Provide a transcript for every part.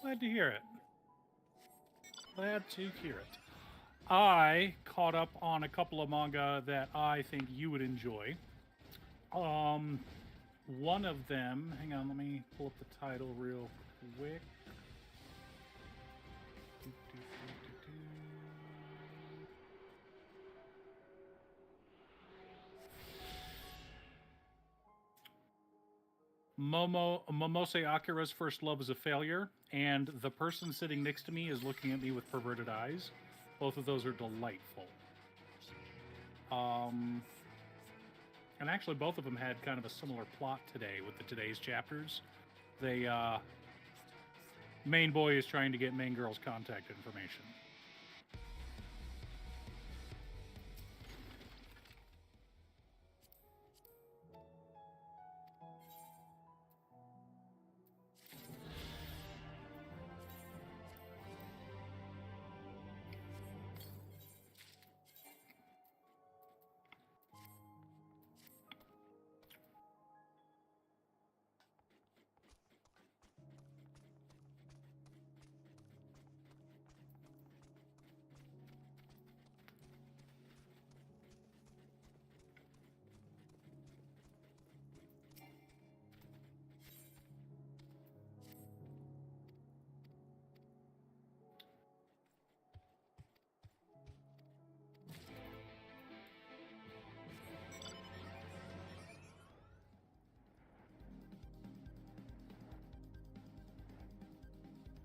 Glad to hear it. Glad to hear it. I caught up on a couple of manga that I think you would enjoy. One of them, hang on, let me pull up the title real quick. Momose Akira's first love is a failure, and the person sitting next to me is looking at me with perverted eyes. Both of those are delightful. And actually, both of them had kind of a similar plot today with today's chapters. They main boy is trying to get main girl's contact information.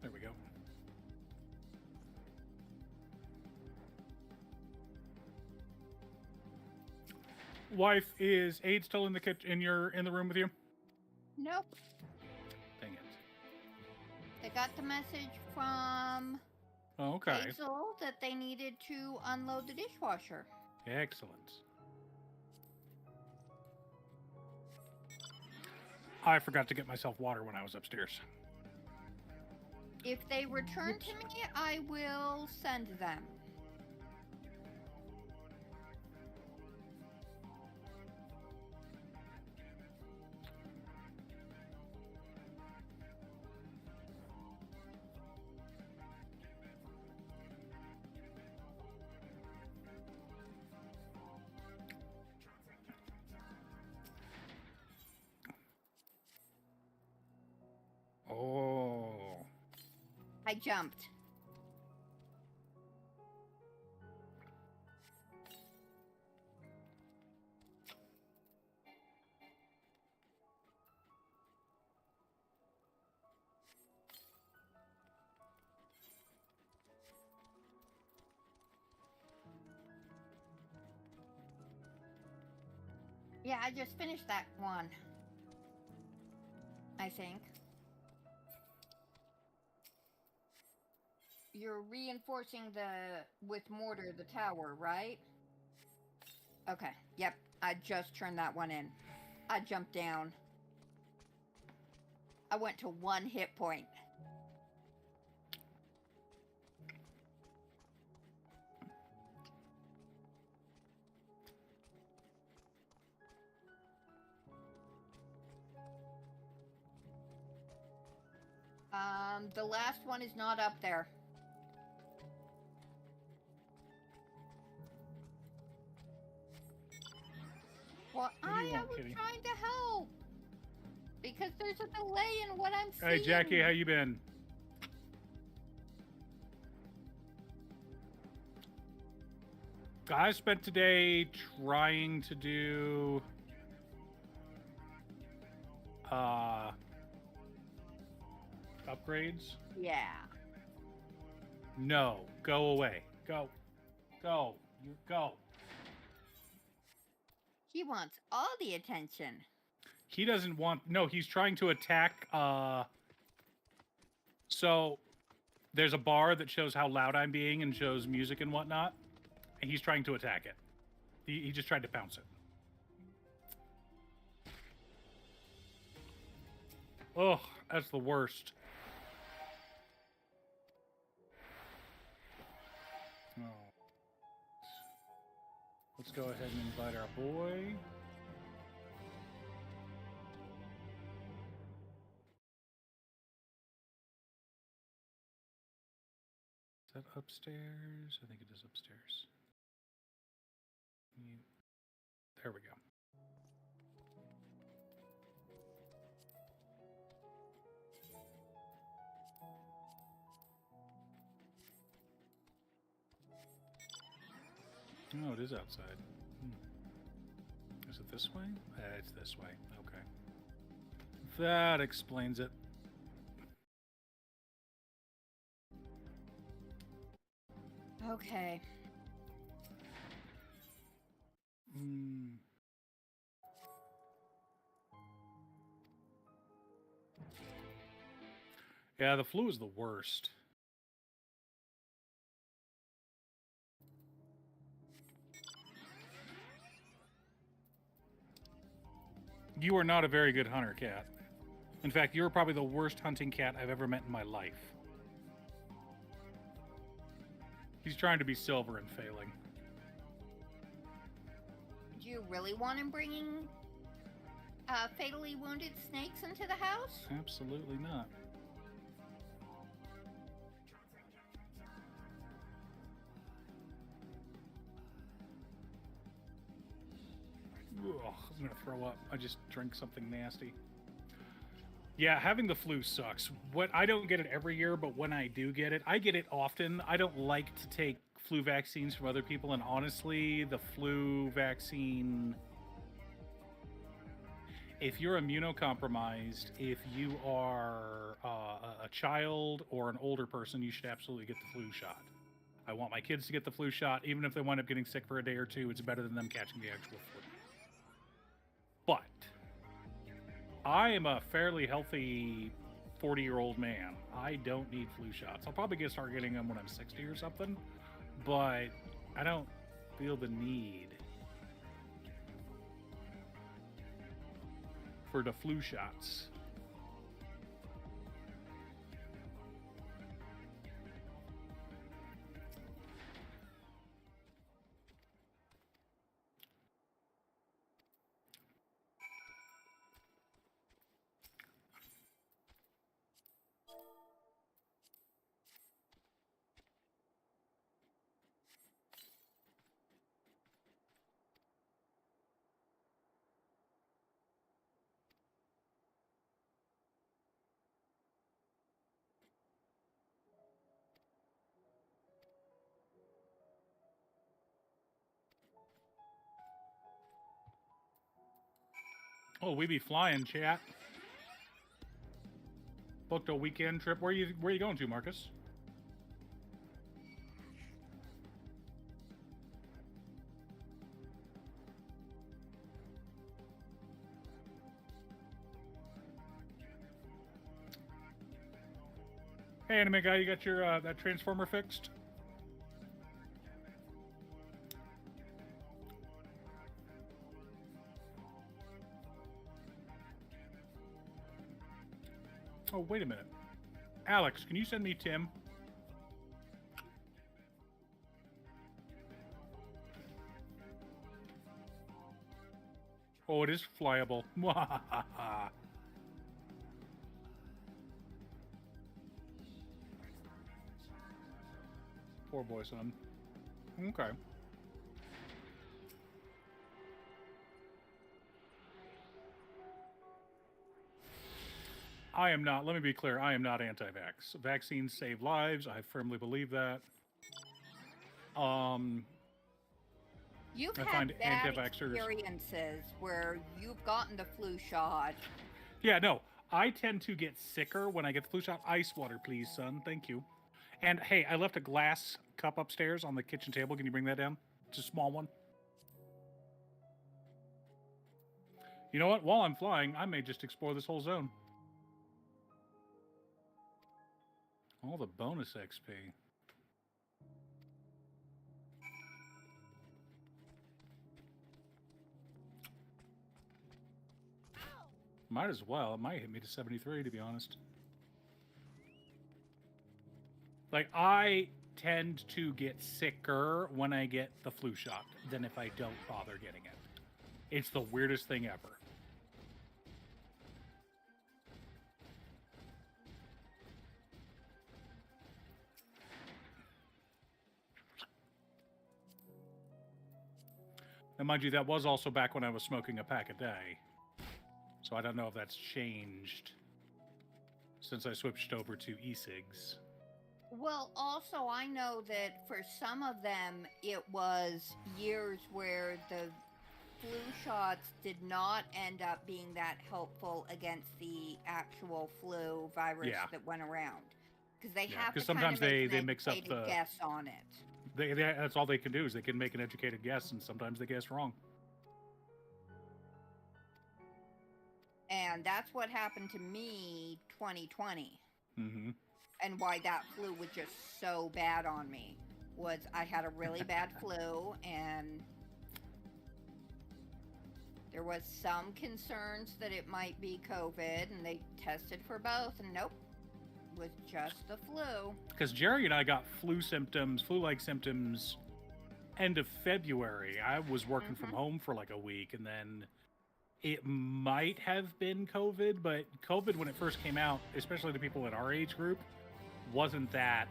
There we go. Wife, is Aid still in the kitchen? In the room with you? Nope. Dang it. They got the message from Okay. Hazel that they needed to unload the dishwasher. Excellent. I forgot to get myself water when I was upstairs. If they return to me, I will send them. Oh. I jumped. Yeah, I just finished that one. I think. You're reinforcing with mortar the tower, right? Okay. Yep. I just turned that one in. I jumped down. I went to 1 hit point. The last one is not up there. Well, I was Kitty? trying to help. Because there's a delay in what I'm seeing. Hey, Jackie, how you been? I spent today trying to do upgrades. Yeah. No, go away. Go. You go. He wants all the attention. He doesn't want. No, he's trying to attack. So there's a bar that shows how loud I'm being and shows music and whatnot, and he's trying to attack it. He just tried to pounce it. Oh, that's the worst. Oh. Let's go ahead and invite our boy. that upstairs? I think it is upstairs. There we go. Oh, it is outside. Is it this way? It's this way. Okay. That explains it. Okay. Yeah, the flu is the worst. You are not a very good hunter, cat. In fact, you're probably the worst hunting cat I've ever met in my life. He's trying to be silver and failing. Do you really want him bringing fatally wounded snakes into the house? Absolutely not. Ugh, I'm gonna throw up. I just drank something nasty. Yeah, having the flu sucks. I don't get it every year, but when I do get it, I get it often. I don't like to take flu vaccines from other people, and honestly, the flu vaccine, if you're immunocompromised, if you are a child or an older person, you should absolutely get the flu shot. I want my kids to get the flu shot, even if they wind up getting sick for a day or two. It's better than them catching the actual flu. But I am a fairly healthy 40-year-old man. I don't need flu shots. I'll probably start getting them when I'm 60 or something, but I don't feel the need for the flu shots. Oh, we be flying, chat. Booked a weekend trip. Where you going to, Marcus? Hey, anime guy, you got your that transformer fixed? Oh, wait a minute. Alex, can you send me Tim? Oh, it is flyable. Poor boy, son. Okay. I am not, let me be clear, I am not anti-vax. Vaccines save lives. I firmly believe that. You've I had find bad anti-vaxxers experiences where you've gotten the flu shot. Yeah, no. I tend to get sicker when I get the flu shot. Ice water, please, son. Thank you. And hey, I left a glass cup upstairs on the kitchen table. Can you bring that down? It's a small one. You know what? While I'm flying, I may just explore this whole zone. All the bonus XP. Might as well. It might hit me to 73, to be honest. Like, I tend to get sicker when I get the flu shot than if I don't bother getting it. It's the weirdest thing ever. And mind you, that was also back when I was smoking a pack a day. So I don't know if that's changed since I switched over to e-cigs. Well, also, I know that for some of them, it was years where the flu shots did not end up being that helpful against the actual flu virus Yeah. that went around. Because they Yeah, have to 'cause kind sometimes of make they an mix up educated the- guess on it. That's all they can do is they can make an educated guess, and sometimes they guess wrong. And that's what happened to me 2020. Mm-hmm. And why that flu was just so bad on me was I had a really bad flu, and there was some concerns that it might be COVID, and they tested for both, and nope, it was just the flu. Because Jerry and I got flu-like symptoms, end of February. I was working from home for like a week, and then it might have been COVID, but COVID, when it first came out, especially to people in our age group, wasn't that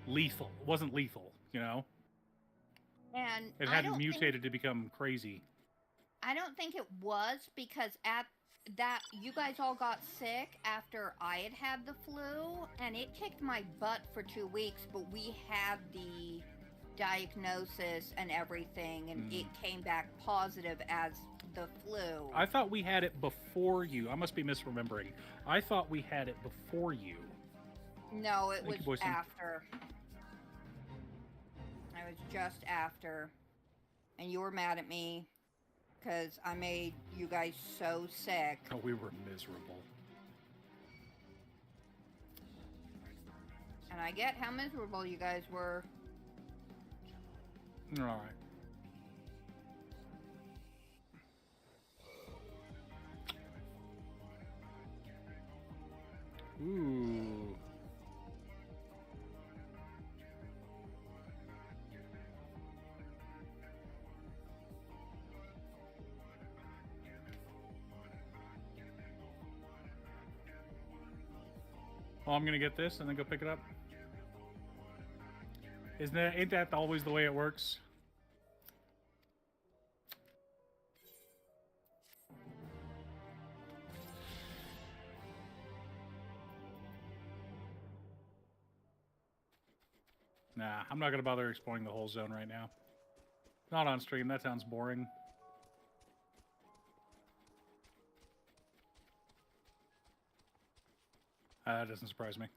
lethal. It wasn't lethal, you know? And It I hadn't don't mutated to become crazy. I don't think it was, because at that you guys all got sick after I had the flu, and it kicked my butt for 2 weeks, but we had the diagnosis and everything, and it came back positive as the flu. I thought we had it before you. I must be misremembering. I thought we had it before you. No, it Thank you, was Boyson. after. I was just after. And you were mad at me because I made you guys so sick. Oh, we were miserable. And I get how miserable you guys were. All right. Ooh. Oh, I'm gonna get this and then go pick it up. Ain't that always the way it works? Nah, I'm not gonna bother exploring the whole zone right now. Not on stream, that sounds boring. That doesn't surprise me.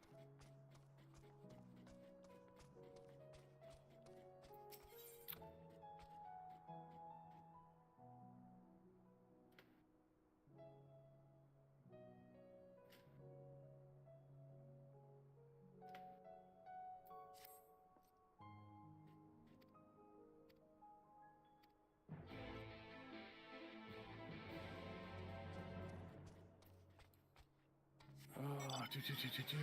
Oh, do.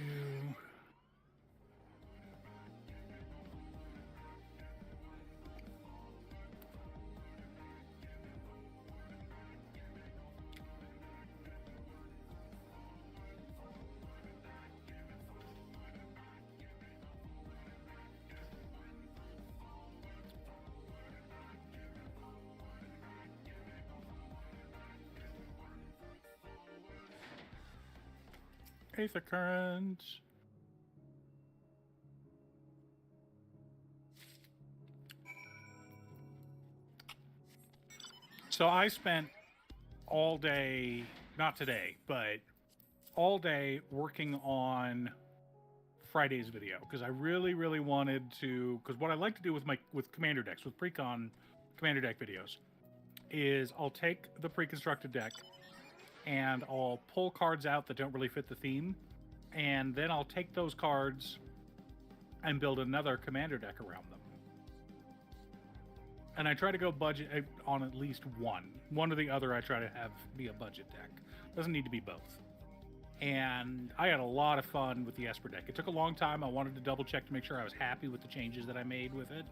Aether current. So I spent all day, not today, but all day working on Friday's video because I really, really wanted to. Because what I like to do with commander decks, with pre-con commander deck videos, is I'll take the pre-constructed deck and I'll pull cards out that don't really fit the theme, and then I'll take those cards and build another commander deck around them. And I try to go budget on at least one. One or the other I try to have be a budget deck. Doesn't need to be both. And I had a lot of fun with the Esper deck. It took a long time. I wanted to double check to make sure I was happy with the changes that I made with it,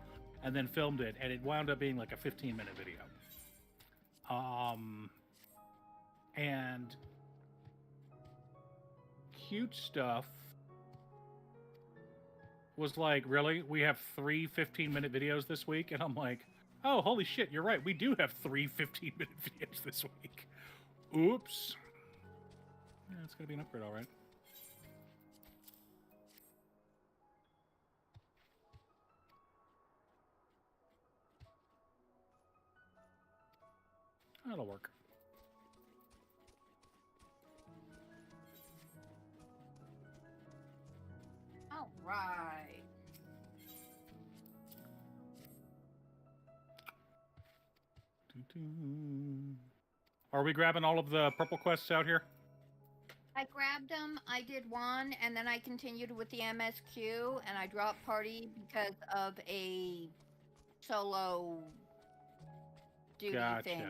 and then filmed it, and it wound up being like a 15-minute video. And cute stuff was like, really? We have 3 15-minute videos this week? And I'm like, Oh, holy shit, you're right. We do have 3 15-minute videos this week. Oops. Yeah, it's going to be an upgrade, all right. That'll work. All right. Are we grabbing all of the purple quests out here? I grabbed them, I did one, and then I continued with the MSQ, and I dropped party because of a solo duty Gotcha. thing.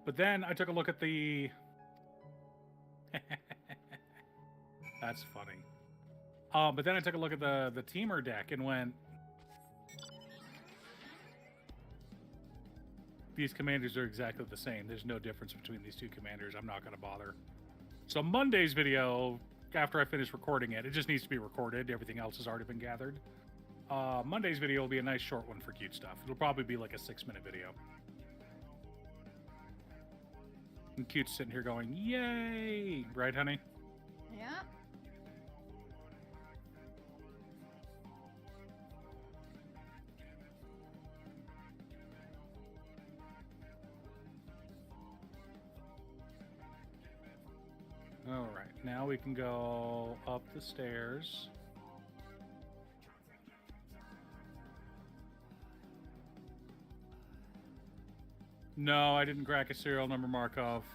But then I took a look at the... That's funny. But then I took a look at the teamer deck and went... These commanders are exactly the same. There's no difference between these two commanders. I'm not going to bother. So Monday's video, after I finish recording it, it just needs to be recorded. Everything else has already been gathered. Monday's video will be a nice short one for cute stuff. It'll probably be like a 6-minute video. And Cute's sitting here going, yay! Right, honey? Yeah. All right, now we can go up the stairs. No, I didn't crack a serial number Markov.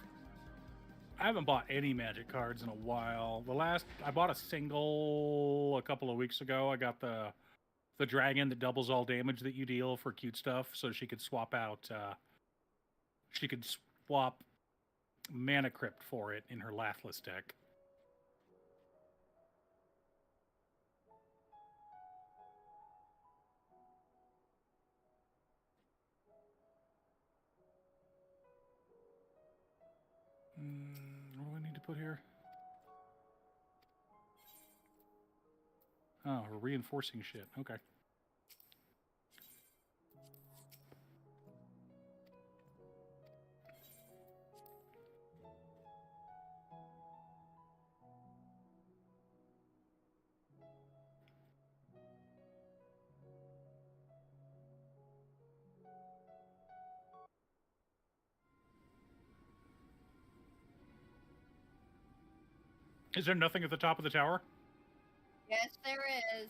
I haven't bought any magic cards in a while. I bought a single a couple of weeks ago. I got the dragon that doubles all damage that you deal for cute stuff, so she could swap out. She could swap Mana Crypt for it in her Lathless deck. What do I need to put here? Oh, we're reinforcing shit. Okay. Is there nothing at the top of the tower? Yes, there is.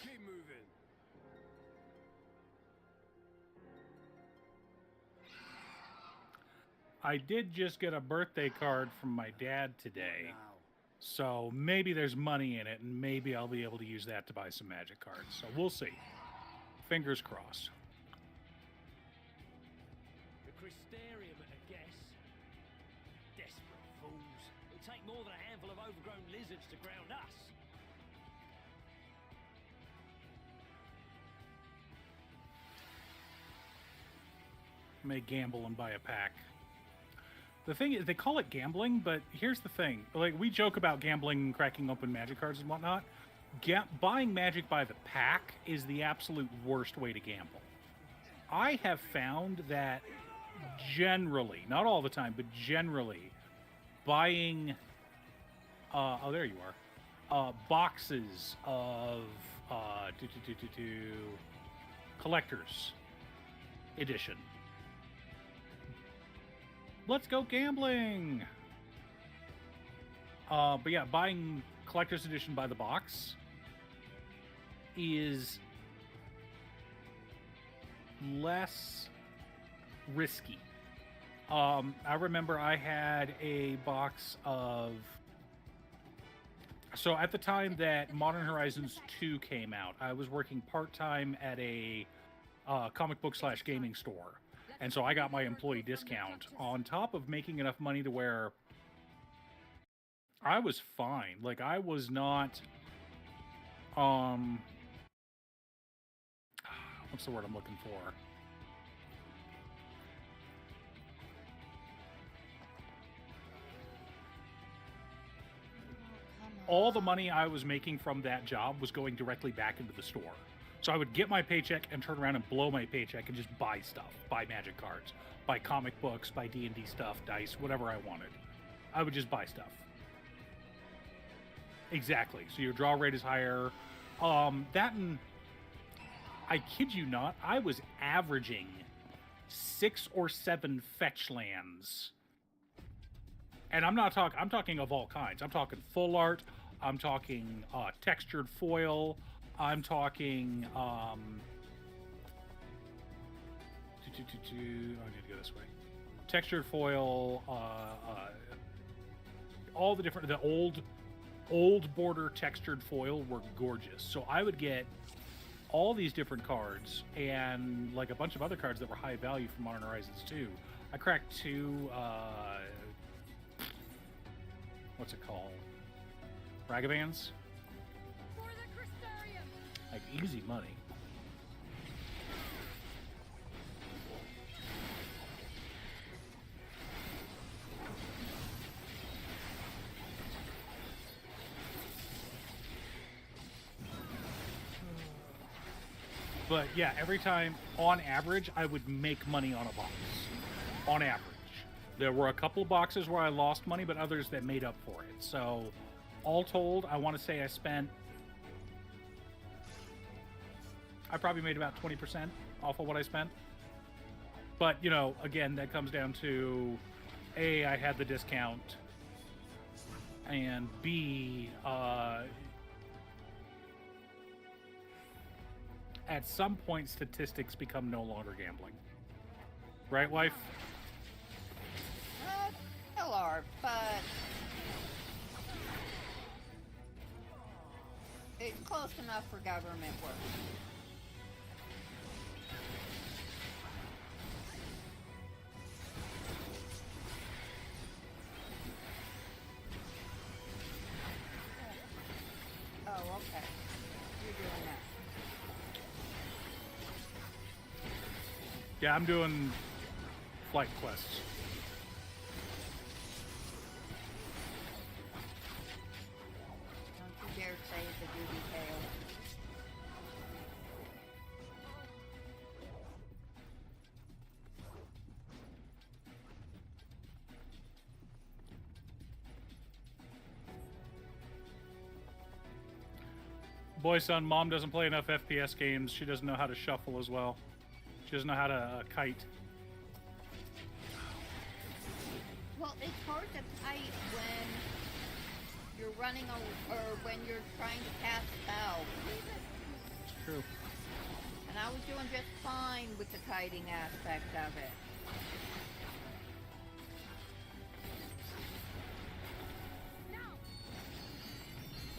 Keep moving. I did just get a birthday card from my dad today. Now. So maybe there's money in it, and maybe I'll be able to use that to buy some magic cards. So we'll see. Fingers crossed. The Crystarium at a guess. Desperate fools. It'll take more than a handful of overgrown lizards to ground us. May gamble and buy a pack. The thing is, they call it gambling, but here's the thing. Like, we joke about gambling, cracking open magic cards and whatnot. Buying magic by the pack is the absolute worst way to gamble. I have found that generally, not all the time, but generally, buying... oh, there you are. Boxes of collector's edition. Let's go gambling! But yeah, buying collector's edition by the box is less risky. I remember I had a box of So at the time that Modern Horizons 2 came out, I was working part-time at a comic book / gaming store. And so I got my employee discount on top of making enough money to where I was fine. Like, I was not, what's the word I'm looking for? All the money I was making from that job was going directly back into the store. So I would get my paycheck and turn around and blow my paycheck and just buy stuff, buy Magic cards, buy comic books, buy D&D stuff, dice, whatever I wanted. I would just buy stuff. Exactly. So your draw rate is higher. That and I kid you not, I was averaging 6 or 7 fetch lands. And I'm talking of all kinds. I'm talking full art. I'm talking textured foil. I'm talking I need to go this way. Textured foil, all the different, the old border textured foil were gorgeous. So I would get all these different cards and like a bunch of other cards that were high value from Modern Horizons 2. I cracked 2 what's it called? Ragavans? Like easy money. But yeah, every time, on average, I would make money on a box. On average. There were a couple of boxes where I lost money, but others that made up for it. So, all told, I want to say I probably made about 20% off of what I spent. But, you know, again, that comes down to, A, I had the discount, and B, at some point, statistics become no longer gambling. Right, wife? Still are, but it's close enough for government work. Oh, okay. You're doing that. Yeah, I'm doing flight quests. Don't you dare say it's a duty tail. Boy, son, mom doesn't play enough FPS games. She doesn't know how to shuffle as well. She doesn't know how to kite. Well, it's hard to kite when you're running or when you're trying to cast spells. It's true. And I was doing just fine with the kiting aspect of it.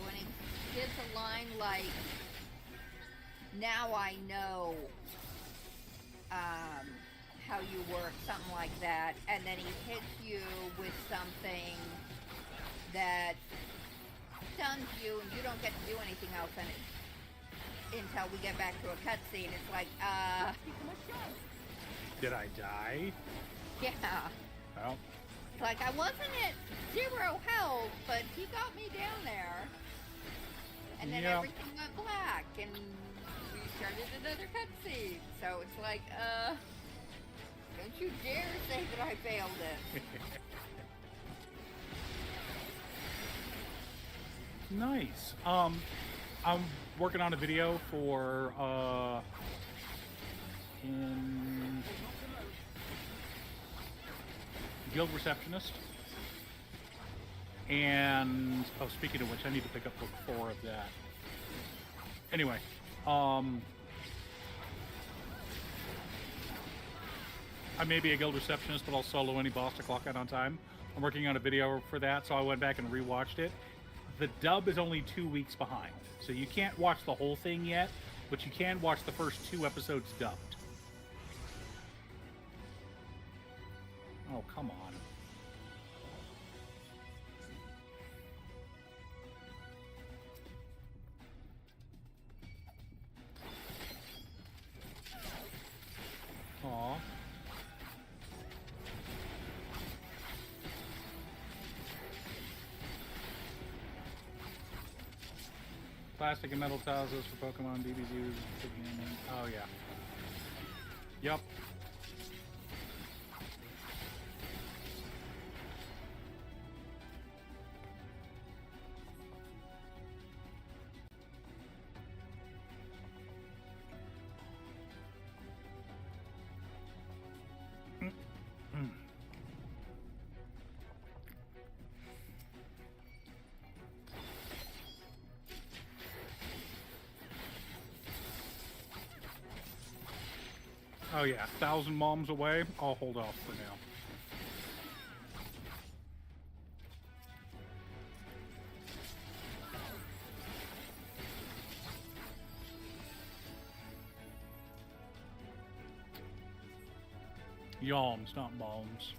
When it gives a line like, now I know how you work, something like that, and then he hits you with something that stuns you and you don't get to do anything else until we get back to a cutscene. It's like, Did I die? yeah. Well, It's like I wasn't at 0 health, but he got me down there. And then Yeah. everything went black, and we started another cutscene. So it's like, don't you dare say that I failed it. nice. I'm working on a video for in Guild Receptionist. And speaking of which, I need to pick up book 4 of that. Anyway, I may be a guild receptionist, but I'll solo any boss to clock out on time. I'm working on a video for that, so I went back and rewatched it. the dub is only 2 weeks behind. So you can't watch the whole thing yet, but you can watch the first 2 episodes dubbed. Oh, come on. Aw. Plastic and metal tiles for Pokemon, BBQs, oh yeah. Yup. Oh yeah, 1,000 moms away. I'll hold off for now. Yalms, not moms.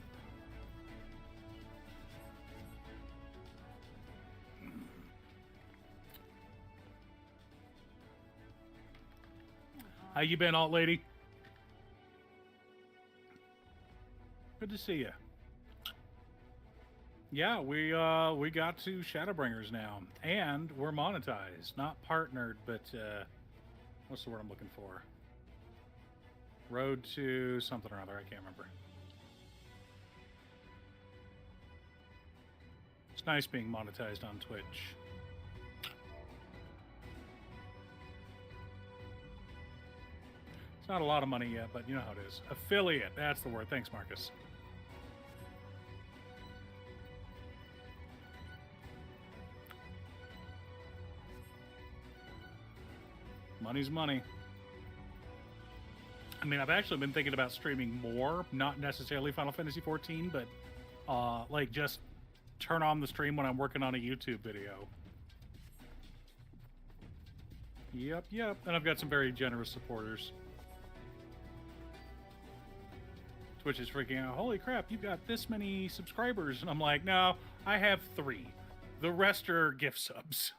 How you been, alt lady? Good to see you. Yeah, we got to Shadowbringers now, and we're monetized, not partnered, but what's the word I'm looking for? Road to something or other. I can't remember. It's nice being monetized on Twitch. It's not a lot of money yet, but you know how it is. Affiliate, that's the word. Thanks, Marcus. Money's money. I mean, I've actually been thinking about streaming more, not necessarily Final Fantasy XIV, but like just turn on the stream when I'm working on a YouTube video. Yep. And I've got some very generous supporters. Twitch is freaking out. Holy crap, you've got this many subscribers. And I'm like, no, I have 3. The rest are gift subs.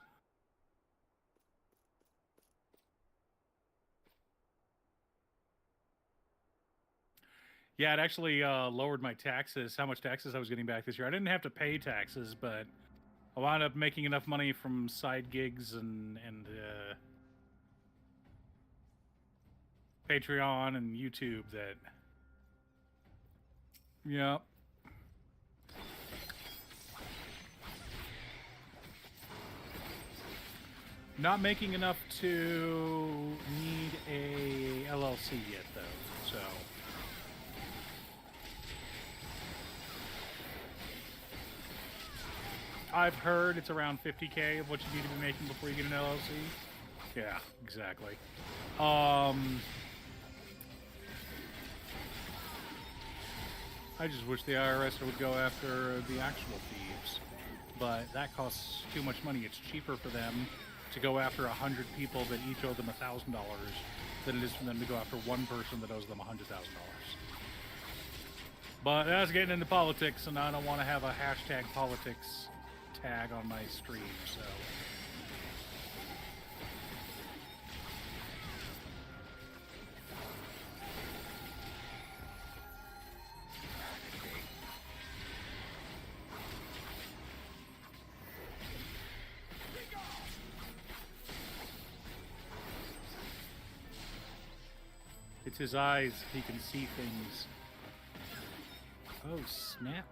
Yeah, it actually lowered my taxes, how much taxes I was getting back this year. I didn't have to pay taxes, but I wound up making enough money from side gigs and Patreon and YouTube that... Yep. Not making enough to need a LLC yet, though, so... I've heard it's around 50K of what you need to be making before you get an LLC. Yeah, exactly. I just wish the IRS would go after the actual thieves, but that costs too much money. It's cheaper for them to go after 100 people that each owe them $1,000 than it is for them to go after one person that owes them $100,000. But that's getting into politics, and I don't want to have a hashtag politics tag on my stream, so... It's his eyes, he can see things. Oh, snap.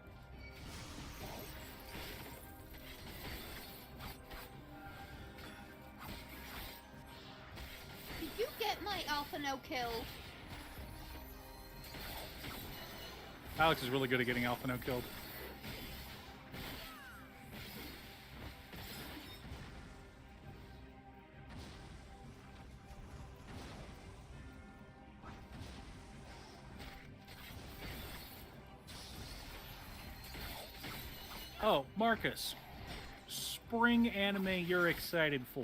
Did you get my alpha no kill? Alex is really good at getting alpha no killed. Oh, Marcus. spring anime you're excited for?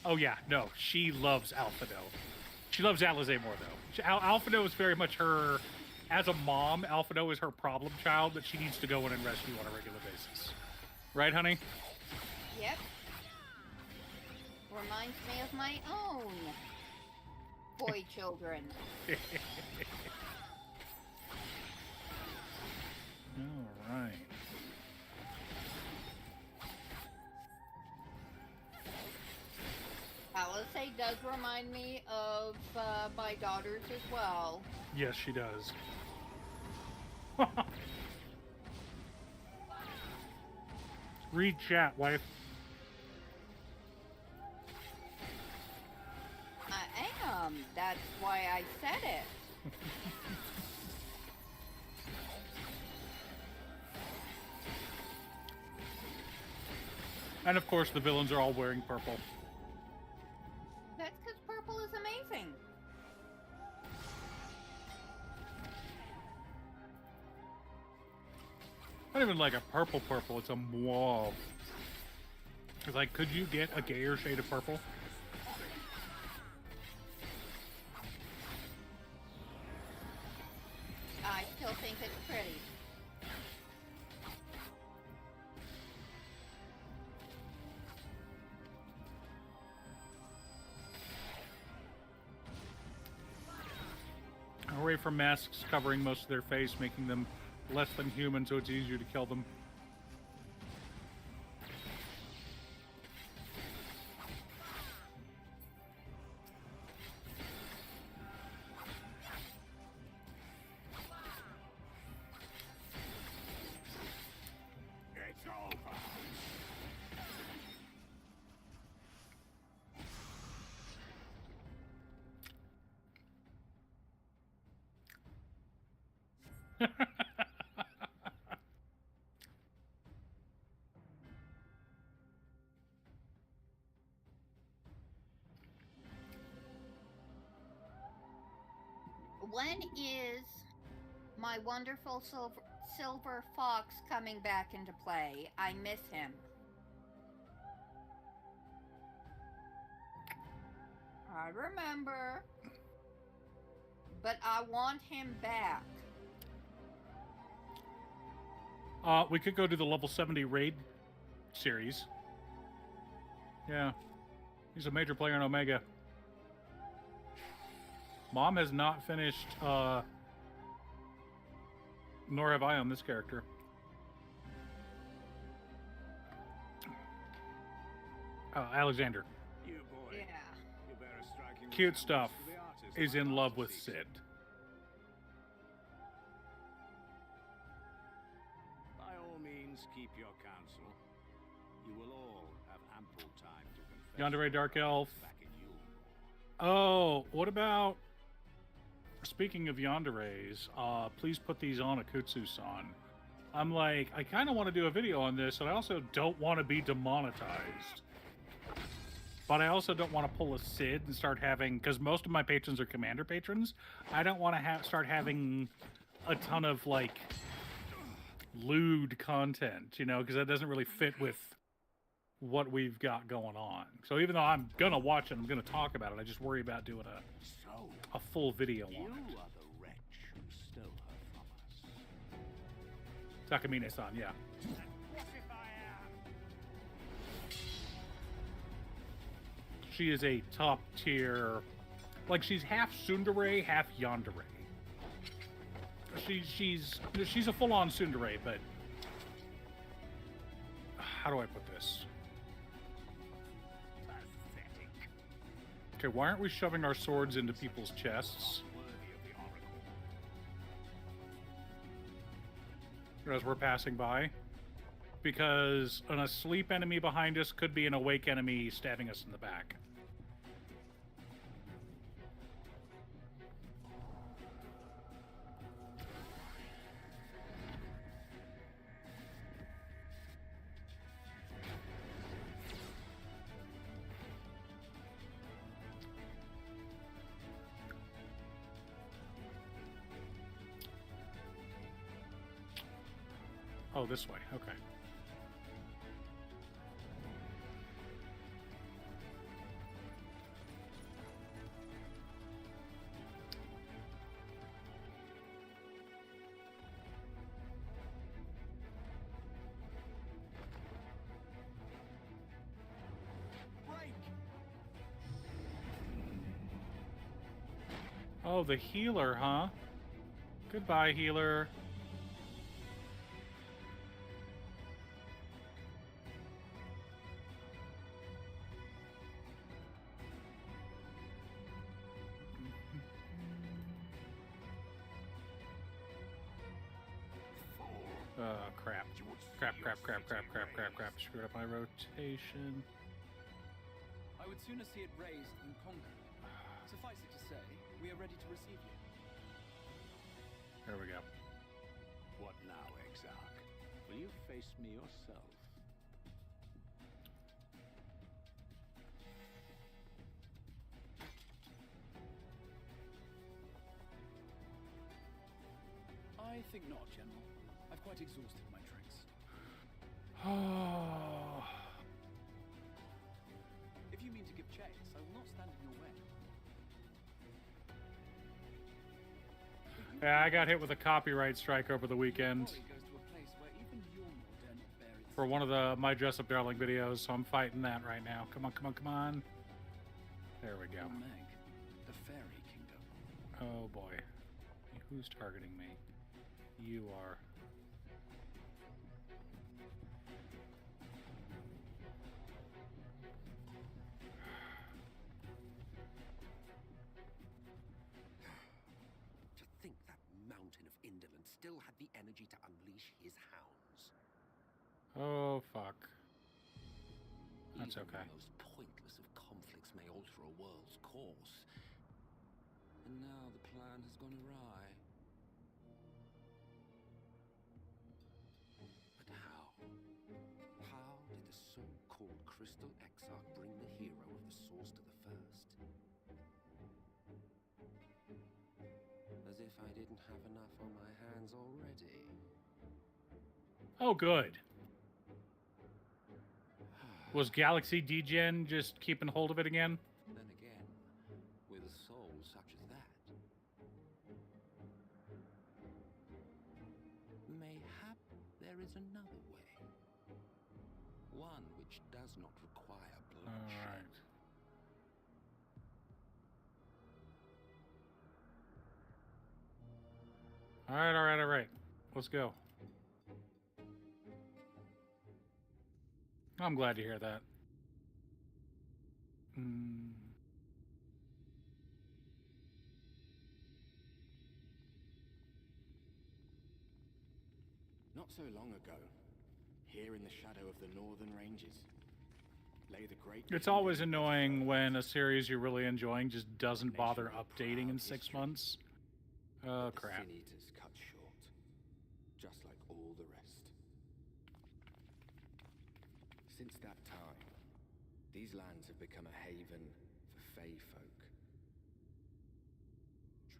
Oh yeah, no, she loves Alphado. She loves Alizé more though. Alphado is very much her. As a mom, Alphado is her problem child that she needs to go in and rescue on a regular basis. Right, honey? Yep. Reminds me of my own boy children. All right. Alizé does remind me of my daughters as well. Yes, she does. Read chat, wife. I am. That's why I said it. And of course, the villains are all wearing purple. That's because purple is amazing. Not even like a purple, it's a mauve. It's like, could you get a gayer shade of purple? I still think it's pretty. Away from masks covering most of their face, making them less than human, so it's easier to kill them. It's over. When is my wonderful silver fox coming back into play? I miss him. I remember. But I want him back. We could go to the level 70 raid series. Yeah. He's a major player in Omega. Mom has not finished, nor have I on this character. Alexander. You boy. Yeah. You better strike him Cute with stuff. the artist Is by in art love with seeker. Sid. By all means, keep your counsel. You will all have ample time to confess. Yandere Dark Elf. Back in you. Oh, what about... Speaking of yanderes, please put these on Akutsu-san. I'm like, I kind of want to do a video on this, and I also don't want to be demonetized. But I also don't want to pull a Sid and start having... Because most of my patrons are Commander patrons. I don't want to start having a ton of, like, lewd content, you know? Because that doesn't really fit with what we've got going on. So even though I'm going to watch it, I'm going to talk about it, I just worry about doing So, a full video you on are it. the wretch who stole her from us. Takamine-san, yeah. What if I am? She is a top tier, like she's half tsundere, half yandere. She's a full-on tsundere, but how do I put this? Pathetic. Okay, why aren't we shoving our swords into people's chests Worthy of the Oracle. as we're passing by? Because an asleep enemy behind us could be an awake enemy stabbing us in the back. Oh, Oh, this way. Okay. Oh, the healer, huh? Goodbye, healer. Crap. Crap. Screwed up my rotation. I would sooner see it razed than conquered. Suffice it to say, we are ready to receive you. There we go. What now, Exarch? Will you face me yourself? I think not, General. I've quite exhausted my tricks. Oh. If you mean to give chase, I will not stand in your way. Yeah, I got hit with a copyright strike over the weekend Glory goes to a place where even Yulnor dare not bear its for one of the My Dress Up Darling videos, so I'm fighting that right now. Come on. There we go. Meg, the fairy kingdom. Oh boy. Who's targeting me? You are. To think that mountain of indolence still had the energy to unleash his hounds. Oh fuck. That's Even okay. the most pointless of conflicts may alter a world's course. And now the plan has gone awry. But how? How did the so-called Crystal Exarch bring the hero of the source to the first? As if I didn't have enough on my hands already. Oh good. Was Galaxy Degen just keeping hold of it again? Then again, with a soul such as that, mayhap there is another way. One which does not require bloodshed. All right. Let's go. I'm glad to hear that. Not so long ago, here in the shadow of the northern ranges, lay the great... It's always annoying when a series you're really enjoying just doesn't bother updating in 6 months. Oh, crap. The Sin Eaters cut short, just like all the rest. Since that time, these lands have become a haven for Fey folk.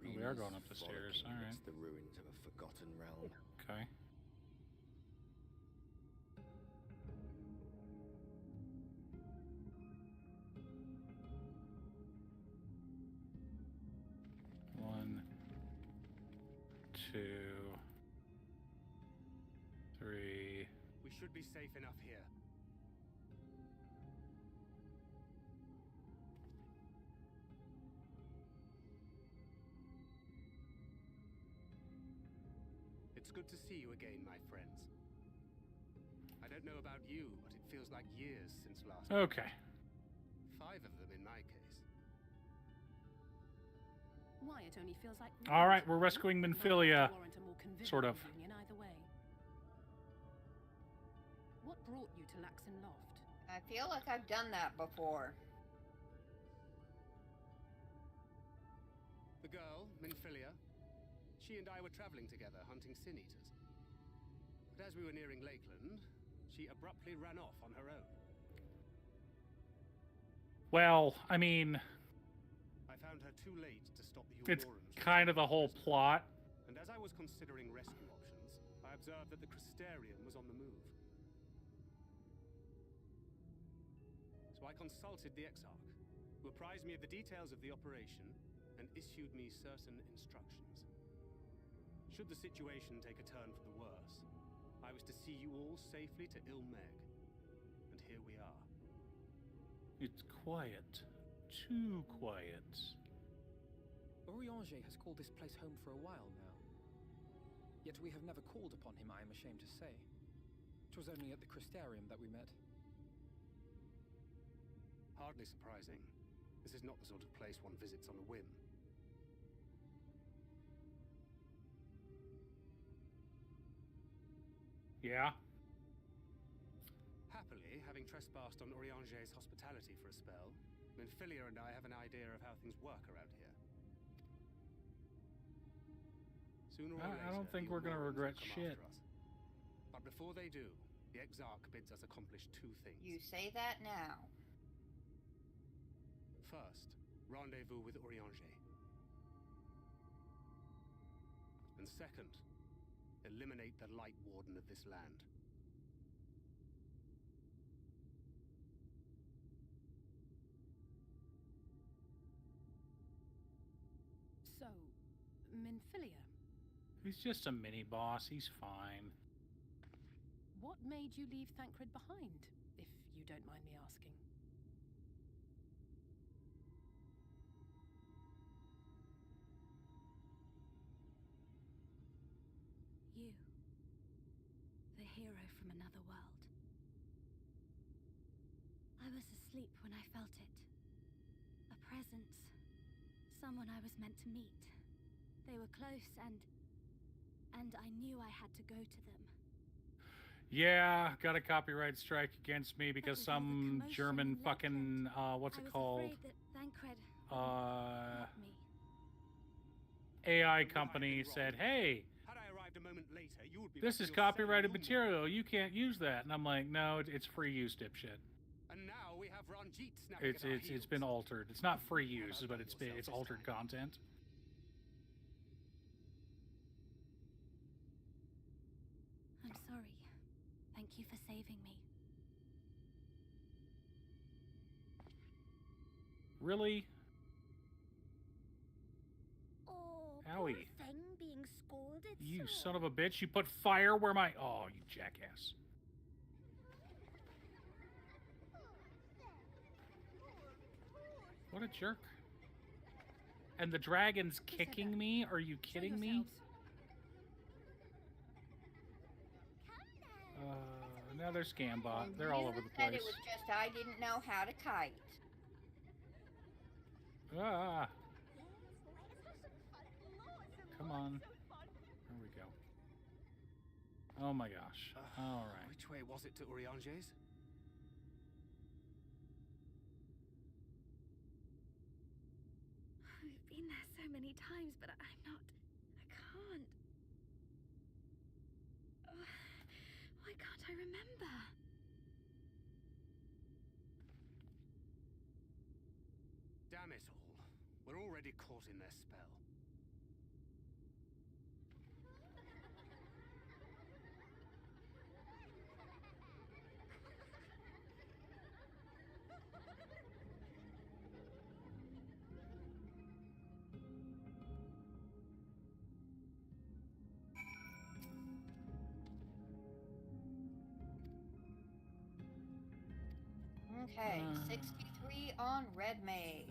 Oh, we are going up the stairs, all right. The ruins of a forgotten realm. Okay. One, 2, 3. We should be safe enough here. It's good to see you again, my friends. I don't know about you, but it feels like years since last. Okay. 5 of them in my case. Why it only feels like All right, we're rescuing Minfilia, sort of. In either way. What brought you to Laxon Loft? I feel like I've done that before. The girl, Minfilia, she and I were traveling together, hunting Sin Eaters. But as we were nearing Lakeland, she abruptly ran off on her own. Well, I mean, I found her too late to stop the it's Aurorans. kind of the whole plot. And as I was considering rescue options, I I observed that the Crystarium was on the move. So I consulted the Exarch, who apprised me of the details of the operation and issued me certain instructions. Should the situation take a turn for the worse, I was to see you all safely to Ilmeg. And here we are. It's quiet. Too quiet. Orianger has called this place home for a while now. Yet we have never called upon him, I am ashamed to say. It was only at the Crystarium that we met. Hardly surprising. This is not the sort of place one visits on a whim. Yeah? Happily, having trespassed on Orianger's hospitality for a spell, Minfilia and I have an idea of how things work around here. Sooner or later, I don't think the we're gonna Aurorans regret will come shit. after us. But before they do, the Exarch bids us accomplish two things. You say that now. First, rendezvous with Orianger. And second, eliminate the Light Warden of this land. So, Minfilia, He's just a mini boss. He's fine. what made you leave Thancred behind, if you don't mind me asking? You. The hero from another world. I was asleep when I felt it. A presence. Someone I was meant to meet. They were close and I knew I had to go to them. Yeah, got a copyright strike against me because But with all the some commotion German in fucking, Lakeland, what's I it was called? afraid that Thancred Uh, helped me. AI company said, hey, Had I arrived a moment later, you would be this back is to your copyrighted same material. You can't use that. And I'm like, no, it's free use, dipshit. And now we have Ranjit snapping at our It's been heels. altered. It's not free How use, about but you it's yourself this altered time? content. I'm sorry. Thank you for saving me. Really? Oh, Owie. poor thing being scolded. You so. son of a bitch. You put fire where my... Oh, you jackass. What a jerk. And the dragon's Who said kicking that? me? Are you Show kidding me? yourselves. Now they're scam bot. And They're all you over the said place. it was just I didn't know how to kite. Ah. Come on. There we go. Oh my gosh. All right. Which way was it to Orianger's? We've been there so many times, but I'm not. I can't. Why can't I remember? Damn it all. We're already caught in their spell. Okay, 63 on Red Mage.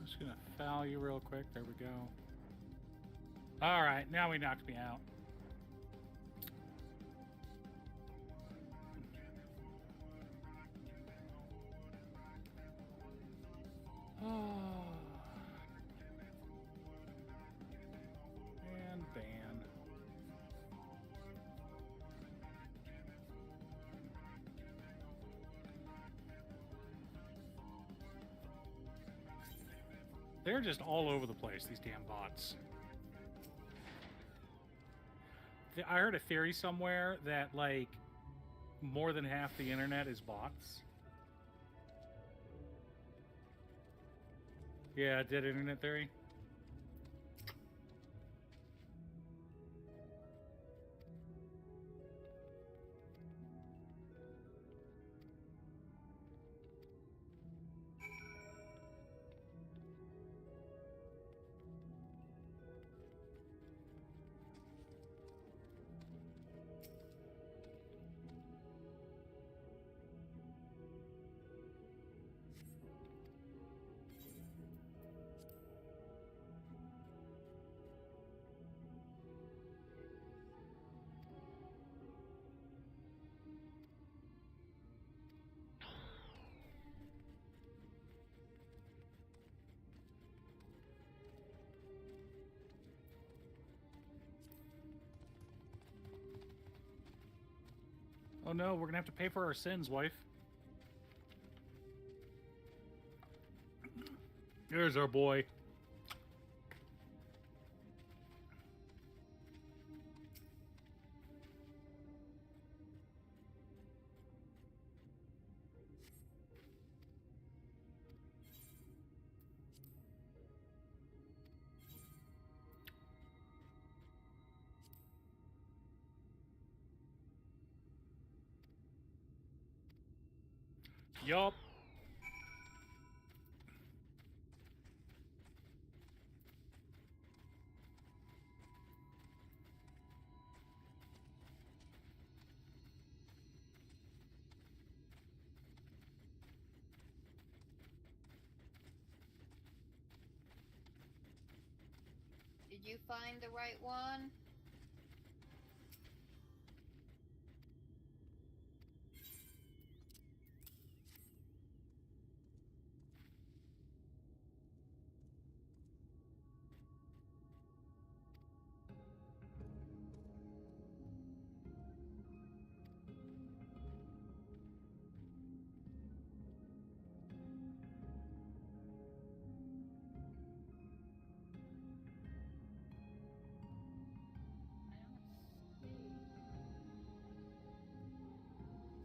Just gonna foul you real quick. There we go. All right, now he knocked me out. And ban. They're just all over the place, these damn bots. I heard a theory somewhere that, like, more than half the internet is bots. Yeah, dead internet theory. Oh no, we're gonna have to pay for our sins, wife. There's our boy. Yup. Did you find the right one?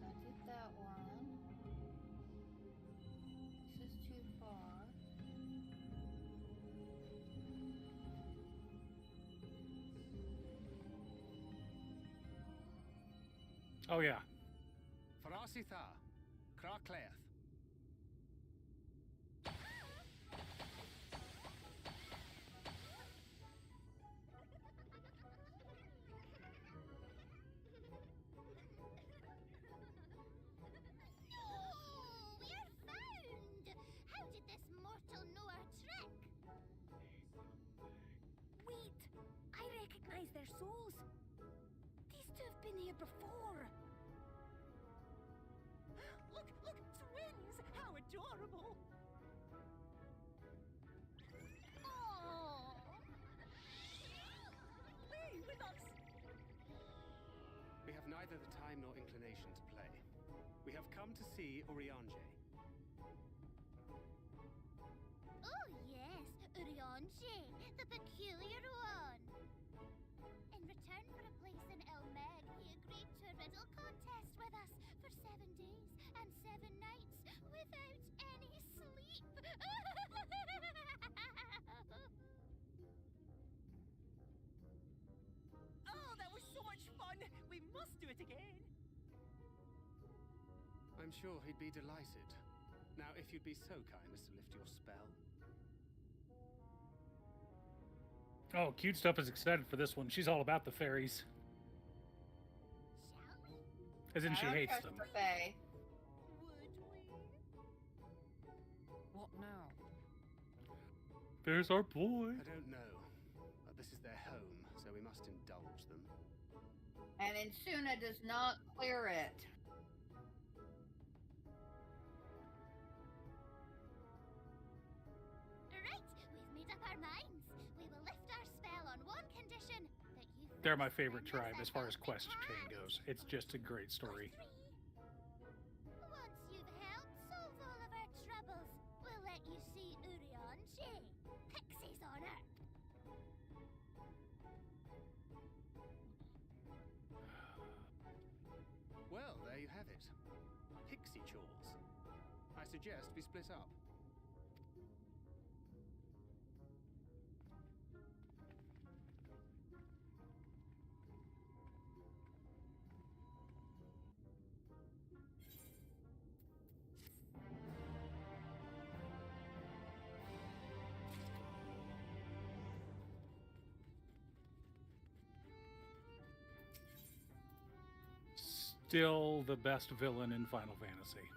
I did that one. This is too far. Oh yeah. Farasitha, Krakleth. We're found! How did this mortal know our trick? Wait! I recognize their souls. These two have been here before. Look! Twins! How adorable! Oh! Play with us! We have neither the time nor inclination to play. We have come to see Urianger. Oh yes, Urianger, the peculiar one. In return for a place in Elmed, he agreed to a riddle contest with us for 7 days and 7 nights without any sleep. Oh, that was so much fun! We must do it again! I'm sure he'd be delighted. Now, if you'd be so kind as to lift your spell. Oh, Cute Stuff is excited for this one. She's all about the fairies. As in, she hates them. What now? There's our boy. I don't know, but this is their home, so we must indulge them. And Insuna does not clear it. They're my favorite tribe as far as quest chain goes. It's just a great story. Once you've helped solve all of our troubles, we'll let you see Urionji. Pixies on Earth. Well, there you have it. Pixie chores. I suggest we split up. Still the best villain in Final Fantasy.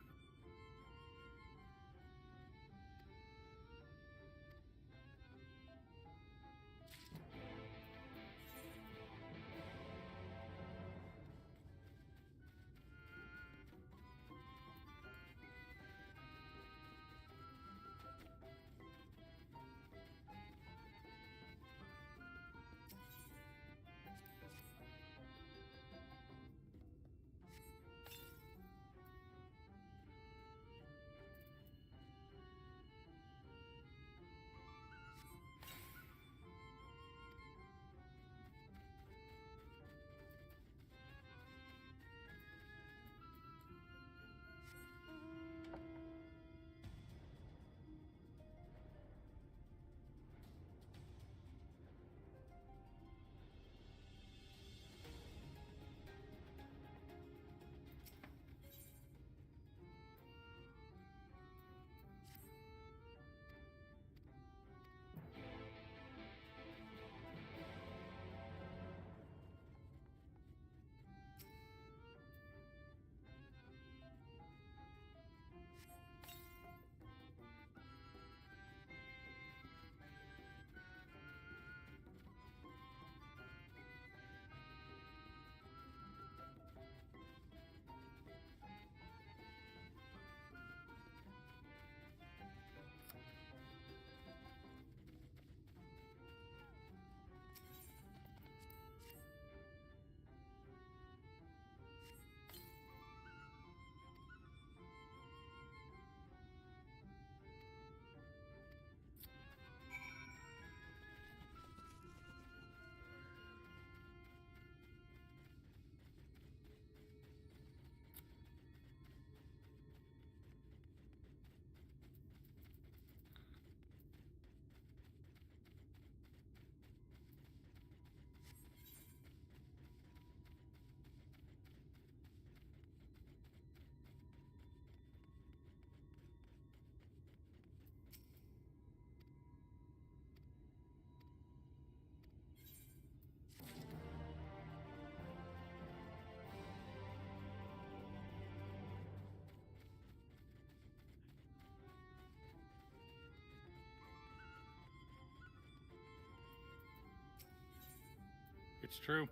It's true.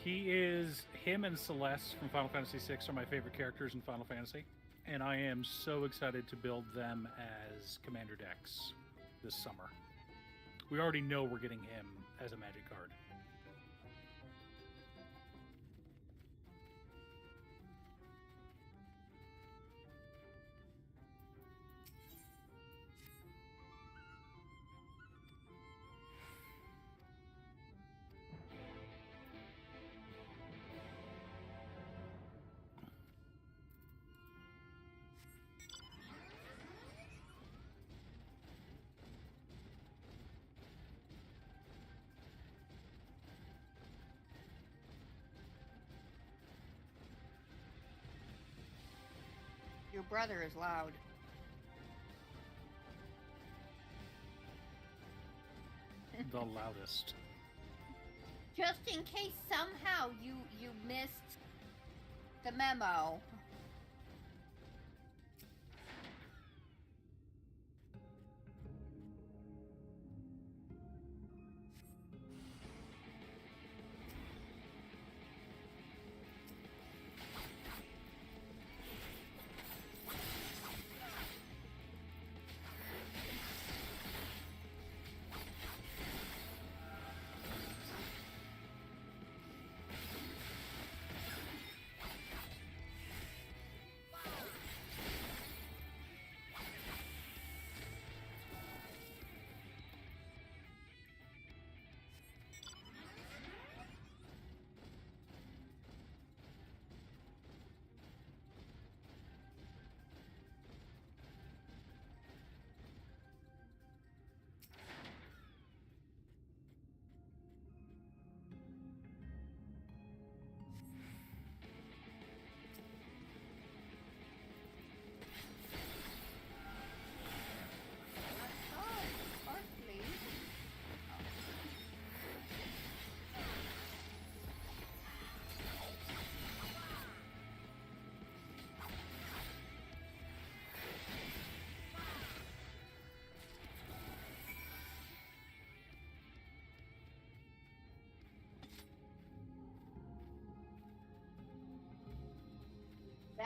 Him and Celeste from Final Fantasy VI are my favorite characters in Final Fantasy, and I am so excited to build them as Commander Dex this summer. We already know we're getting him as a magic card. Your brother is loud. The loudest. Just in case somehow you missed the memo.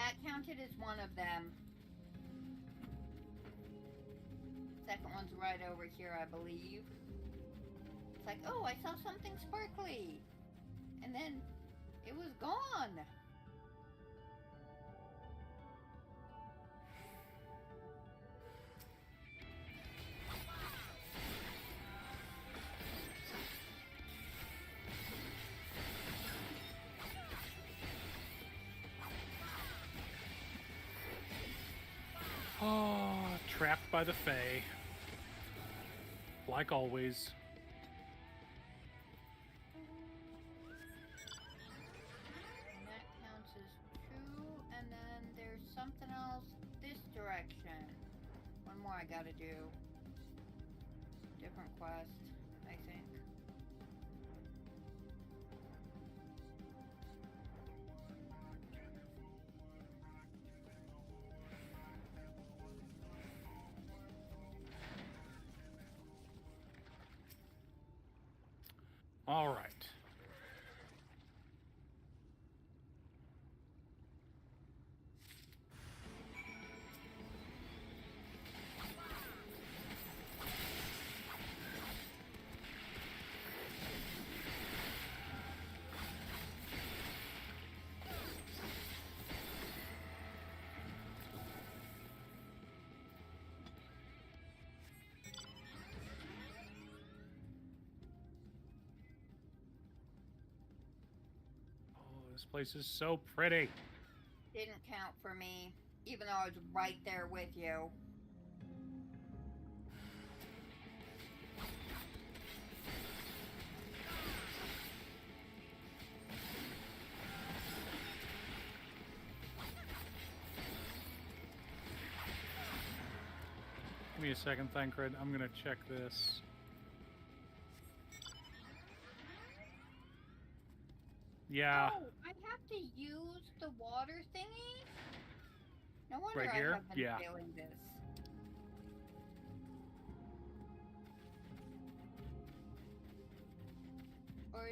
That counted as one of them. Second one's right over here, I believe. It's like, oh, I saw something sparkly. And then it was gone. Oh, trapped by the Fae. Like always. And that counts as 2, and then there's something else this direction. One more I gotta do. Different quest, I think. All right. This place is so pretty. Didn't count for me, even though I was right there with you. Give me a second, Thancred. I'm gonna check this. Yeah. Oh, I have to use the water thingy? No wonder Right I here? have been Yeah. failing this. Or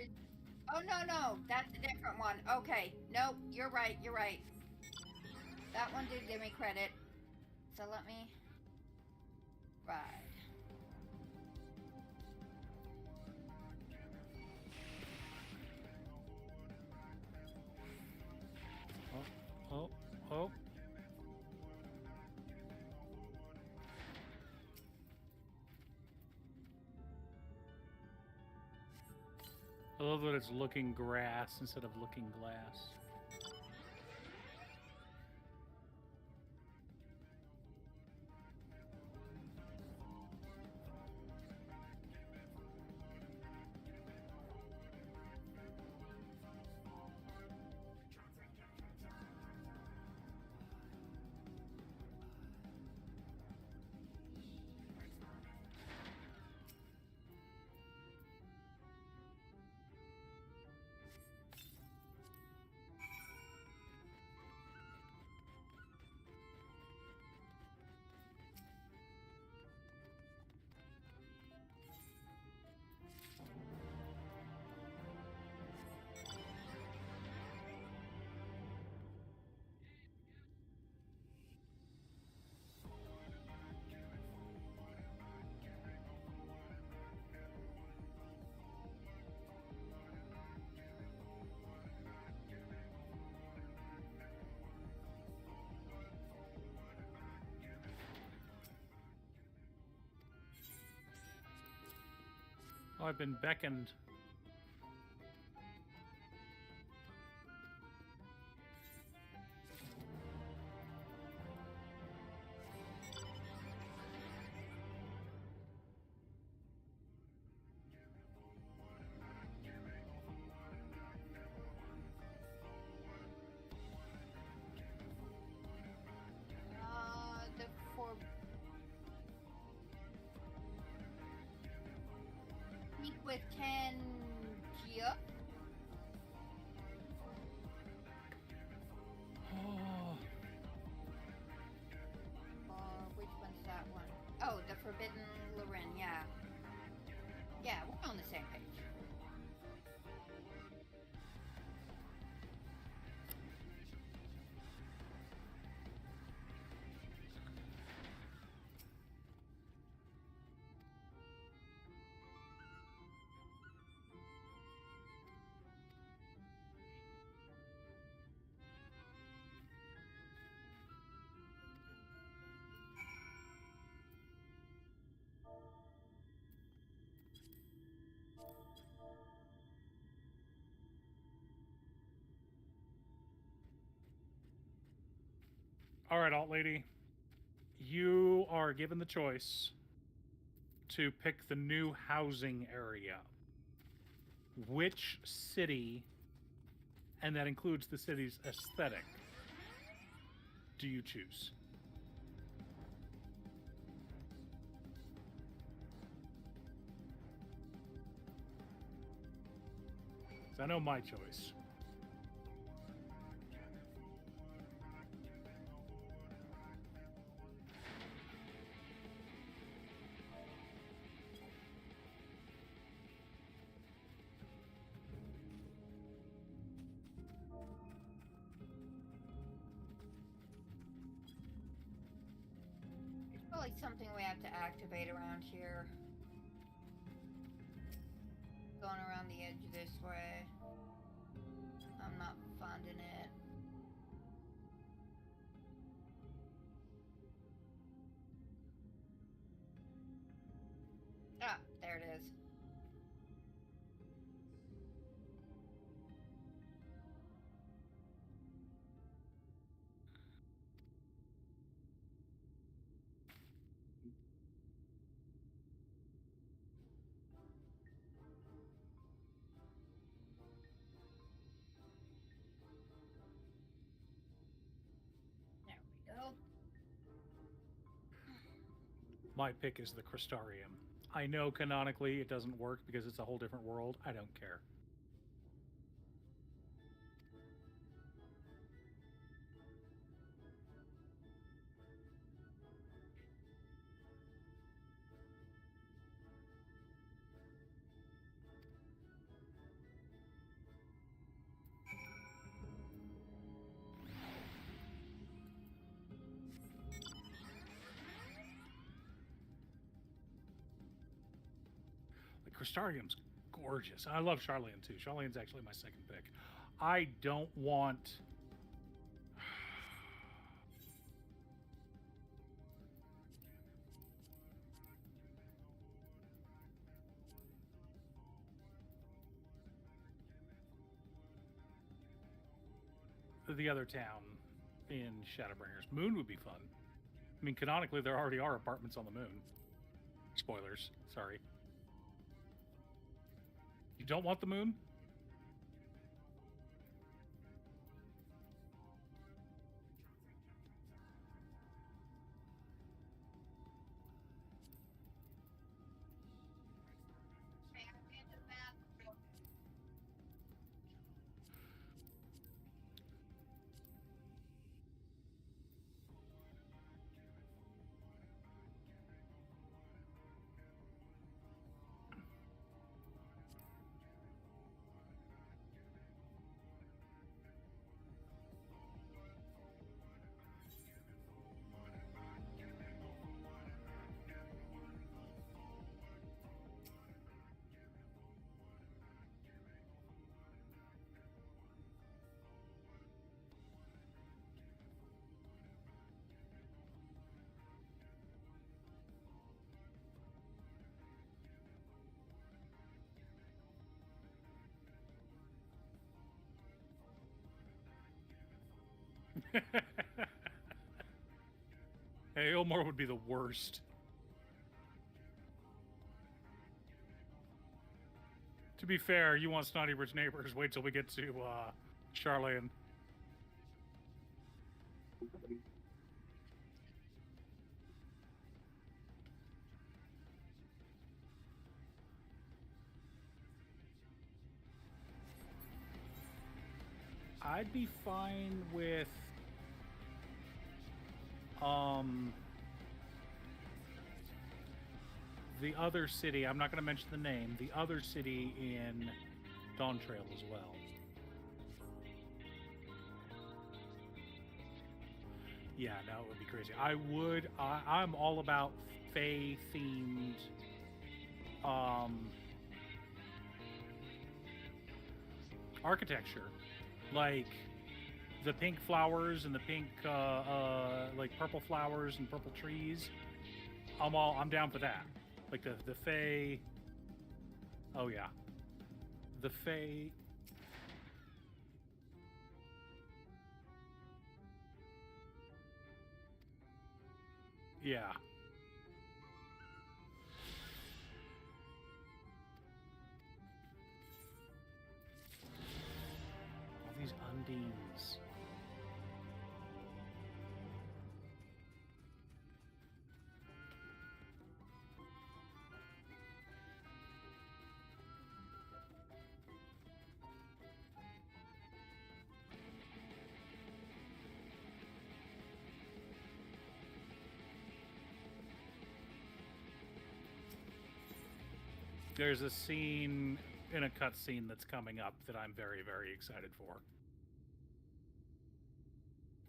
oh no, that's a different one. Okay, nope, you're right. That one did give me credit. So let me ride. Oh. I love that it's looking grass instead of looking glass. Oh, I've been beckoned. The for Speak with Tangia. Which one's that one? Oh, the Forbidden Loren, yeah. Yeah, we're on the same page. All right, alt lady. You are given the choice to pick the new housing area. Which city, and that includes the city's aesthetic, do you choose? I know my choice. There's probably something we have to activate around here. Going around the edge this way. I'm not finding it. Ah, there it is. Go. My pick is the Crystarium. I know canonically it doesn't work because it's a whole different world. I don't care. Crystarium's gorgeous. I love Charlian too. Charlian's actually my second pick. I don't want... the other town in Shadowbringers. Moon would be fun. I mean, canonically, there already are apartments on the moon. Spoilers. Sorry. You don't want the moon? Hey, Ilmore would be the worst. To be fair, you want snotty rich neighbors. Wait till we get to Charlian. I'd be fine with the other city. I'm not going to mention the name. The other city in Dawn Trail as well. Yeah, no, it would be crazy. I'm all about Fae themed architecture, like the pink flowers and the pink like purple flowers and purple trees. I'm down for that. Like the Fae. Oh yeah, the Fae. Yeah. All these undines. There's a scene in a cutscene that's coming up that I'm very, very excited for.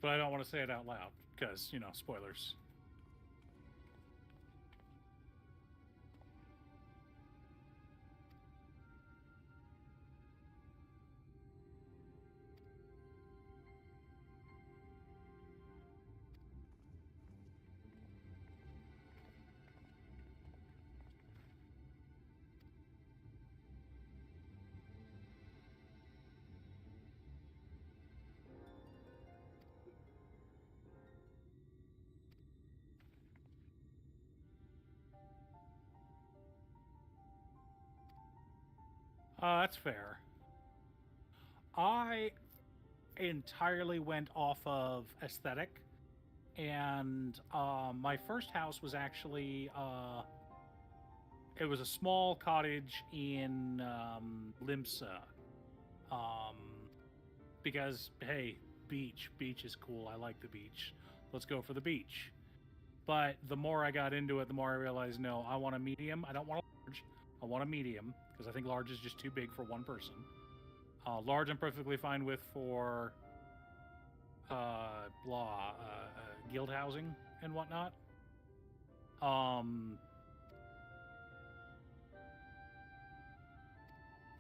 But I don't want to say it out loud, because, you know, spoilers. That's fair. I entirely went off of aesthetic, and my first house was actually it was a small cottage in Limsa, because hey, beach is cool. I like the beach. Let's go for the beach. But the more I got into it, the more I realized, no, I want a medium. I don't want a large. I want a medium, because I think large is just too big for one person. Large I'm perfectly fine with for guild housing and whatnot.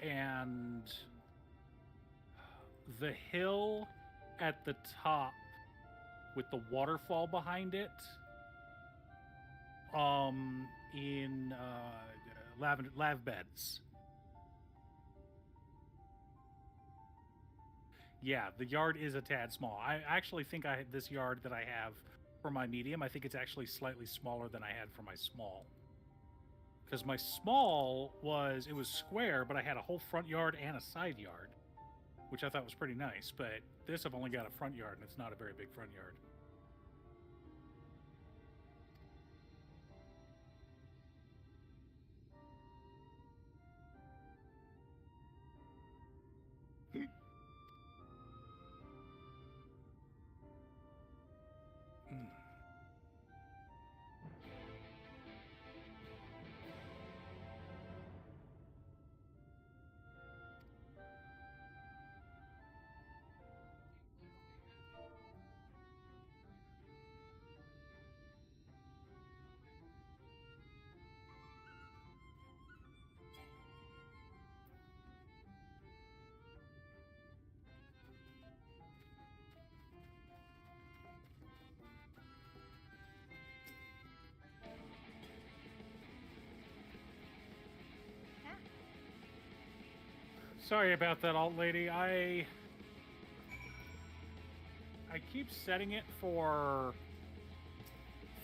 And the hill at the top with the waterfall behind it, in lav beds. Yeah, the yard is a tad small. I actually think this yard that I have for my medium, I think it's actually slightly smaller than I had for my small. Because my small was square, but I had a whole front yard and a side yard, which I thought was pretty nice. But this, I've only got a front yard, and it's not a very big front yard. Sorry about that, alt lady. I keep setting it for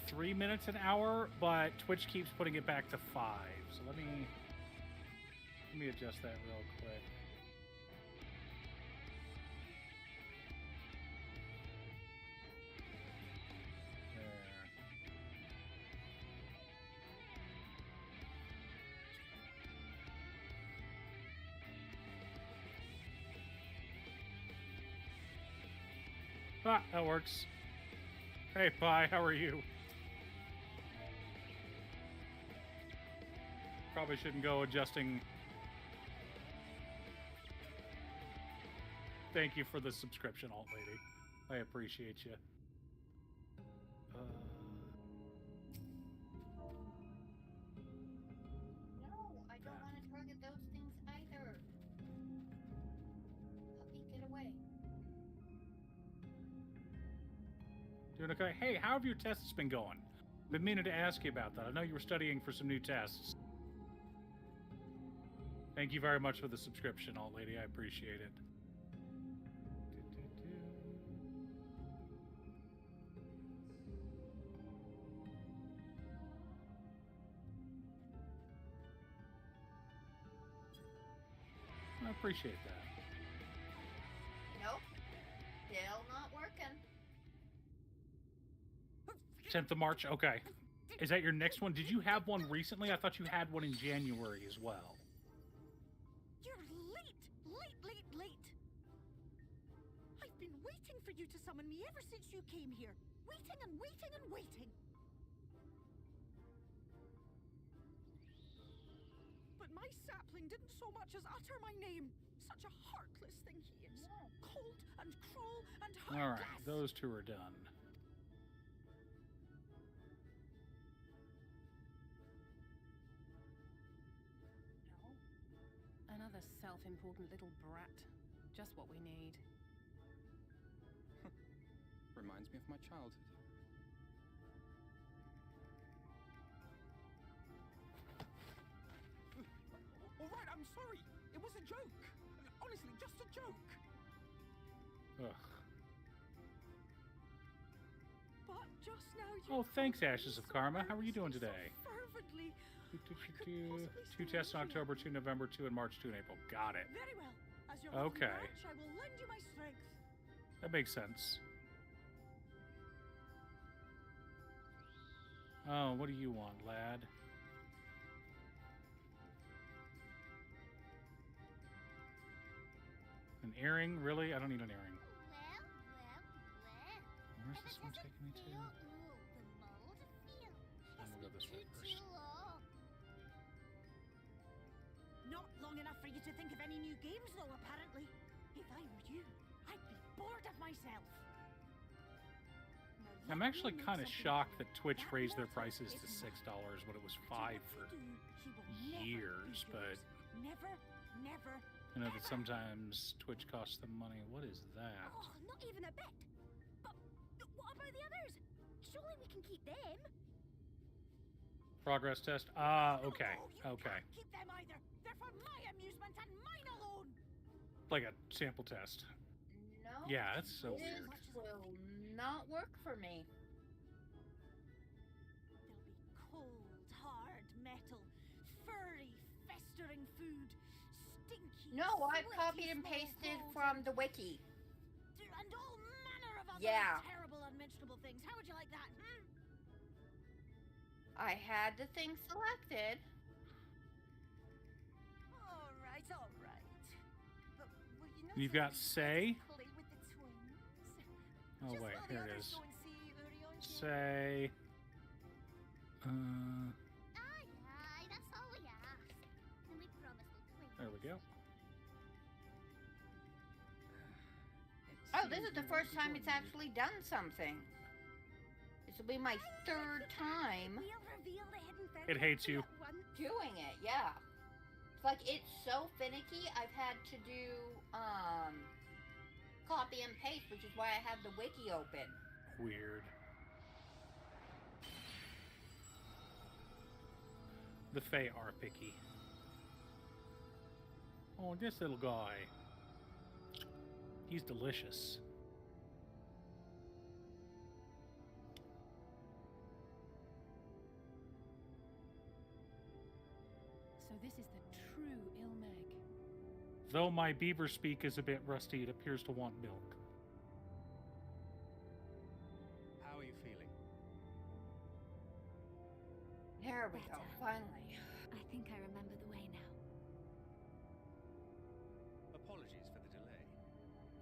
3 minutes an hour, but Twitch keeps putting it back to 5. So let me adjust that real quick. Ah, that works. Hey, Pi, how are you? Probably shouldn't go adjusting. Thank you for the subscription, alt lady. I appreciate you. No, I don't want to target those things either. Puppy, get away. Doing okay? Hey, how have your tests been going? Been meaning to ask you about that. I know you were studying for some new tests. Thank you very much for the subscription, alt lady. I appreciate it. appreciate that. Nope. Still not working. 10th of March? Okay. Is that your next one? Did you have one recently? I thought you had one in January as well. You're late! Late! I've been waiting for you to summon me ever since you came here. Waiting and waiting and waiting. But my sapling didn't so much as utter my name. Such a heartless thing he is. Cold and cruel and heartless. All right, those two are done. Another self-important little brat. Just what we need. Reminds me of my childhood. All right, I'm sorry. It was a joke. Honestly, just a joke. Ugh. But just now you Oh, thanks, Ashes of Karma. How are you doing today? fervently. Two tests in October, 2 November, 2 in March, 2 in April. Got it. Very well. As your Okay. match, I will lend you my strength. That makes sense. Oh, what do you want, lad? An earring? Really? I don't need an earring. Where's this one taking me to? I'm gonna go this way first. Not long enough for you to think of any new games, though, apparently. If I were you, I'd be bored of myself. Now, I'm let actually me make kind of something shocked clear. that Twitch That raised their mortal prices to is $6 mine. when it was So 5 what for you do, he will never years, be but yours. Never, I know that ever. sometimes Twitch costs them money. What is that? Oh, not even a bit. But what about the others? Surely we can keep them. Progress test? No, Okay, you okay. can't keep them either. They're for my amusement and mine alone. Like a sample test. No. Yeah, that's so This weird. will not work for me. There'll be cold, hard metal, furry, festering food, stinky. No, I've sweaty copied and small pasted holes from the wiki. and all manner of other Yeah. terrible, unmentionable things. How would you like that? I had the thing selected. All right. But will you know You've got something? say. Play with the twins. Oh Just wait, while the here it others is. go and see Urion. Say. Aye, that's all we ask. And we promise we'll play. There we go. Oh, this is the first time it's actually done something. This will be my third time We'll reveal the hidden It hates you. at once. doing it, yeah. It's like, it's so finicky, I've had to do, copy and paste, which is why I have the wiki open. Weird. The Fae are picky. Oh, this little guy. He's delicious. So this is the true Ilmeg. Though my beaver speak is a bit rusty, it appears to want milk. How are you feeling? There we go, finally. I think I remember the way now. Apologies for the delay.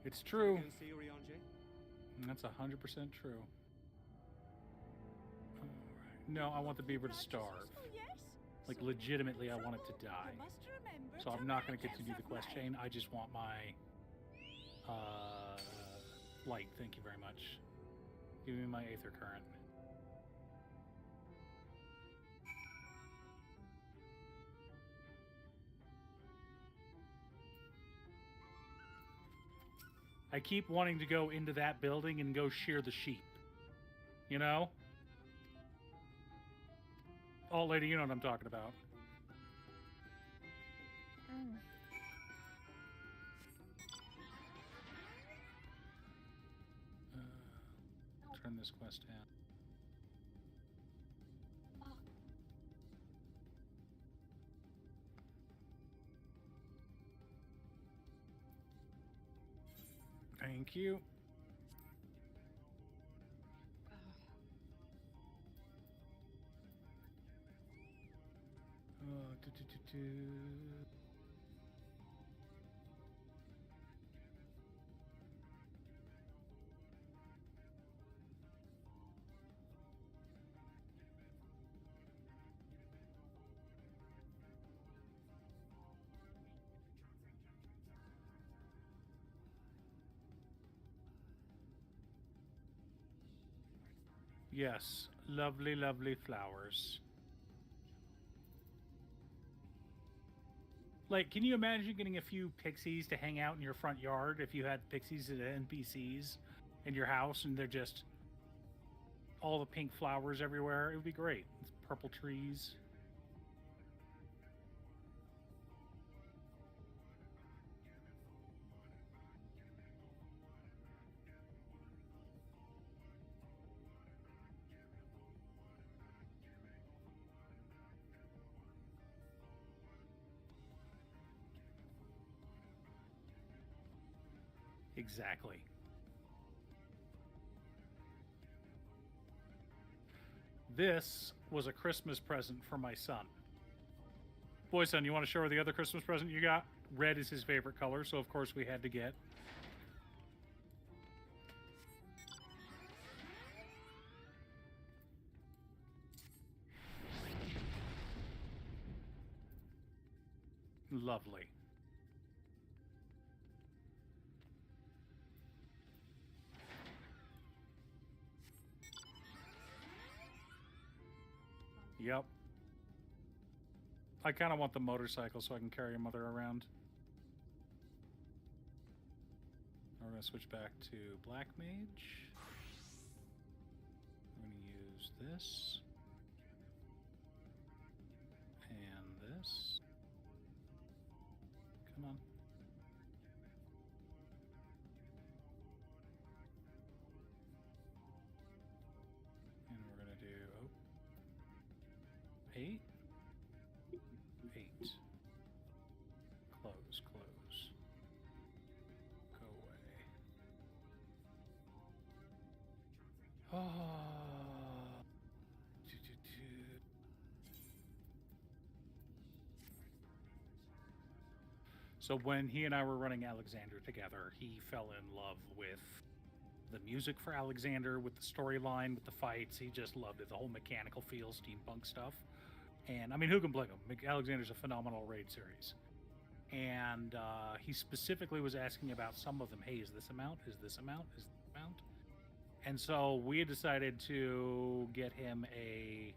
It's true. You can see Urion. That's 100% true. Alright. No, I want the beaver to starve. Oh, yes? Like, So, legitimately, I want it to you die. must remember So I'm to not going to make continue the use of quest mine. chain. I just want my light. Thank you very much. Give me my aether current. I keep wanting to go into that building and go shear the sheep. You know? Oh, lady, you know what I'm talking about. Turn this quest down. Thank you. Yes, lovely, lovely flowers. Like, can you imagine getting a few pixies to hang out in your front yard if you had pixies as NPCs in your house and they're just all the pink flowers everywhere? It would be great. It's purple trees. Exactly. This was a Christmas present for my son. Boy, son, you want to show her the other Christmas present you got? Red is his favorite color, so of course we had to get. Lovely. Yep. I kind of want the motorcycle so I can carry mother around. We're going to switch back to Black Mage. I'm going to use this. And this. Come on. And we're going to do 8. 8. Close, close. Go away. Oh. So when he and I were running Alexander together, he fell in love with the music for Alexander, with the storyline, with the fights. He just loved it. The whole mechanical feel, steampunk stuff. And I mean, who can blame him? Alexander's a phenomenal raid series. And he specifically was asking about some of them. Hey, is this amount? Is this amount? Is this amount? And so we had decided to get him a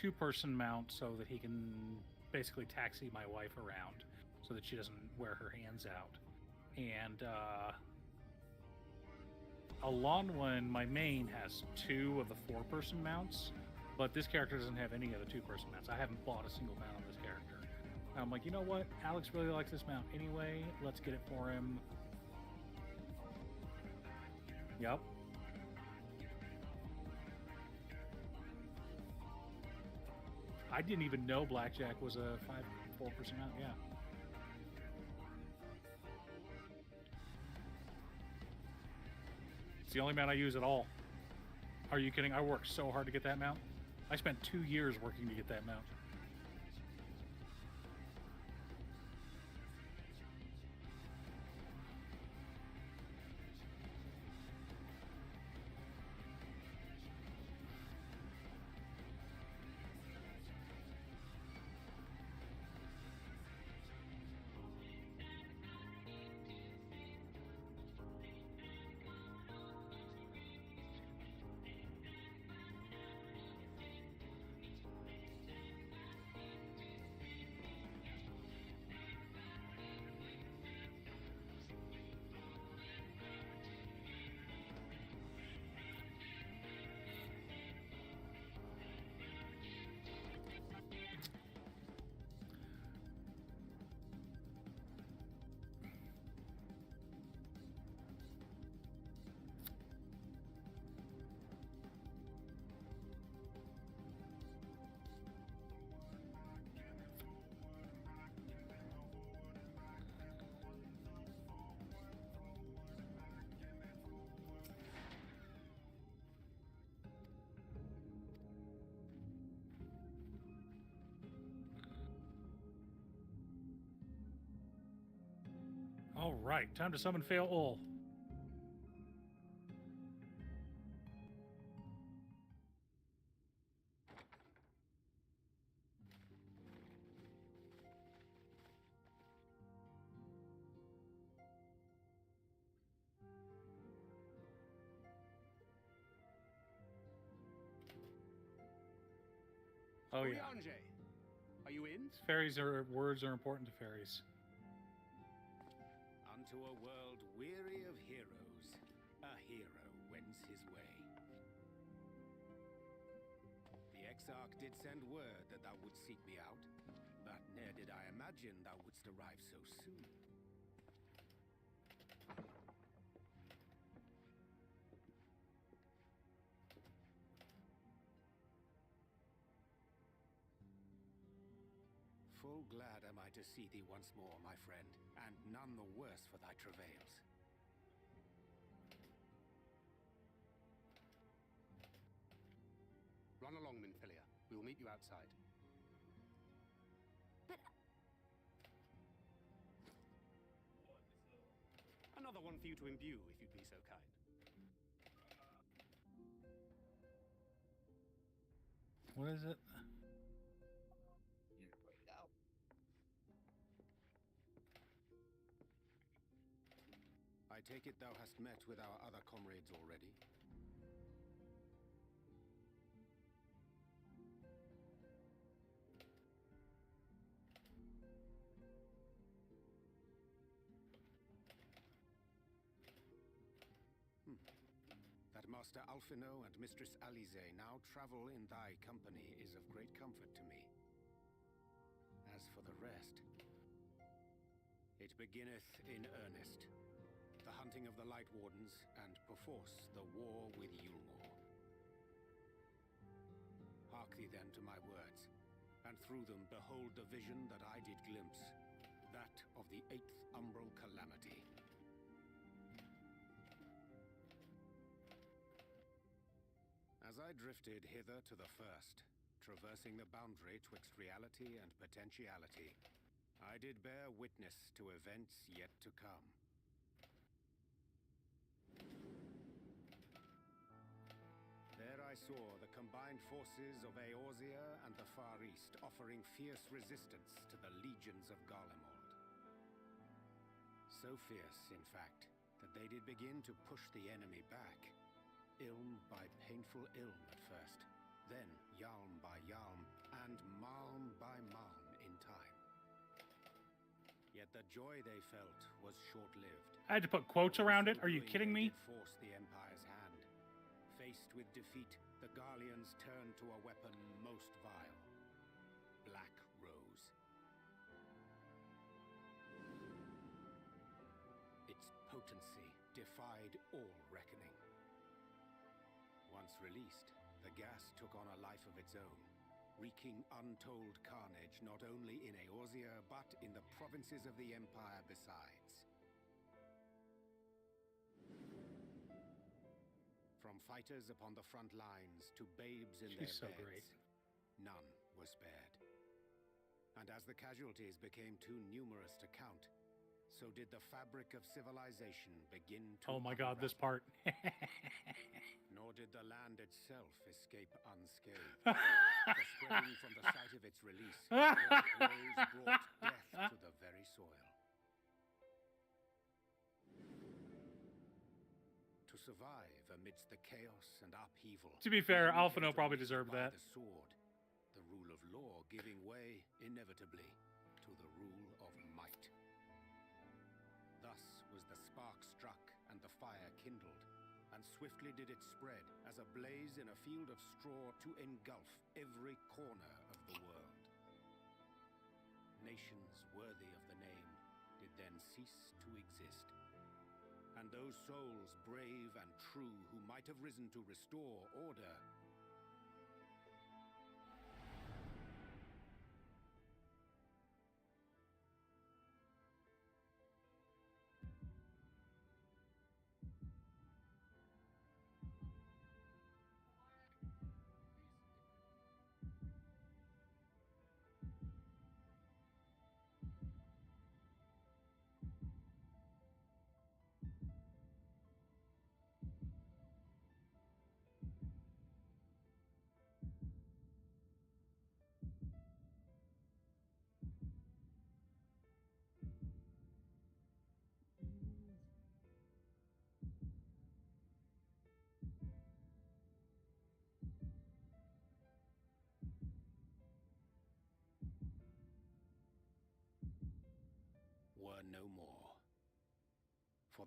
2-person mount so that he can basically taxi my wife around so that she doesn't wear her hands out. And Alonwin, my main, has 2 of the 4-person mounts. But this character doesn't have any of the 2-person mounts. I haven't bought a single mount on this character. And I'm like, you know what? Alex really likes this mount anyway. Let's get it for him. Yep. I didn't even know Blackjack was a 4-person mount. Yeah. It's the only mount I use at all. Are you kidding? I worked so hard to get that mount. I spent 2 years working to get that mount. right, time to summon Fail Ul. Oh yeah. Urianger, are you in? Words are important to fairies. Unto a world weary of heroes, a hero wends his way. The Exarch did send word that thou wouldst seek me out, but ne'er did I imagine thou wouldst arrive so soon. Full glad am I to see thee once more, my friend, and none the worse for thy travails. Run along, Minfilia. We will meet you outside. But... Another one for you to imbue, if you'd be so kind. What is it? Here we go. I take it thou hast met with our other comrades already? That Master Alphino and Mistress Alize now travel in thy company is of great comfort to me. As for the rest, it beginneth in earnest. The hunting of the Light Wardens, and perforce the war with Yulmore. Hark thee then to my words, and through them behold the vision that I did glimpse, that of the 8th Umbral Calamity. As I drifted hither to the first, traversing the boundary twixt reality and potentiality, I did bear witness to events yet to come. There I saw the combined forces of Eorzea and the Far East offering fierce resistance to the legions of Garlemald. So fierce, in fact, that they did begin to push the enemy back. Ilm by painful ilm at first, then Yalm by Yalm, and Malm by Malm in time. Yet the joy they felt was short-lived. I had to put quotes around it. Are you kidding me? Force the Empire's hand. Faced with defeat, the Garleans turned to a weapon most vile. Black Rose. Its potency defied all reckoning. Once released, the gas took on a life of its own, wreaking untold carnage not only in Eorzea, but in the provinces of the Empire besides. From fighters upon the front lines to babes in their so beds, great. None were spared. And as the casualties became too numerous to count, so did the fabric of civilization begin to Oh my god, this part. Nor did the land itself escape unscathed. For spreading from the site of its release, Black Rose brought death to the very soil. To survive amidst the chaos and upheaval. To be fair, men Alphino had to probably live deserved by that. The sword, the rule of law giving way inevitably to the rule of might. Thus was the spark struck and the fire kindled, and swiftly did it spread as a blaze in a field of straw to engulf every corner of the world. Nations worthy of the name did then cease to exist, and those souls brave and true who might have risen to restore order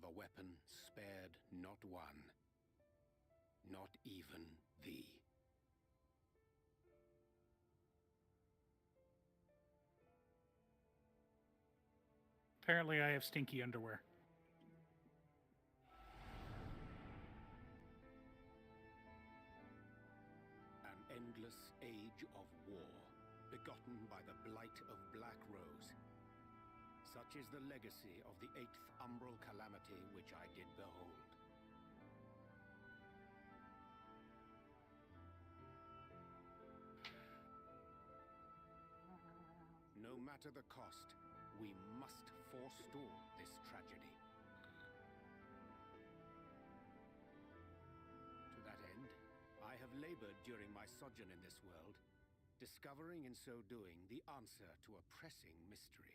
For the weapon spared not one, not even thee. Apparently, I have stinky underwear. An endless age of war, begotten by the blight of Black Rose. Such is the legacy of the 8th umbral calamity which I did behold. No matter the cost, we must forestall this tragedy. To that end, I have labored during my sojourn in this world, discovering in so doing the answer to a pressing mystery.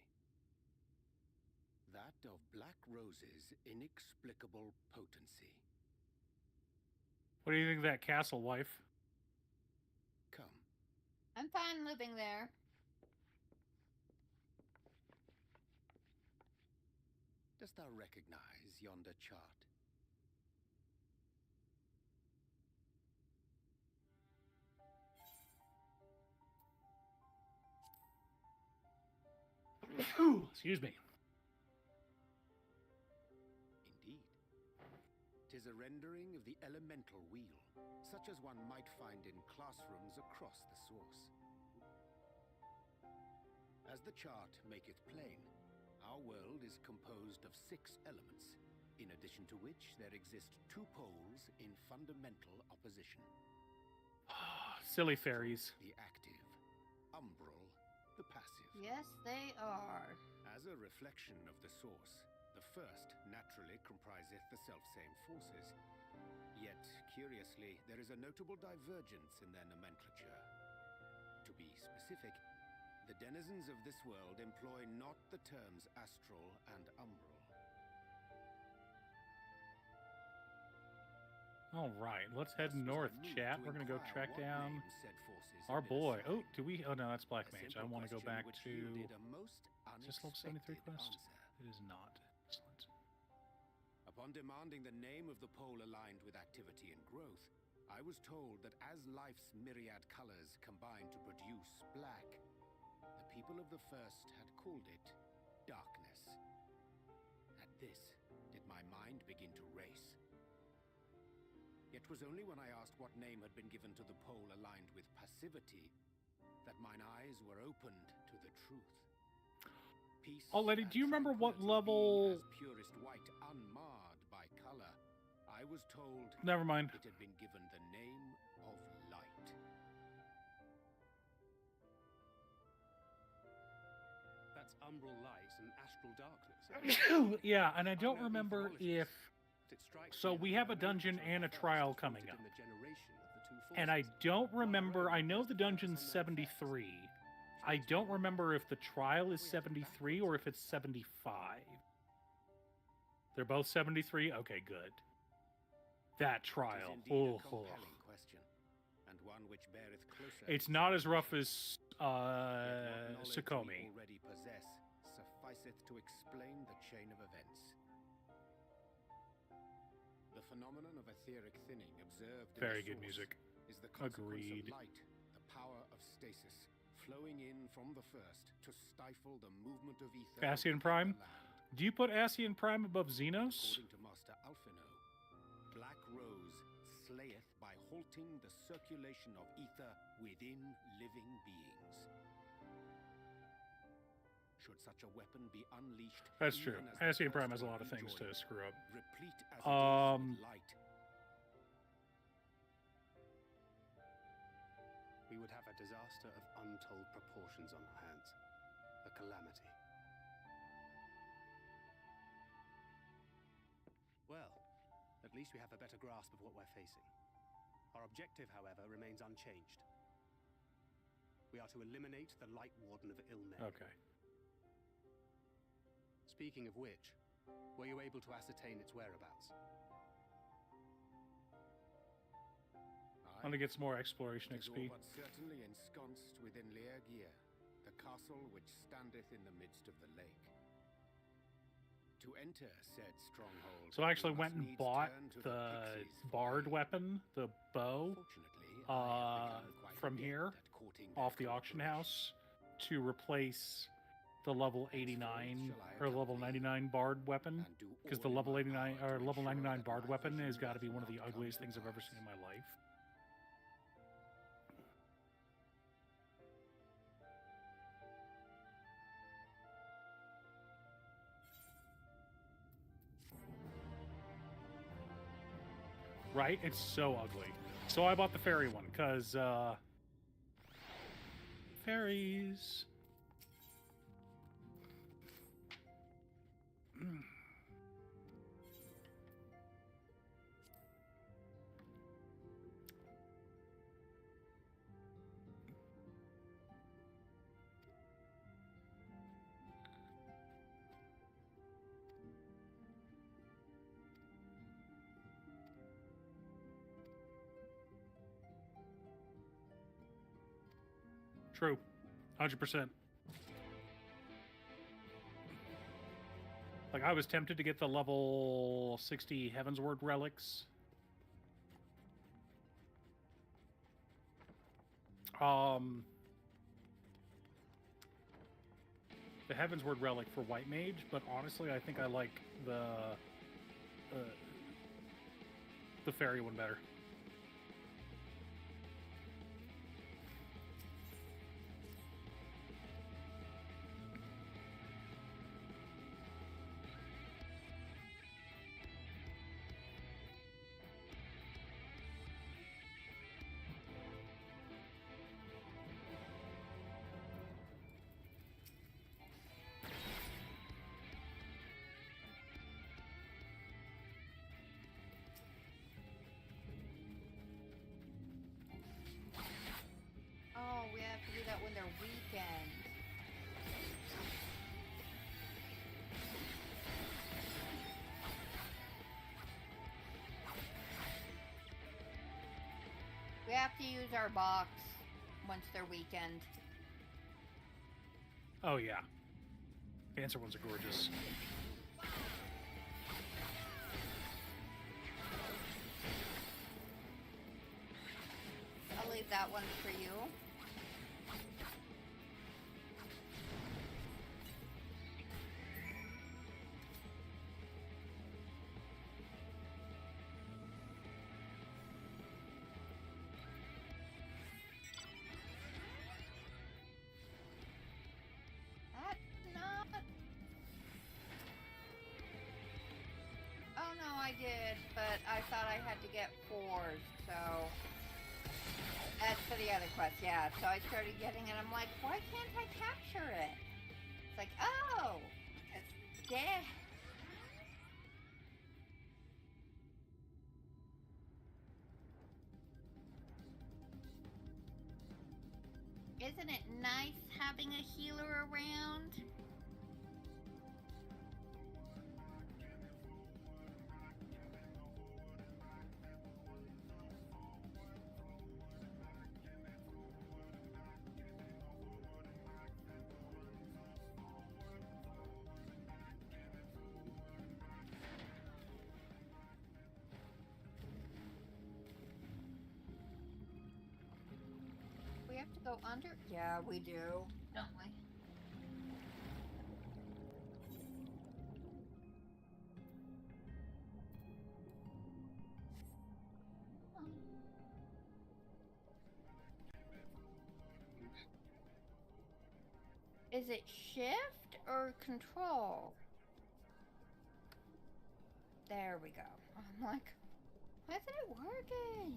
That of Black Rose's inexplicable potency. What do you think of that castle, wife? Come. I'm fine living there. Dost thou recognize yonder chart? Excuse me. Indeed. 'Tis a rendering of the elemental wheel, such as one might find in classrooms across the source. As the chart maketh plain, our world is composed of 6 elements, in addition to which there exist 2 poles in fundamental opposition. Silly fairies. The active, umbral, the passive. Yes, they are. As a reflection of the source, the first naturally compriseth the selfsame forces. Yet, curiously, there is a notable divergence in their nomenclature. To be specific, the denizens of this world employ not the terms astral and umbral. All right, let's head north, chat. We're gonna go track down our boy. Oh, do we? Oh no, that's Black Mage. I want to go back to. Is this level 73 quest? It is not. Excellent. Upon demanding the name of the pole aligned with activity and growth, I was told that as life's myriad colors combine to produce black, the people of the first had called it darkness. At this, did my mind begin to race. It was only when I asked what name had been given to the pole aligned with passivity that mine eyes were opened to the truth. Peace. Oh, Lady, do you remember what level? As purest white, unmarred by color, I was told. Never mind. It had been given the name of light. That's umbral light and astral darkness. Yeah, and I don't remember if. So we have a dungeon and a trial coming up. And I don't remember. I know the dungeon's 73. I don't remember if the trial is 73 or if it's 75. They're both 73? Okay, good. That trial. Oh, question, and one which beareth closer. It's not as rough as Sukomi. Already possess sufficeth to explain the chain of events. The phenomenon of etheric thinning observed in Very the good source music. is the consequence Agreed. of light, the power of stasis, flowing in from the first to stifle the movement of ether. Ascian Prime? Do you put Ascian Prime above Xenos? According to Master Alphino, Black Rose slayeth by halting the circulation of ether within living beings. Should such a weapon be unleashed, That's true. even as the Ascian Prime first has a lot of would things enjoy to screw up. replete as it is with light. We would have a disaster of untold proportions on our hands. A calamity. Well, at least we have a better grasp of what we're facing. Our objective, however, remains unchanged. We are to eliminate the Light Warden of Ilmeg. Okay. Speaking of which, were you able to ascertain its whereabouts? I want to get some more exploration It is XP. all but certainly ensconced within Leergear, the castle which standeth in the midst of the lake. To To enter said stronghold, So I actually you went must and needs bought turn to the pixies for bard aid. weapon, the bow, Fortunately, I have become quite from adept here, at courting their off the auction cooperation. house, to replace the level 89 or level 99 bard weapon, And do because the all in level my 89 power or to level ensure 99 that bard my weapon vision has got to does be one of the not come ugliest to things I've ever pass. seen in my life. Right? It's so ugly. So I bought the fairy one, because, fairies. True. 100%. Like, I was tempted to get the level 60 Heavensward relics. The Heavensward relic for White Mage, but honestly, I think I like the fairy one better. Oh, we have to do that when they're weekend. We have to use our box once they're weekend. Oh, yeah. The answer ones are gorgeous. I'll leave that one for you. That's not... Oh no, I did, but I thought I had to get 4s, so... As for the other quest, yeah. So I started getting it, I'm like, why can't I capture it? It's like, oh! It's dead. Isn't it nice having a healer around? We have to go under? Yeah, we do. Don't we? Is it shift or control? There we go. I'm like, why isn't it working?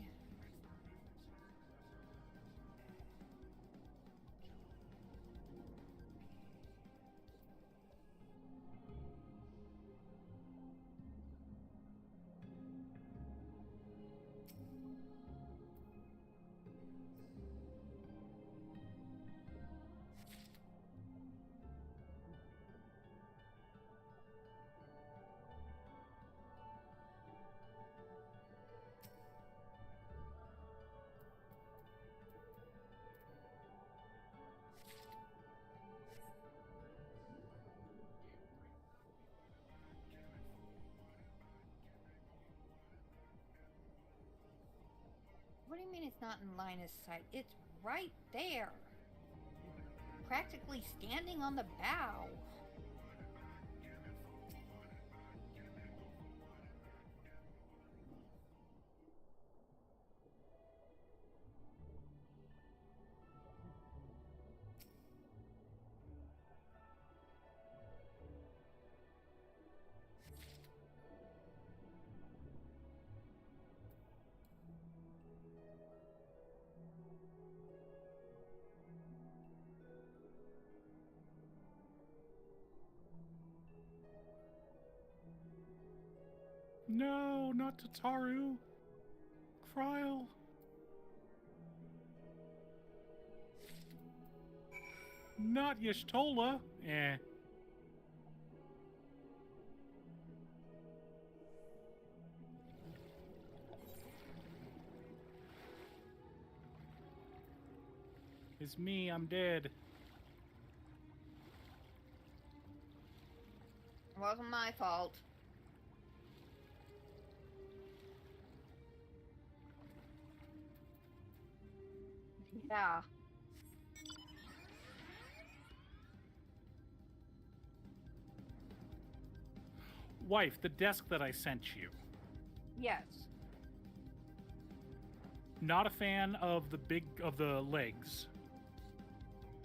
it's not in line of sight? It's right there. Practically standing on the bow. No, not Tataru. Kryl. Not Y'shtola. Eh. It's me, I'm dead. It wasn't my fault. Yeah. Wife, the desk that I sent you. Yes. Not a fan of the legs.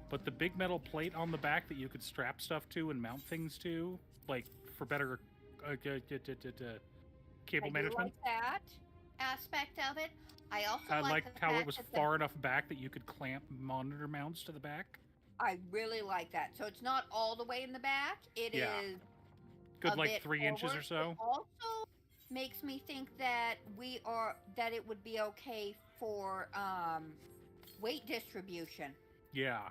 But the big metal plate on the back that you could strap stuff to and mount things to, like for better cable management. I like that aspect of it. I also I like liked the how it fact was that far enough back that you could clamp monitor mounts to the back. I really like that. So it's not all the way in the back. It is good, a like bit 3 inches forward. or so. It also makes me think that that it would be okay for weight distribution. Yeah.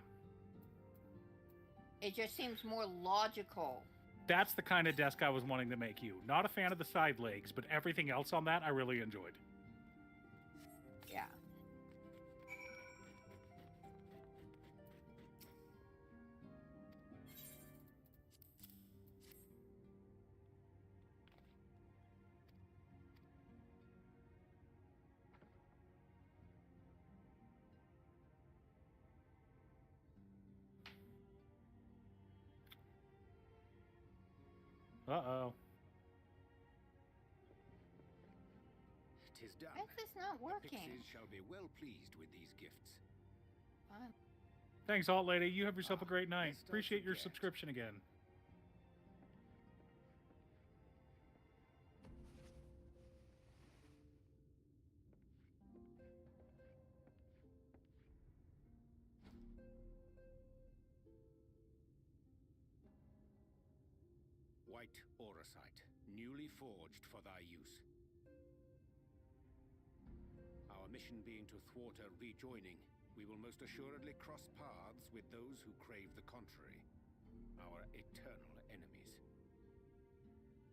It just seems more logical. That's the kind of desk I was wanting to make you. Not a fan of the side legs, but everything else on that I really enjoyed. Yeah. Uh-oh. Tis done. Why is this not The working? pixies shall be well pleased with these gifts. Fine. Thanks, Alt Lady. You have yourself a great night. lest I Appreciate your forget. subscription again. White auracite, newly forged for thy use. Our mission being to thwart a rejoining, we will most assuredly cross paths with those who crave the contrary, our eternal enemies.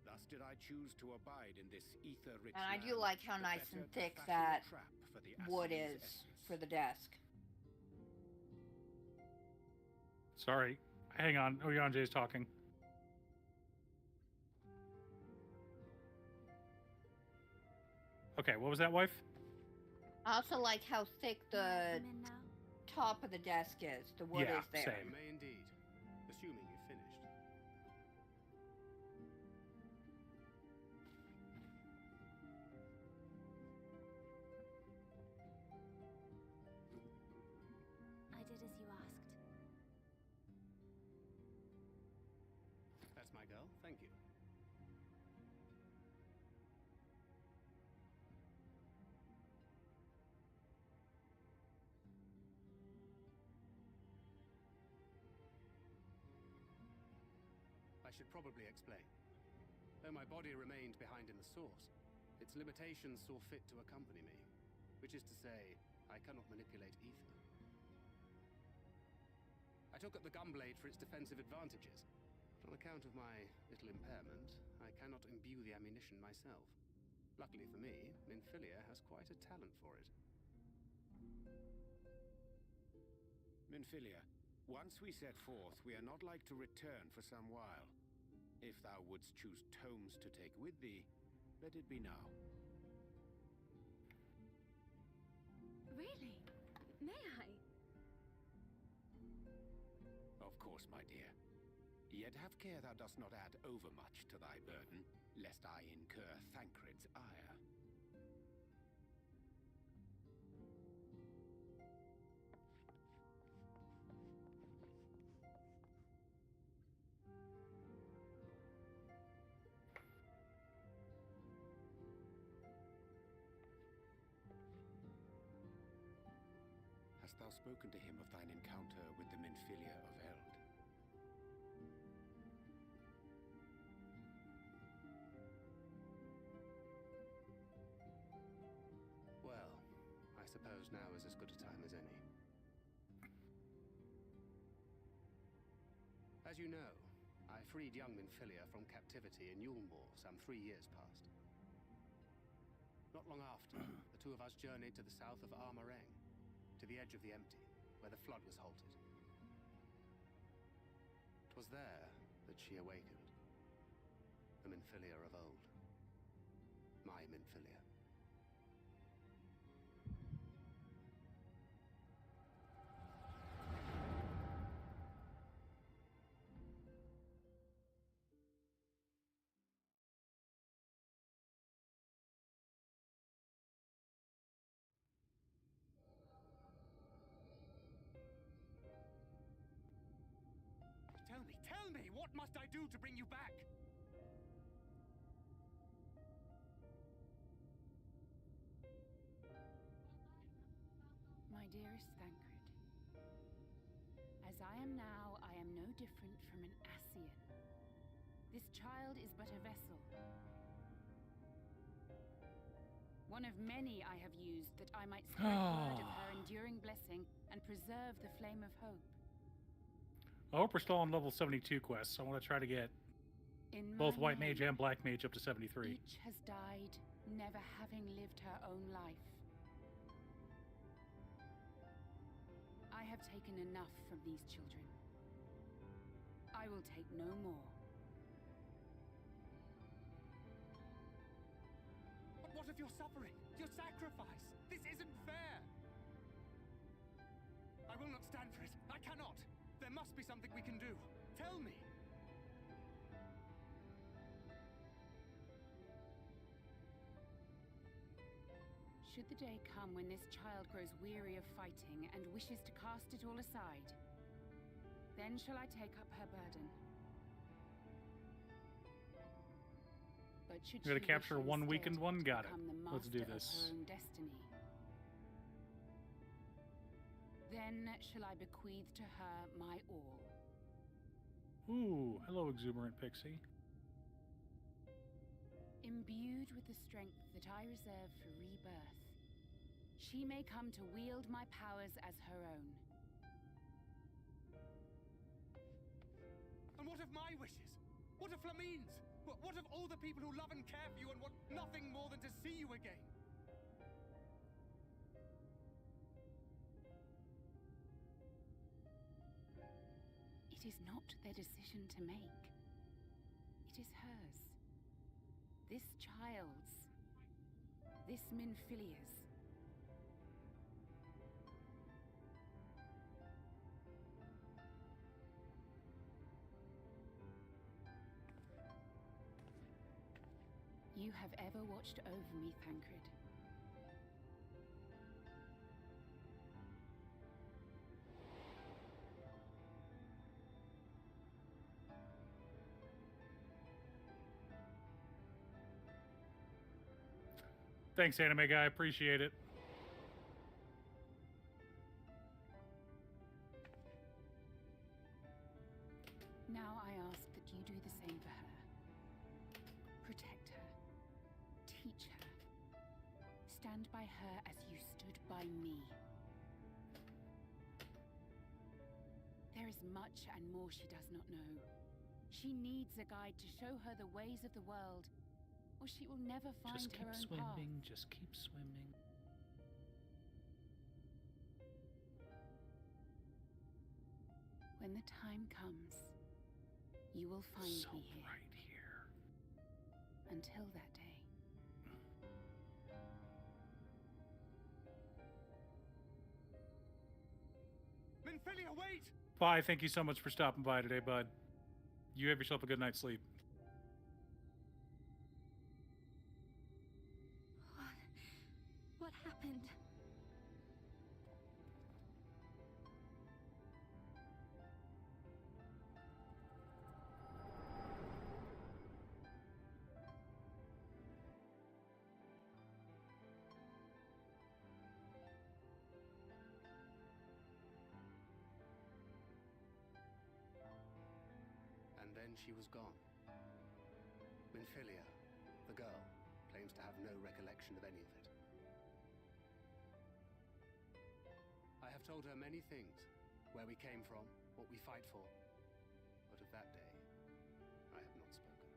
Thus did I choose to abide in this ether-rich And I do land, like how the nice better and to thick fashion a that trap for the wood Ascian's is essence. for the desk. Sorry. Hang on. Oyanje's talking. Okay, what was that, wife? I also like how thick the top of the desk is. The wood Yeah, is there. same. You may indeed, assuming you've finished. I did as you asked. That's my girl, thank you. I should probably explain. Though my body remained behind in the source, its limitations saw fit to accompany me, which is to say, I cannot manipulate ether. I took up the gunblade for its defensive advantages, but on account of my little impairment, I cannot imbue the ammunition myself. Luckily for me, Minfilia has quite a talent for it. Minfilia, once we set forth, we are not like to return for some while. If thou wouldst choose tomes to take with thee, let it be now. course, my dear. Yet have care thou dost not add overmuch to thy burden, lest I incur Thancred's ire. Hast thou spoken to him of thine encounter with the Minfilia of Eld? Well, I suppose now is as good a time as any. As you know, I freed young Minfilia from captivity in Yulmore some 3 years past. Not long after, the two of us journeyed to the south of Armareng, to the edge of the Empty, where the flood was halted. 'Twas there that she awakened. The Minfilia of old. My Minfilia. Tell me, what must I do to bring you back? My dearest Thancred, as I am now, I am no different from an Ascian. This child is but a vessel. One of many I have used that I might spread word of her enduring blessing and preserve the flame of hope. I hope we're still on level 72 quests. I want to try to get both White Mage and Black Mage up to 73. Each has died, never having lived her own life. I have taken enough from these children. I will take no more. But what of your suffering? Your sacrifice? This isn't fair! I will not stand for it. I cannot! There must be something we can do. Tell me! Should the day come when this child grows weary of fighting and wishes to cast it all aside, then shall I take up her burden. But should We're gonna she capture wish one instead weakened one? to Got it. become the Let's do master of this. her own destiny, then shall I bequeath to her my all. Ooh, hello, exuberant pixie. Imbued with the strength that I reserve for rebirth, she may come to wield my powers as her own. And what of my wishes? What of Flamine's? What of all the people who love and care for you and want nothing more than to see you again? It is not their decision to make. It is hers. This child's. This Minfilia's. You have ever watched over me, Thancred. Thanks, anime guy. Appreciate it. Now I ask that you do the same for her. Protect her. Teach her. Stand by her as you stood by me. There is much and more she does not know. She needs a guide to show her the ways of the world, or she will never find Just her keep own swimming. path. Just keep swimming. When the time comes, you will find So me here. right here. Until that day. Minfilia, wait! Bye. Thank you so much for stopping by today, bud. You have yourself a good night's sleep. What happened? And then she was gone. Minfilia, the girl, claims to have no recollection of any of it. I have told her many things. Where we came from, what we fight for. But of that day, I have not spoken.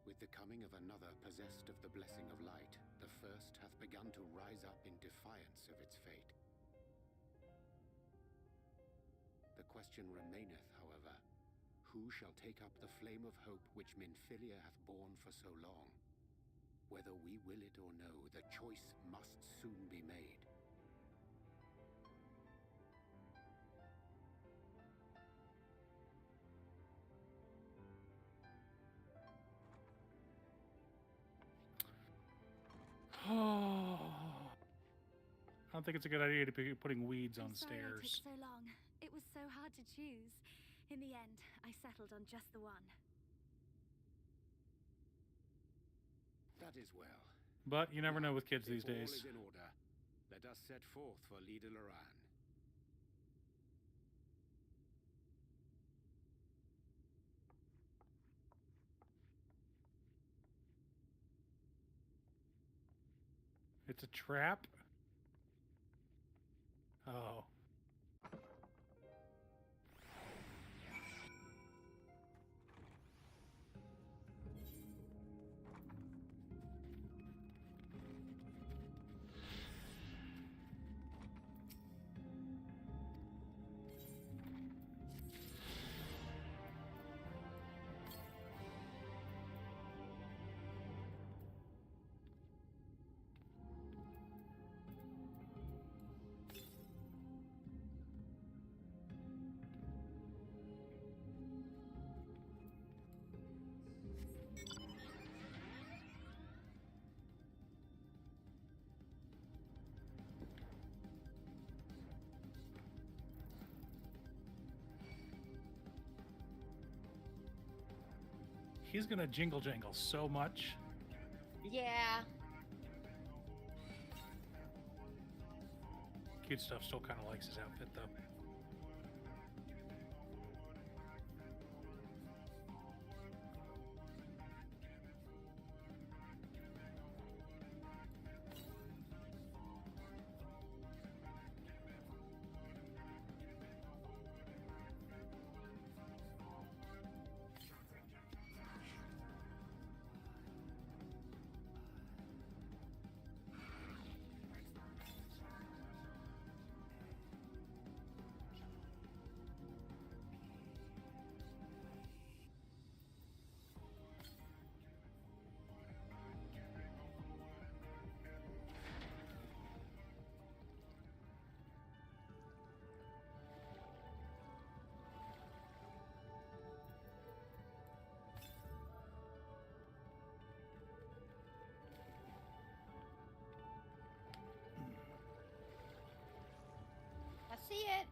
With the coming of another possessed of the blessing of light, the first hath begun to rise up in defiance of its fate. The question remaineth, however, who shall take up the flame of hope which Minfilia hath borne for so long? Whether we will it or no, the choice must soon be made. I don't think it's a good idea to be putting weeds on I'm sorry I stairs. took so long. It was so hard to choose. In the end, I settled on just the one. That is well. But you never know with kids If these all days. is in order, let us set forth for Lida Loran. It's a trap? Oh. He's gonna jingle jangle so much. Yeah. Cute Stuff still kind of likes his outfit though. I see it.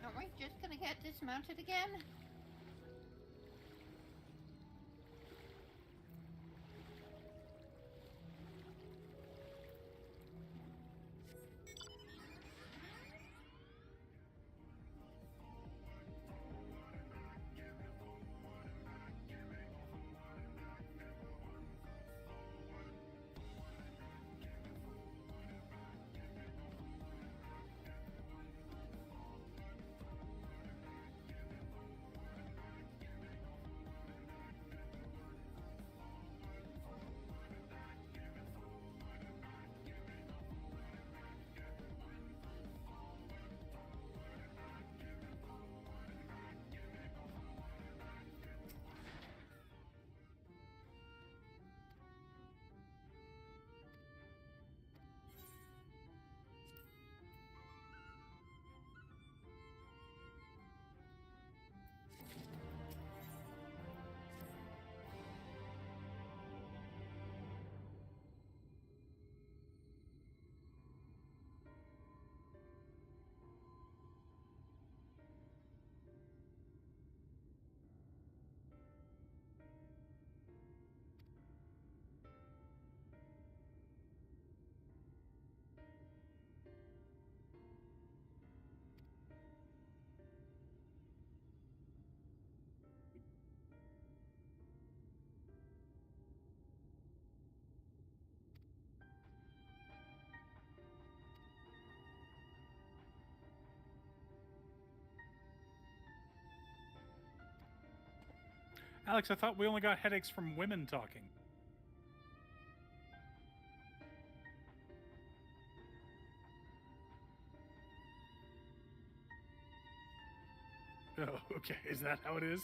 Aren't we just gonna get dismounted again? Alex, I thought we only got headaches from women talking. Oh, okay. Is that how it is?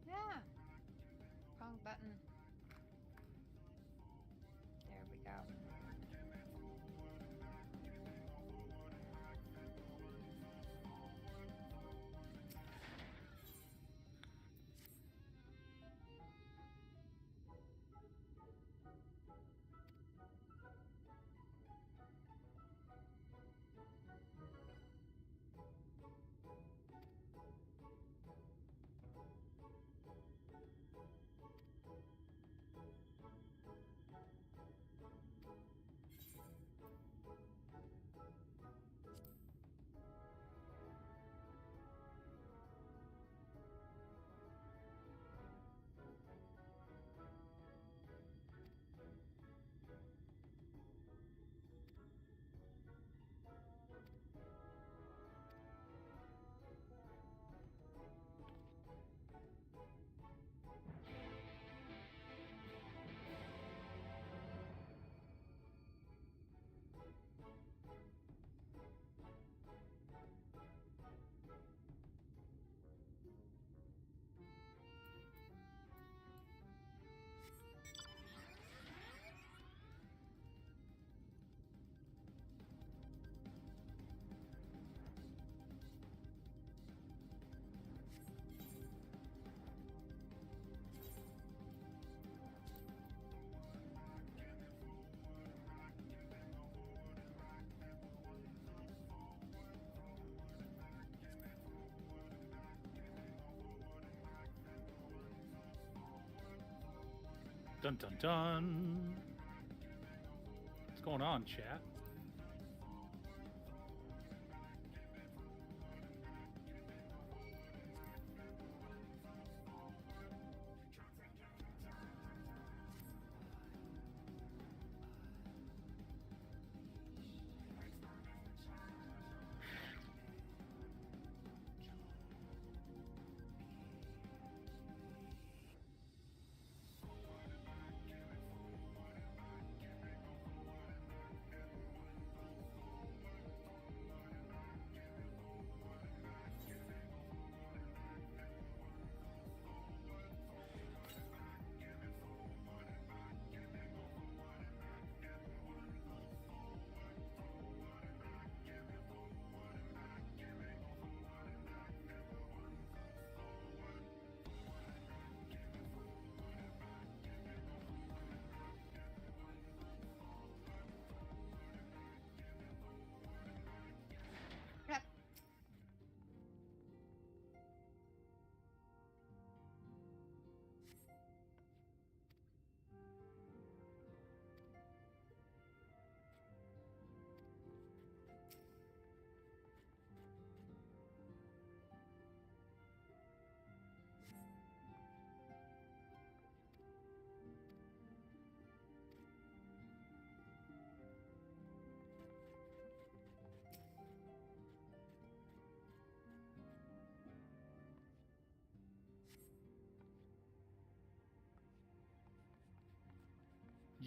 Yeah. Wrong button. There we go. Dun dun dun. What's going on, chat?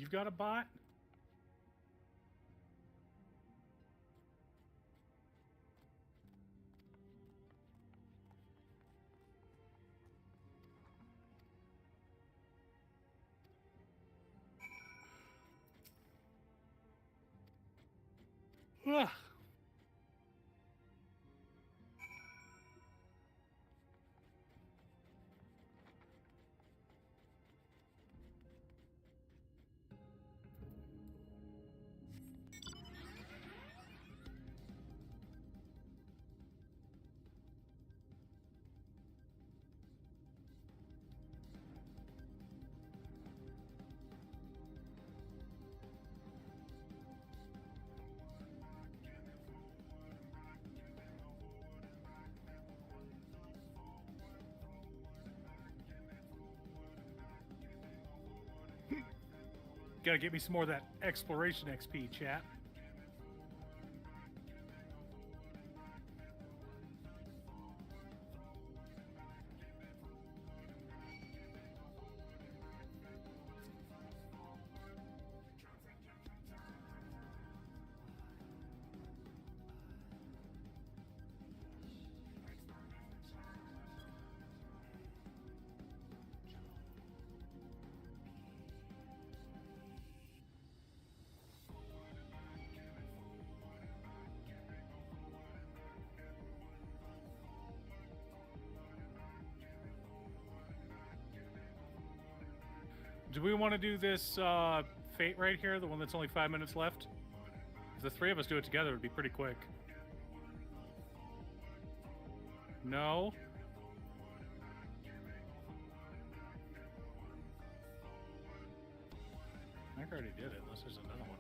You've got a bot? Ugh. Gotta get me some more of that exploration XP, chat. Do we want to do this fate right here, the one that's only 5 minutes left? If the three of us do it together, it would be pretty quick. No? I already did it, unless there's another one.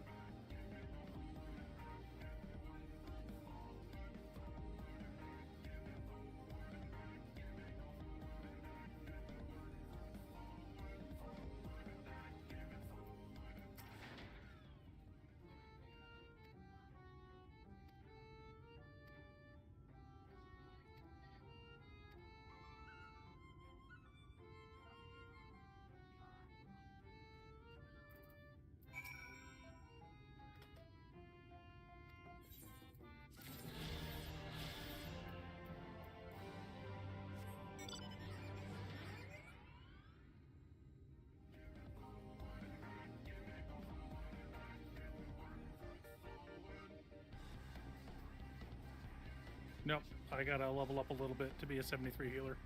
Nope, I gotta level up a little bit to be a 73 healer.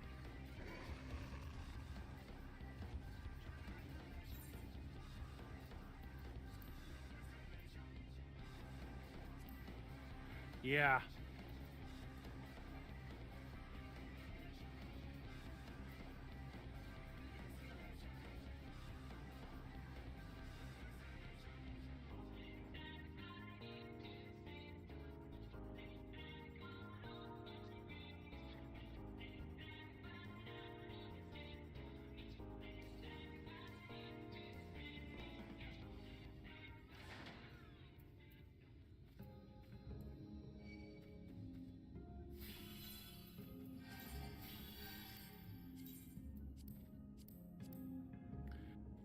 Yeah.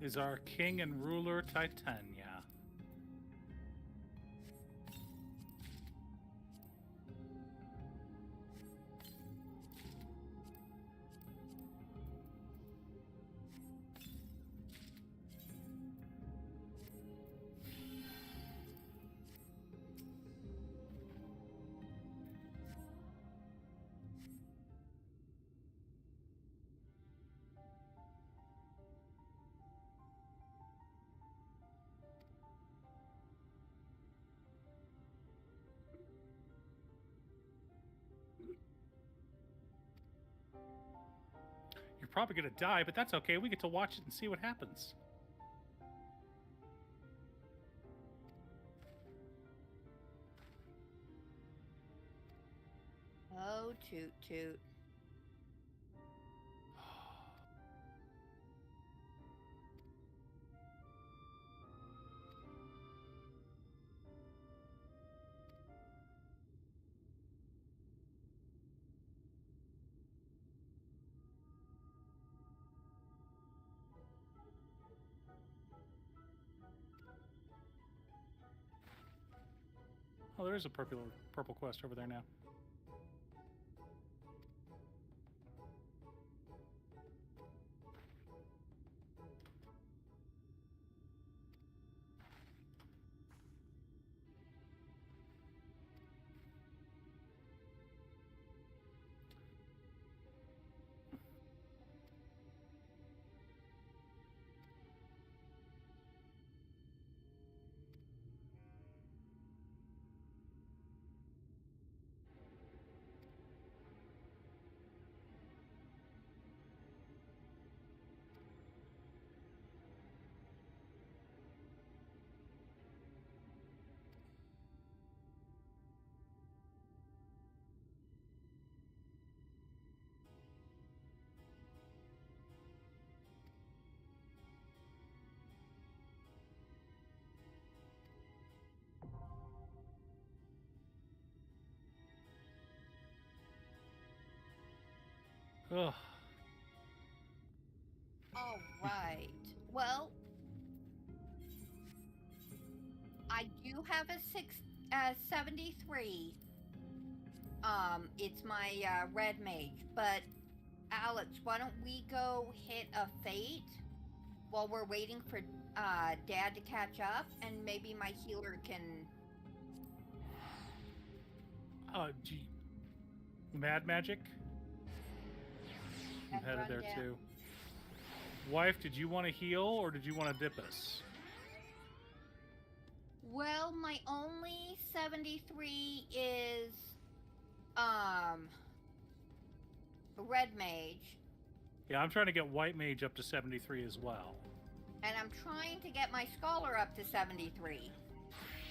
Is our king and ruler Titania. You're probably gonna die, but that's okay. We get to watch it and see what happens. Oh, toot toot. there is a purple quest over there now. Ugh. All right. Well, I do have a 73. It's my red mage. But Alex, why don't we go hit a fate while we're waiting for Dad to catch up, and maybe my healer can. Gee. Mad magic. I'm And headed run there down. too. Wife, did you want to heal or did you want to dip us? Well, my only 73 is red mage, Yeah, I'm trying to get white mage up to 73 as well. and I'm trying to get my scholar up to 73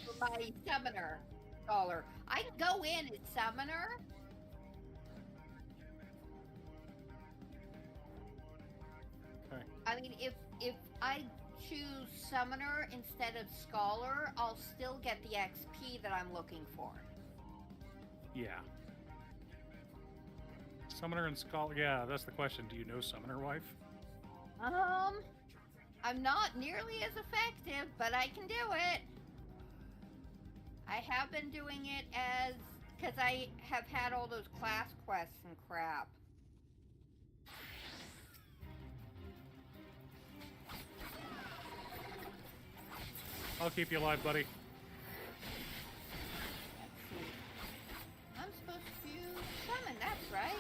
for my summoner scholar. I can go in as summoner. Okay. I mean, if I choose summoner instead of scholar, I'll still get the XP that I'm looking for. Yeah. Summoner and Scholar. Yeah, that's the question. Do you know Summoner, wife? I'm not nearly as effective, but I can do it. I have been doing it because I have had all those class quests and crap. I'll keep you alive, buddy. Let's see. I'm supposed to summon, that's right.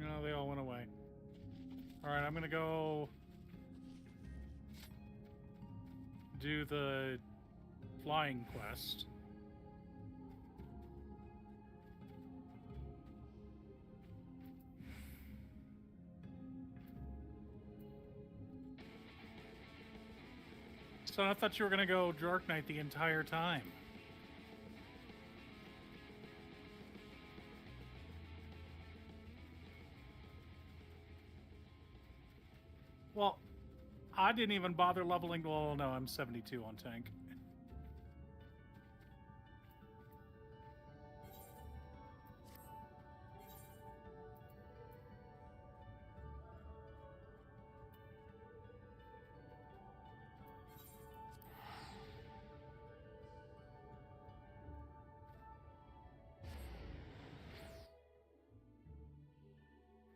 No, they all went away. Alright, I'm gonna go do the flying quest. So I thought you were gonna go Dark Knight the entire time. Well, I didn't even bother leveling. Well, no, I'm 72 on tank.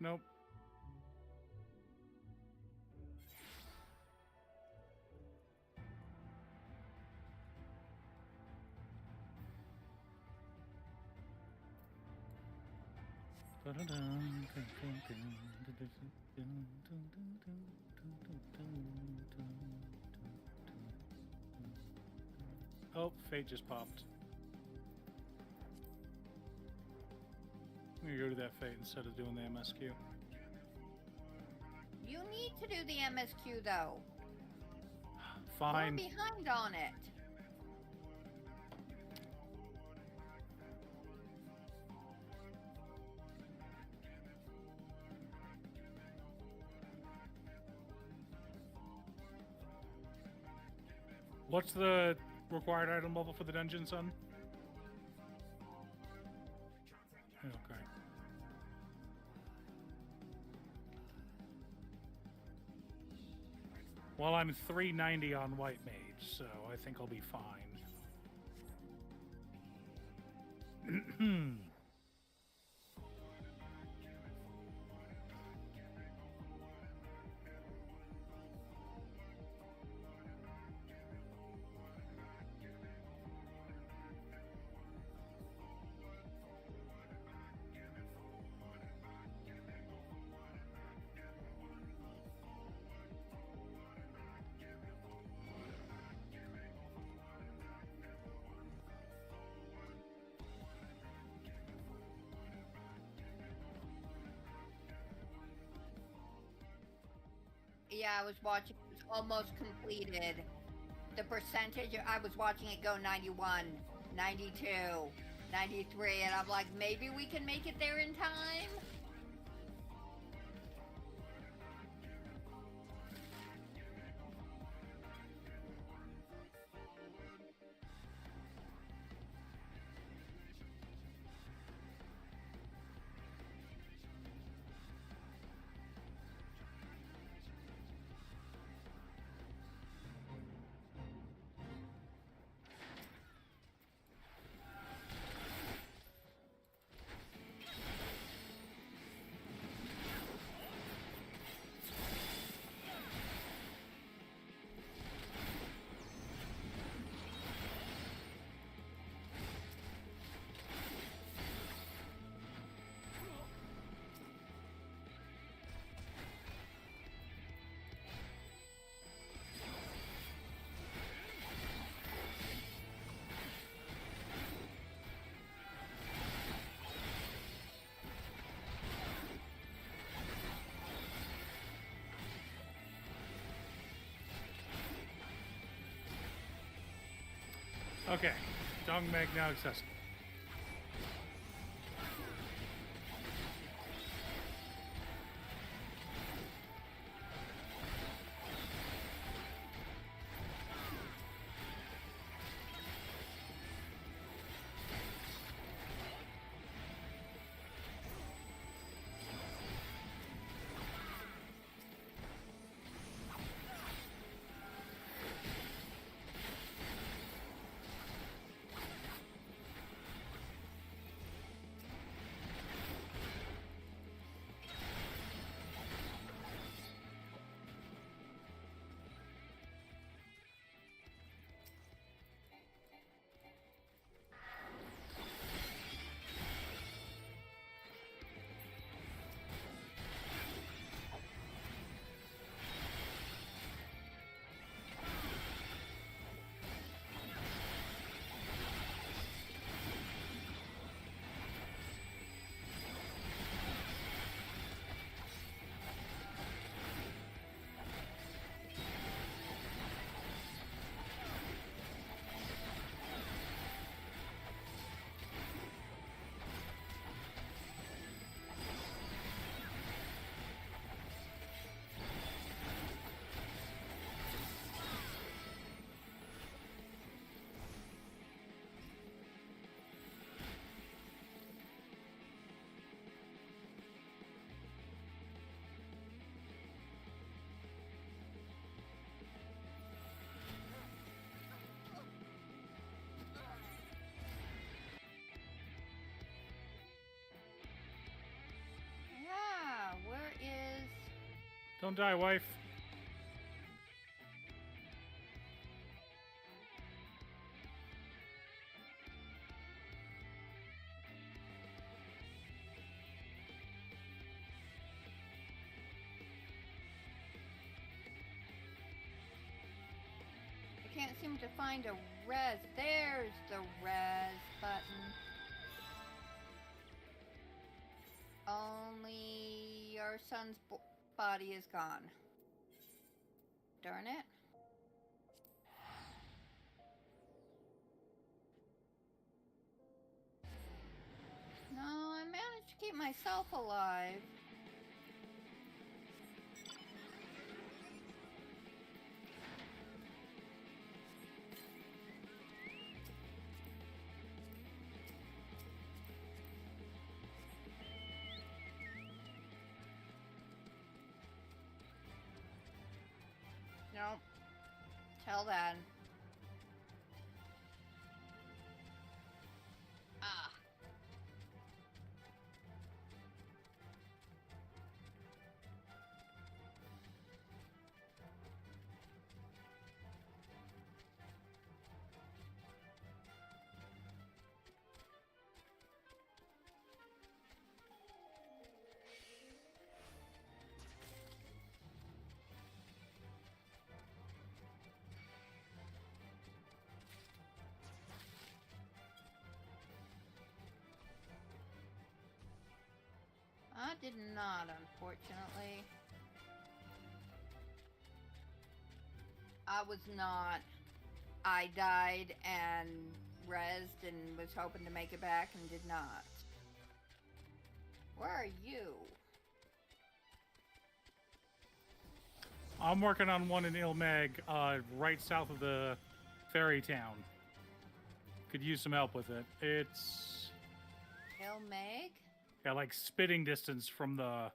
Nope. Oh, fate just popped. I'm gonna go to that fate instead of doing the MSQ. You need to do the MSQ though. Fine. We're behind on it. What's the required item level for the dungeon, son? Okay. Well, I'm 390 on White Mage, so I think I'll be fine. Yeah, I was watching. It's almost completed. The percentage, I was watching it go 91, 92, 93, and I'm like, maybe we can make it there in time? Okay, Dong Meg now accessible. Don't die, wife. I can't seem to find a res. There's the res button. Only our son's body is gone. Darn it. No, I managed to keep myself alive. Nope. Tell that. Ah. I did not, unfortunately. I was not. I died and rezzed and was hoping to make it back and did not. Where are you? I'm working on one in Ilmeg, right south of the ferry town. Could use some help with it. It's... Ilmeg? Yeah, like spitting distance from the...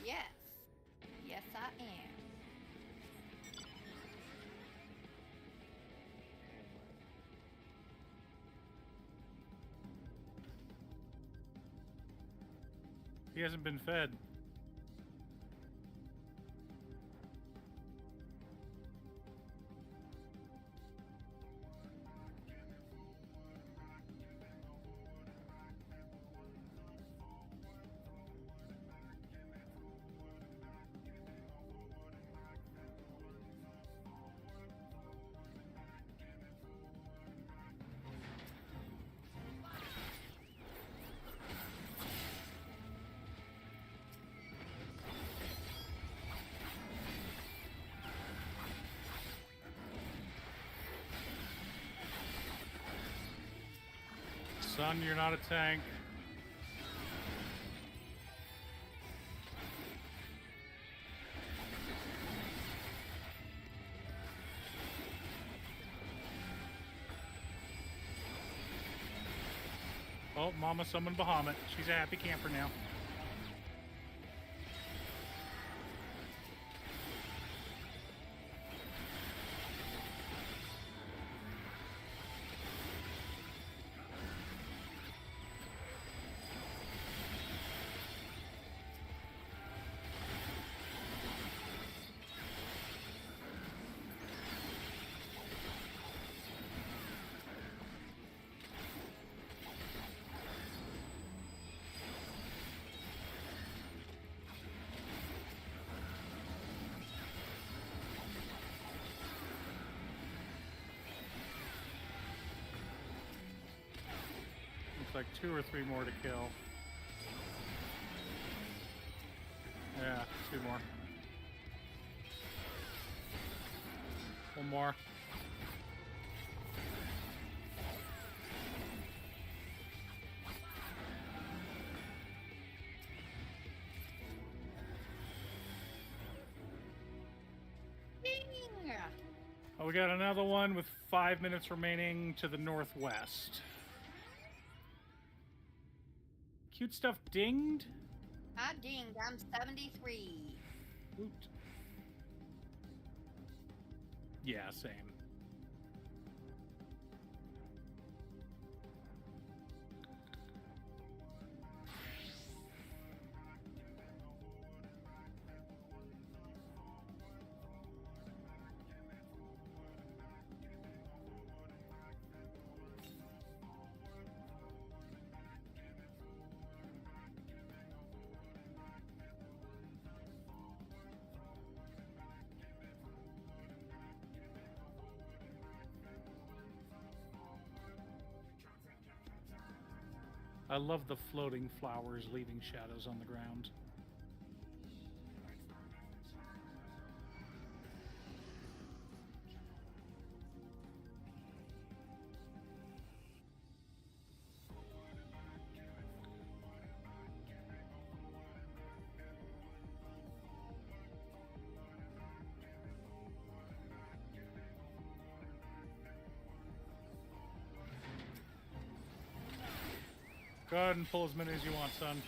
Yes. Yes, I am. He hasn't been fed. Son, you're not a tank. Oh, Mama summoned Bahamut. She's a happy camper now. Like 2 or 3 more to kill. Yeah, 2 more. 1 more. Oh, we got another one with 5 minutes remaining to the northwest. Cute stuff dinged? I dinged. I'm 73. Oot. Yeah, same. I love the floating flowers leaving shadows on the ground. Go ahead and pull as many as you want, son.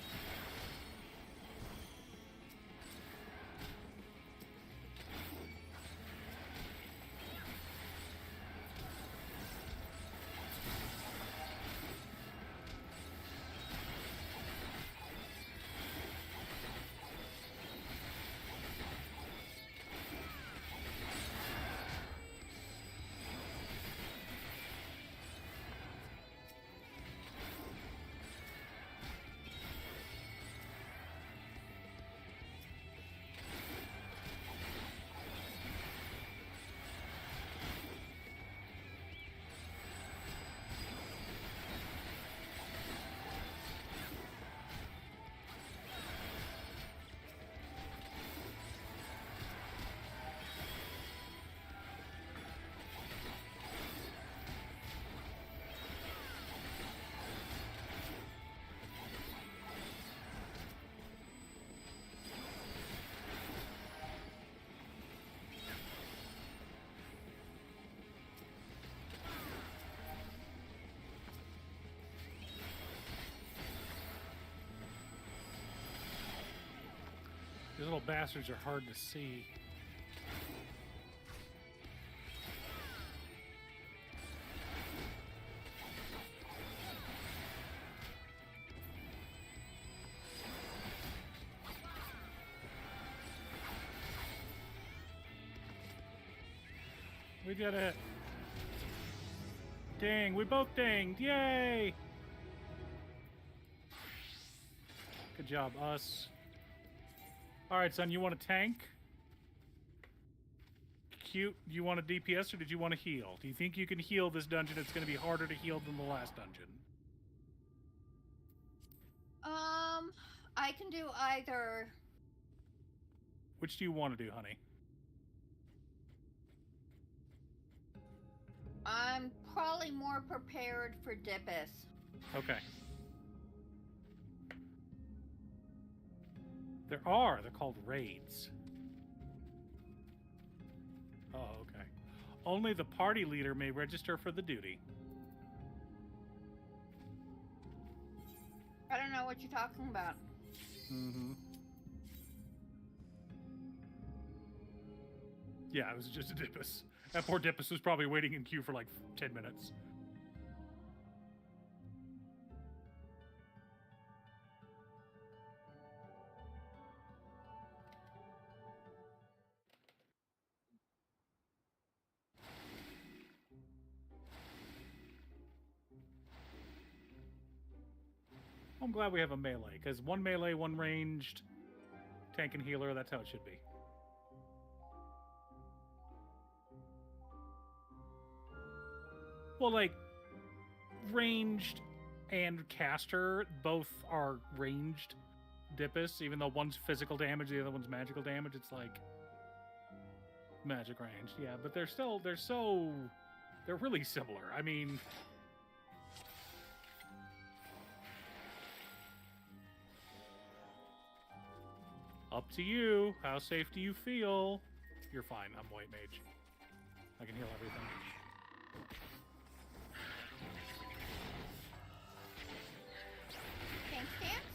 These little bastards are hard to see. We did it. Dang, we both dinged. Yay! Good job, us. Alright, son, you want a tank? Cute. Do you want a DPS or did you want to heal? Do you think you can heal this dungeon? It's going to be harder to heal than the last dungeon. I can do either. Which do you want to do, honey? I'm probably more prepared for Dippus. Okay. They're called raids. Oh, okay. Only the party leader may register for the duty. I don't know what you're talking about. Mm-hmm. Yeah, it was just a Dippus. That poor Dippus was probably waiting in queue for like 10 minutes. I'm glad we have a melee, because one melee, one ranged, tank and healer, that's how it should be. Well, like, ranged and caster both are ranged Dippus, even though one's physical damage, the other one's magical damage. It's like magic ranged, yeah, but they're really similar. I mean, up to you. How safe do you feel? You're fine. I'm white mage. I can heal everything. Tank stance?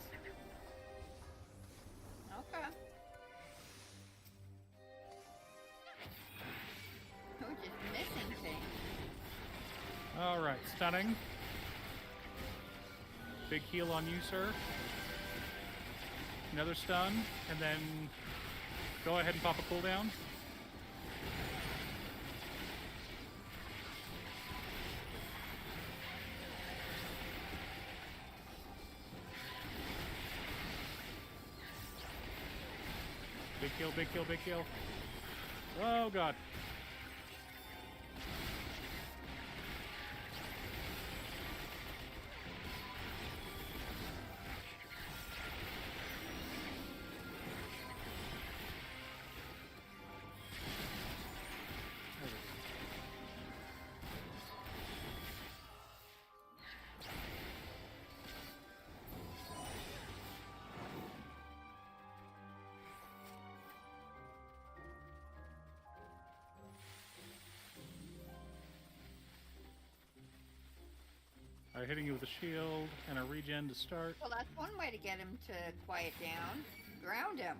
Okay. We're just missing things. Alright, stunning. Big heal on you, sir. Another stun, and then go ahead and pop a cooldown. Big kill, big kill, big kill. Oh god. hitting you with a shield and a regen to start. Well, that's one way to get him to quiet down. Ground him.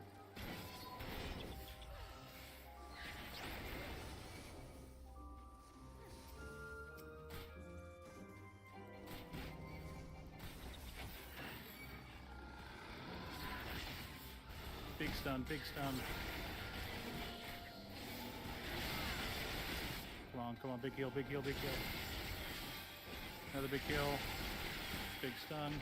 Big stun, big stun. Come on, big heal, big heal, big heal. Another big heal. Big stun.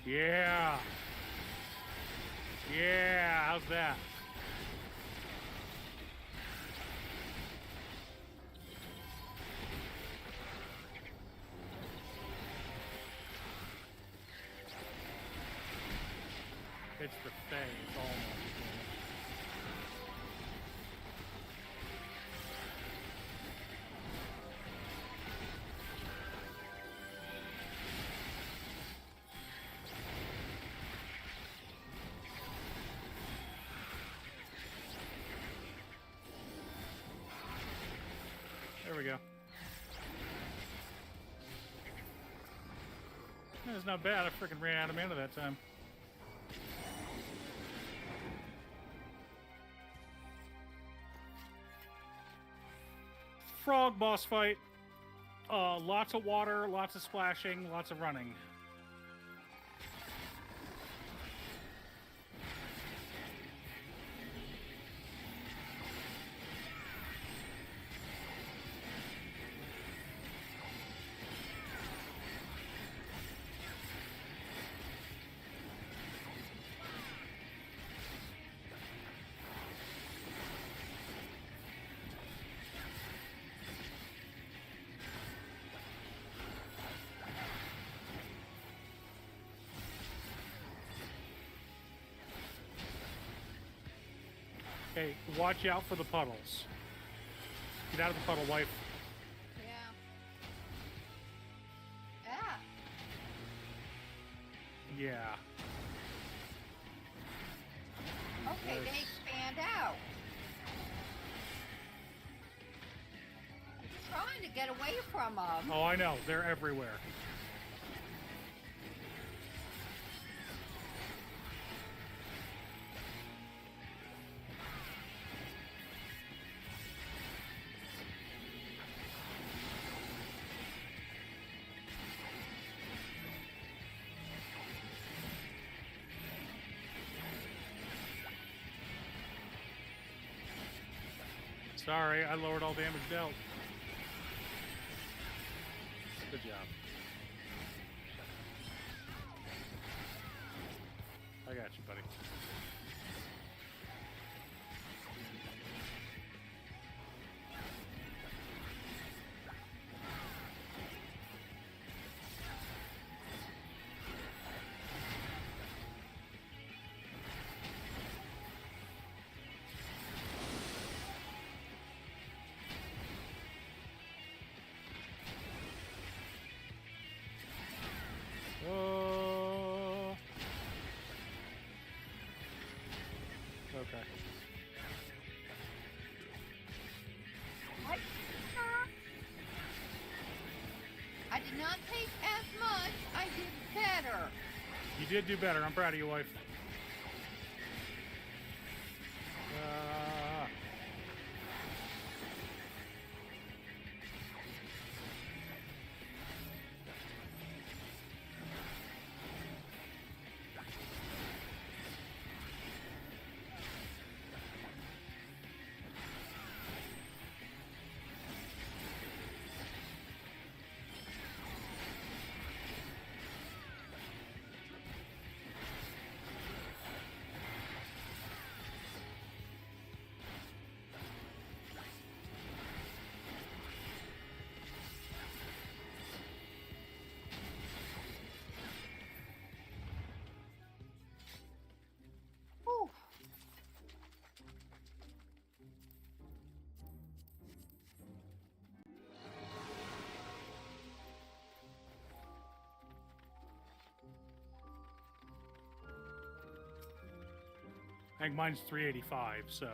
Yeah! Yeah, how's that? It's the Fae, it's almost. There we go. That's not bad. I freaking ran out of mana that time. Frog boss fight. Lots of water, lots of splashing, lots of running. Okay, watch out for the puddles. Get out of the puddle, wife. Yeah. Ah. Yeah. Okay, they expand out. I'm trying to get away from them. Oh, I know. They're everywhere. Sorry, I lowered all damage dealt. Good job. I got you, buddy. Oh. Okay. I did not take as much. I did better. You did do better. I'm proud of you, wife. Whew. I think mine's 385, so.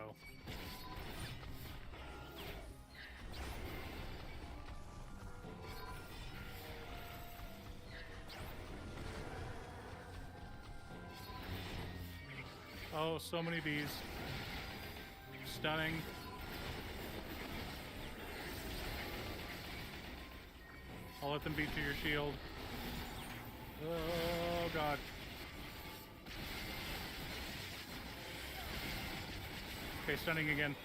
Oh, so many bees. Stunning. I'll let them beat to your shield. Oh, God. Okay, stunning again.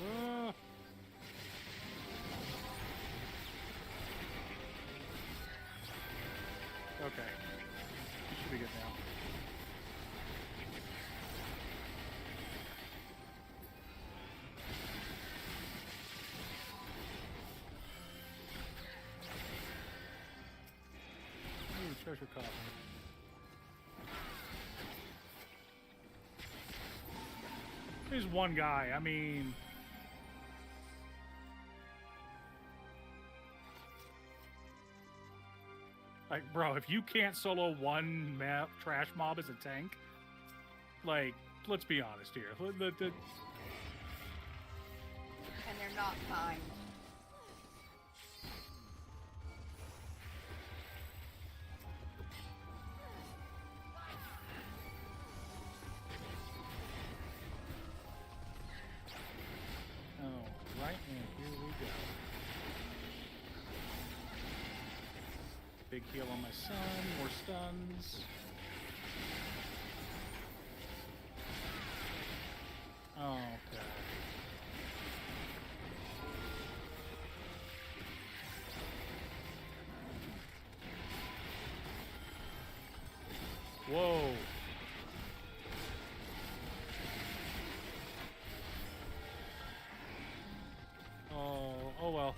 Oh. Okay. You should be good now. Ooh, treasure coffer. There's one guy. I mean... Like, bro, if you can't solo one trash mob as a tank, like, let's be honest here. And they're not kind. Oh, right, and here we go. Big heal on my son, more stuns. Oh, okay. Whoa. Oh well.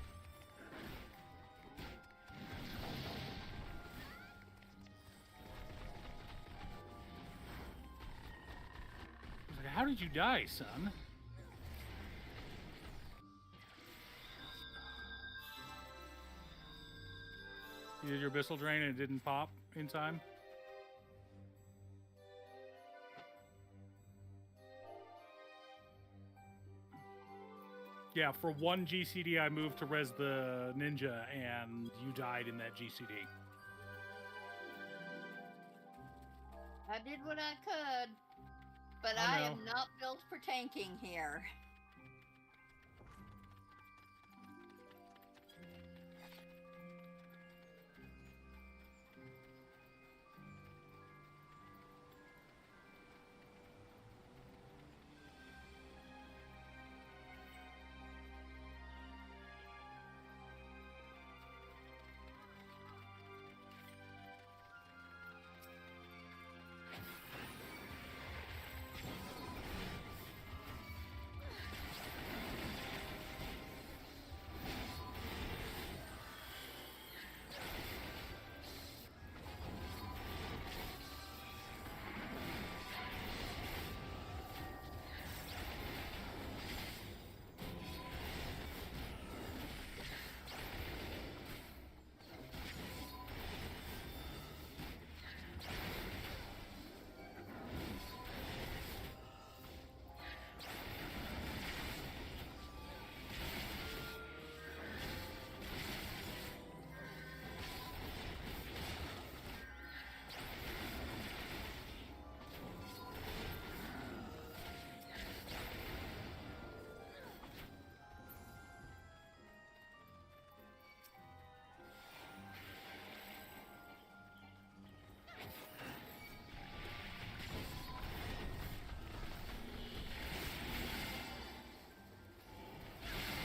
How did you die, son? You did your Abyssal Drain and it didn't pop in time? Yeah, for one GCD I moved to res the ninja and you died in that GCD. I did what I could, but I am not built for tanking here.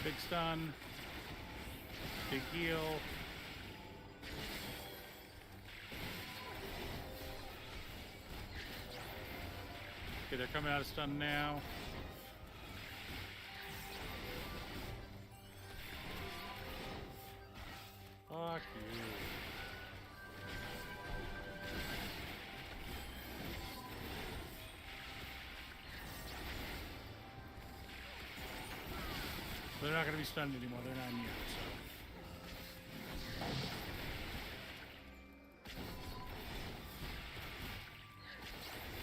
Big stun. Big heal. Okay, they're coming out of stun now. Fuck you. They're not going to be stunned anymore. They're not immune, so.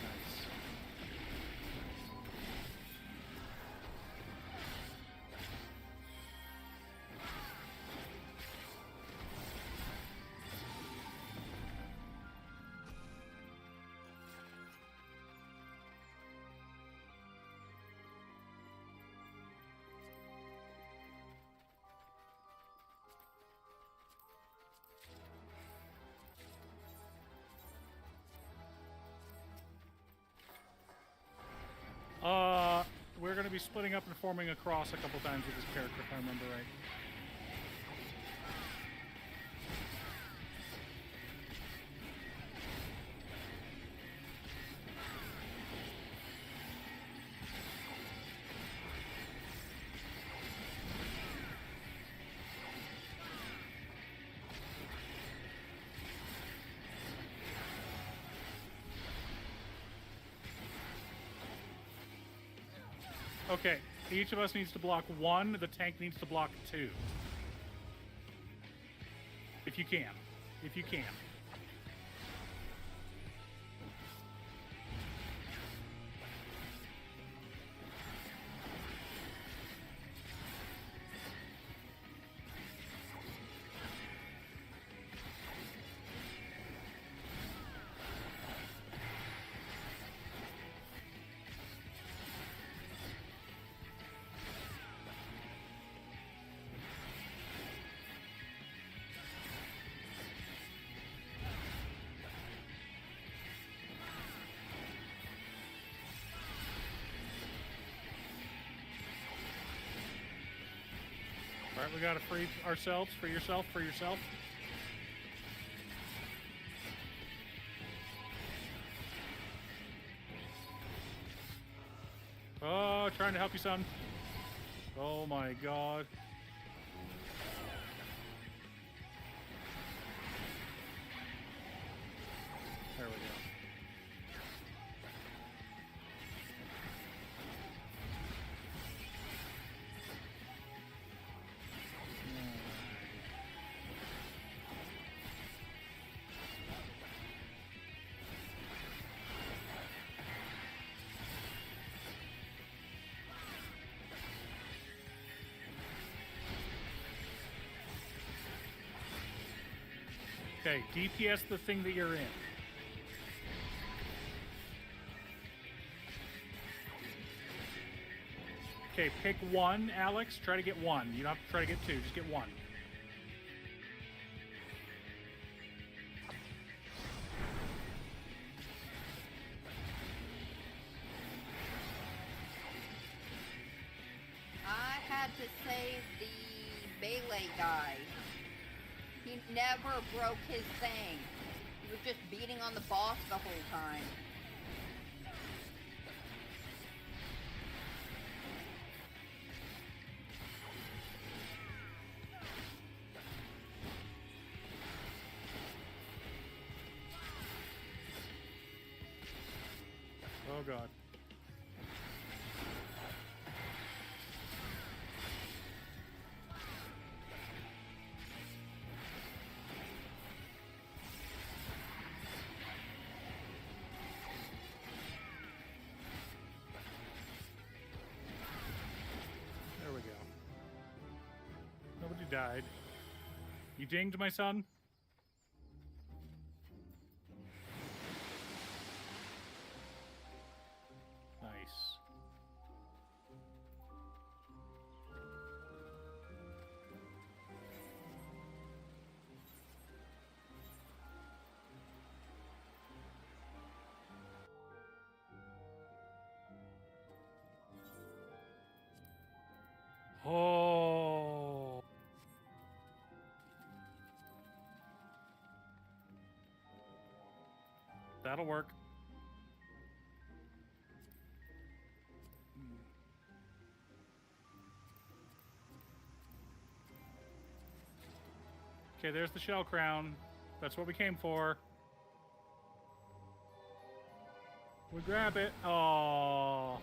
Nice. be splitting up and forming across a couple times with this character, if I remember right. Okay, each of us needs to block 1, the tank needs to block 2. If you can. If you can. Alright, we gotta free ourselves. Free yourself, free yourself. Oh, trying to help you, son. Oh my god. There we go. Okay, DPS the thing that you're in. Okay, pick 1, Alex. Try to get 1. You don't have to try to get 2, just get 1. I had to save the melee guy. He never broke his thing. He was just beating on the boss the whole time. Oh god. There we go. Nobody died. You dinged, my son? Nice. Oh. That'll work. Okay, there's the shell crown. That's what we came for. We grab it. Oh.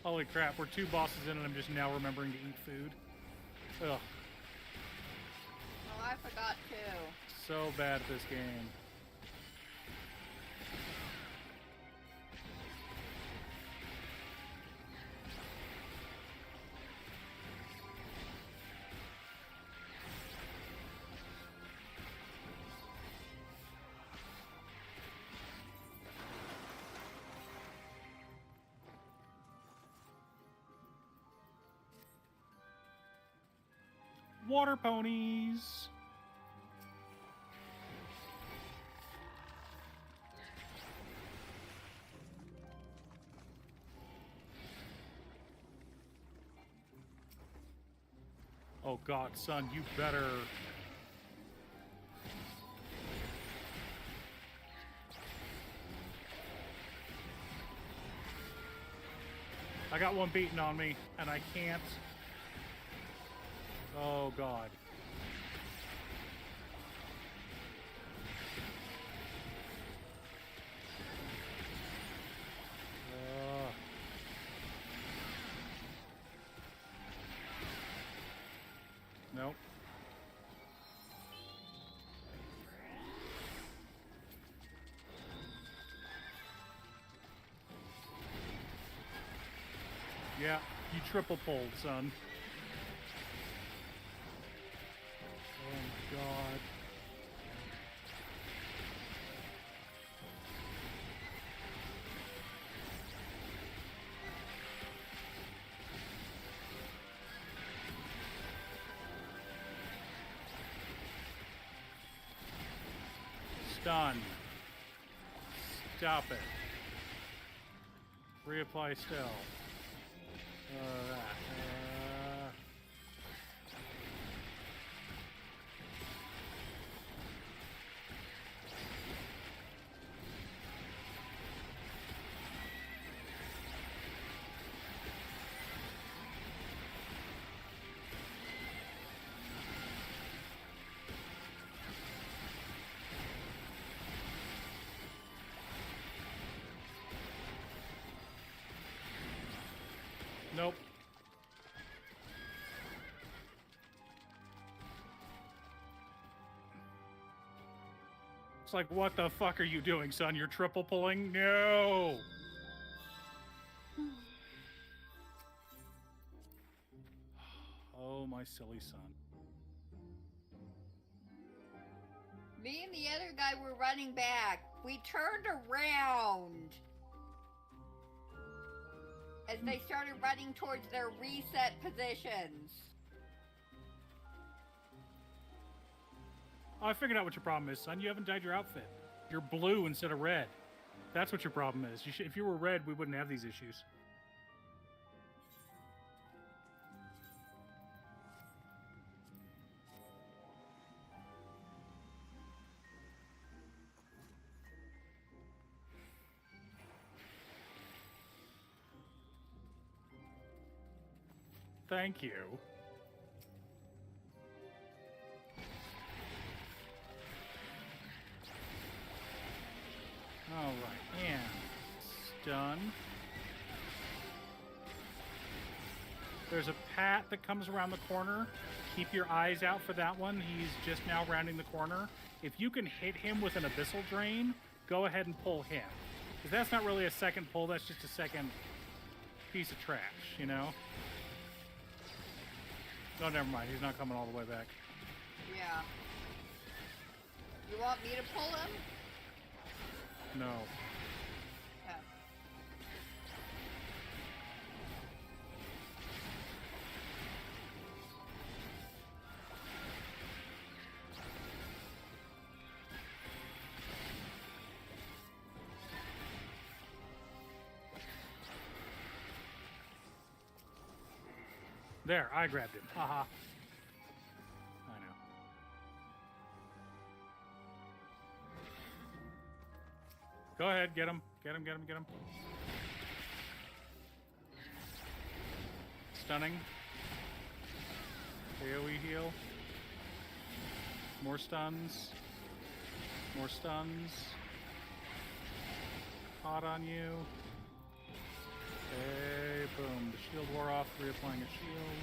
Holy crap, we're 2 bosses in and I'm just now remembering to eat food. Ugh. Oh, I forgot too. So bad at this game. Water ponies. Oh God, son, you better. I got one beaten on me, and I can't. Oh God. Nope. Yeah, you triple pulled, son. Oh my God. Stun. Stop it. Reapply still. That. Nope. It's like, what the fuck are you doing, son? You're triple pulling? No! Oh, my silly son. Me and the other guy were running back. We turned around as they started running towards their reset positions. Oh, I figured out what your problem is, son. You haven't dyed your outfit. You're blue instead of red. That's what your problem is. If you were red, we wouldn't have these issues. Thank you. All right, and stun. There's a pat that comes around the corner. Keep your eyes out for that one. He's just now rounding the corner. If you can hit him with an abyssal drain, go ahead and pull him. Because that's not really a second pull, that's just a second piece of trash, you know? Oh, never mind. He's not coming all the way back. Yeah. You want me to pull him? No. Yeah. There, I grabbed him. Haha. I know. Go ahead, get him. Get him, get him, get him. Stunning. AoE heal. More stuns. More stuns. Hot on you. Okay, boom. The shield wore off, reapplying a shield.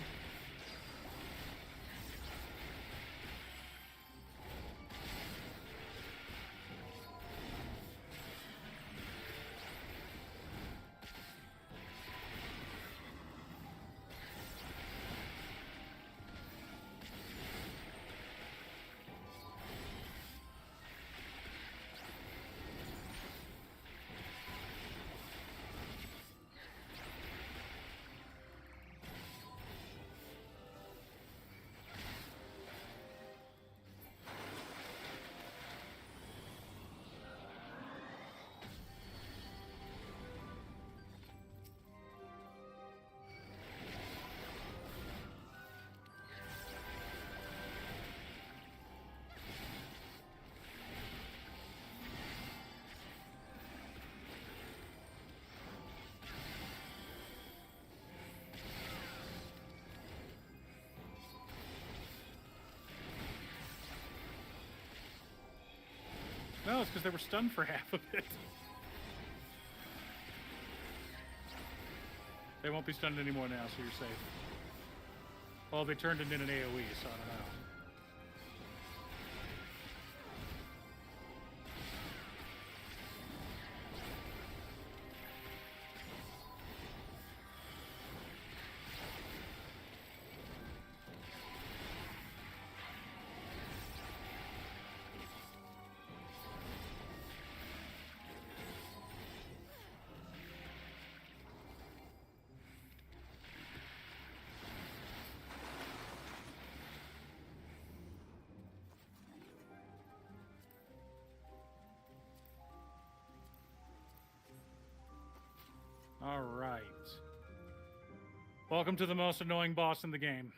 No, it's because they were stunned for half of it. They won't be stunned anymore now, so you're safe. Well, they turned it into an AoE, so I don't know. All right. Welcome to the most annoying boss in the game.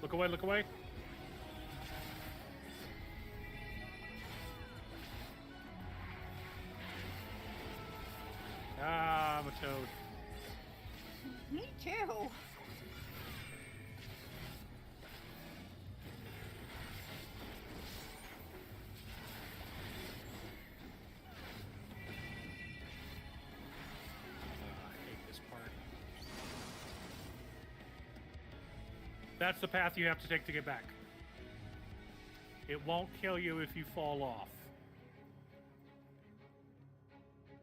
Look away, look away. Ah, I'm a toad. Me too. That's the path you have to take to get back. It won't kill you if you fall off.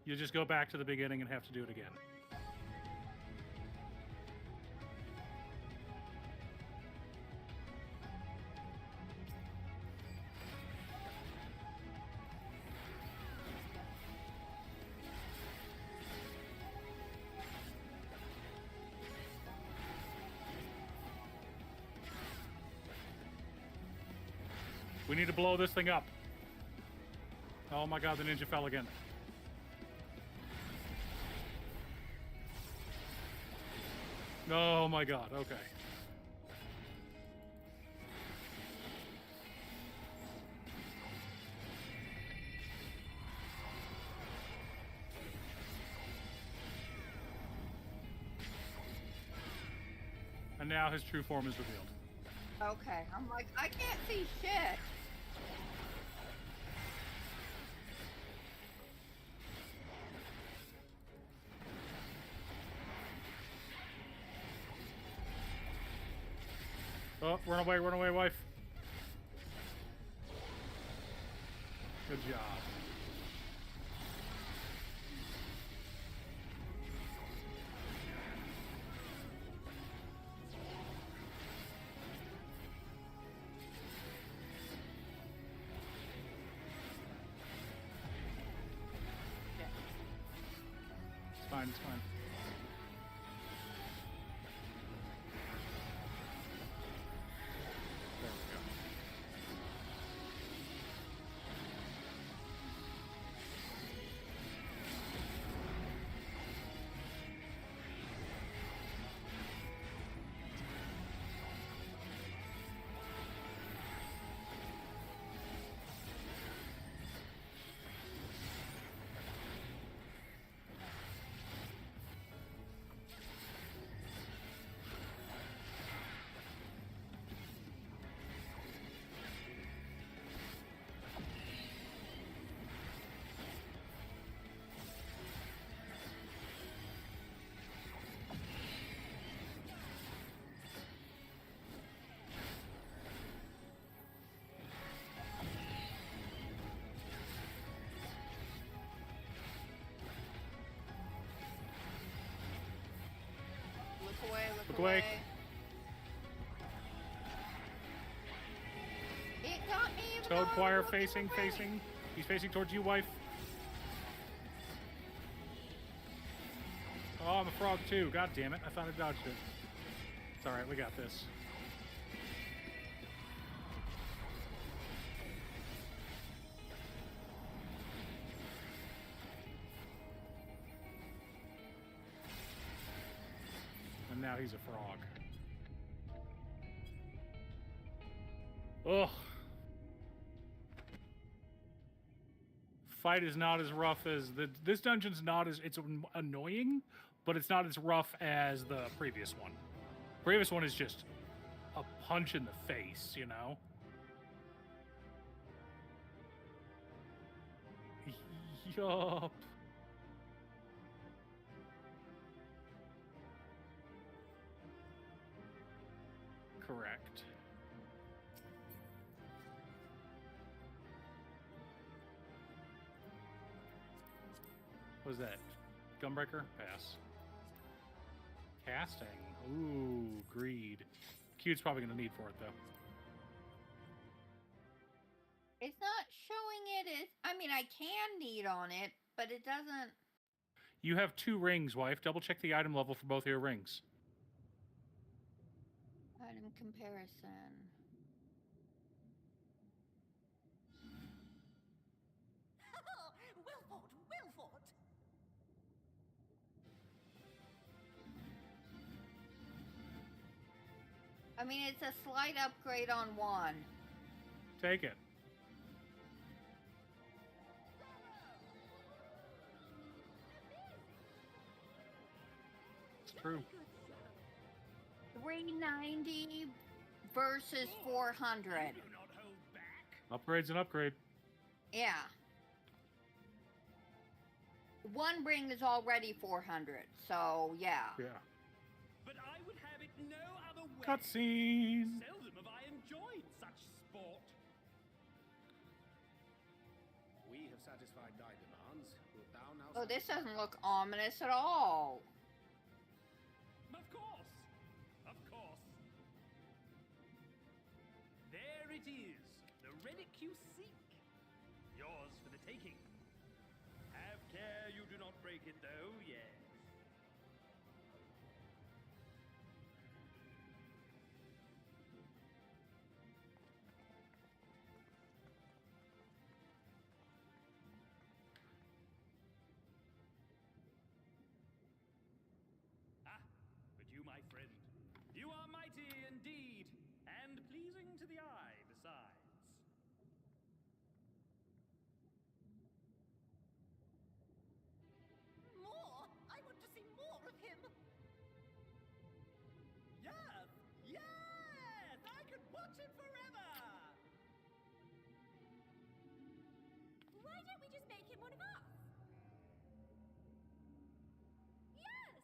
You just go back to the beginning and have to do it again. We need to blow this thing up. Oh my god, the ninja fell again. Oh my god, okay. And now his true form is revealed. Okay, I'm like, I can't see shit. Oh, run away, wife. Good job. It's fine, it's fine. There we go. Look away, Look look away. away. It got me even though I Toad was Choir looking facing, away. facing. He's facing towards you, wife. Oh, I'm a frog too. God damn it. I thought I dodged it. It's alright, we got this. And now he's a frog. Ugh. Fight is not as rough as this dungeon's not as it's annoying, but it's not as rough as the previous one. Previous one is just a punch in the face, you know? Yup. Correct. What was that? Gunbreaker? Pass. Casting. Ooh, greed. Cute's probably going to need for it, though. It's not showing it. I mean, I can need on it, but it doesn't. You have 2 rings, wife. Double check the item level for both of your rings. Item comparison. Wilford! I mean, it's a slight upgrade on 1. Take it. It's true. 390 versus 400. Upgrade's an upgrade. Yeah. 1 ring is already 400, so yeah. Yeah. But I would have it no other way. Cutscene. Seldom have I enjoyed such sport. We have satisfied thy demands. Wilt thou now Oh, this doesn't look ominous at all. Of course. Of course. There it is. The relic you seek. Yours for the taking. Have care you do not break it, though, yes. Ah, but you, my friend, you are mighty indeed, and pleasing to the eye besides. More! I want to see more of him! Yes! Yes! I could watch it forever! Why don't we just make him one of us? Yes!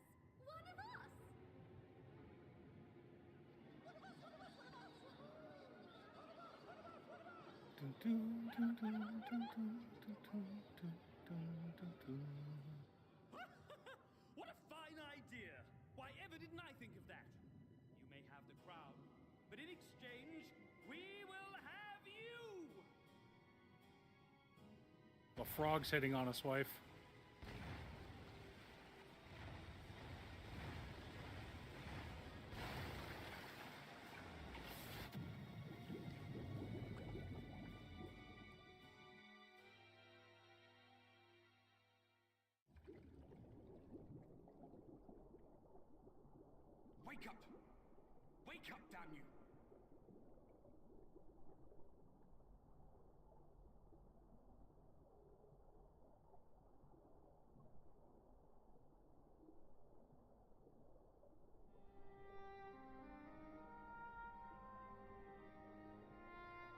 One of us! One of us, one of us, one of us! Dun, dun, dun, dun, dun, dun, dun, dun, dun, dun, dun. What a fine idea! Why ever didn't I think of that? You may have the crown, but in exchange, we will have you! A frog's hitting on us, wife. Wake up! Wake up, damn you!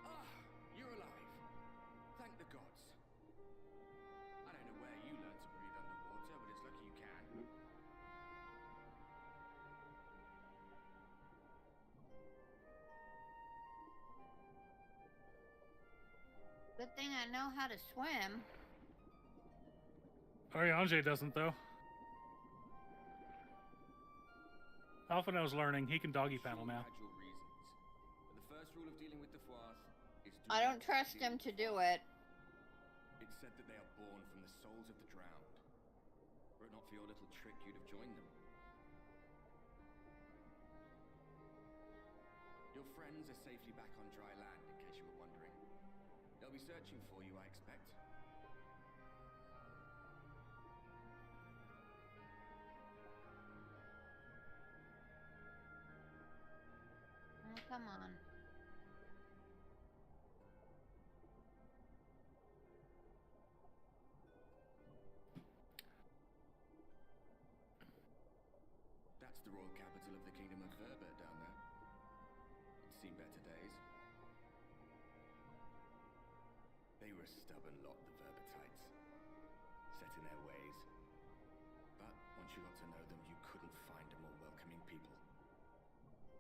Ah, you're alive. Thank the gods. I don't know where you learned to breathe underwater, but it's lucky you can. Good thing I know how to swim. Ariange doesn't, though. Alphino's learning. He can doggy paddle now. You had your reasons, but the first rule of dealing with the Fourth is do I don't not trust deal him with to the do Fourth. it. It's said that they are born from the souls of the drowned. Were it not for your little trick, you'd have joined them. Your friends are safely back on dry land, in case you were wondering. They'll be searching for you, I expect. Oh, come on. That's the royal capital of the Kingdom of Verbert down there. It's seen better days. They were a stubborn lot, the Verbertites. Set in their ways. But once you got to know them, you couldn't find a more welcoming people.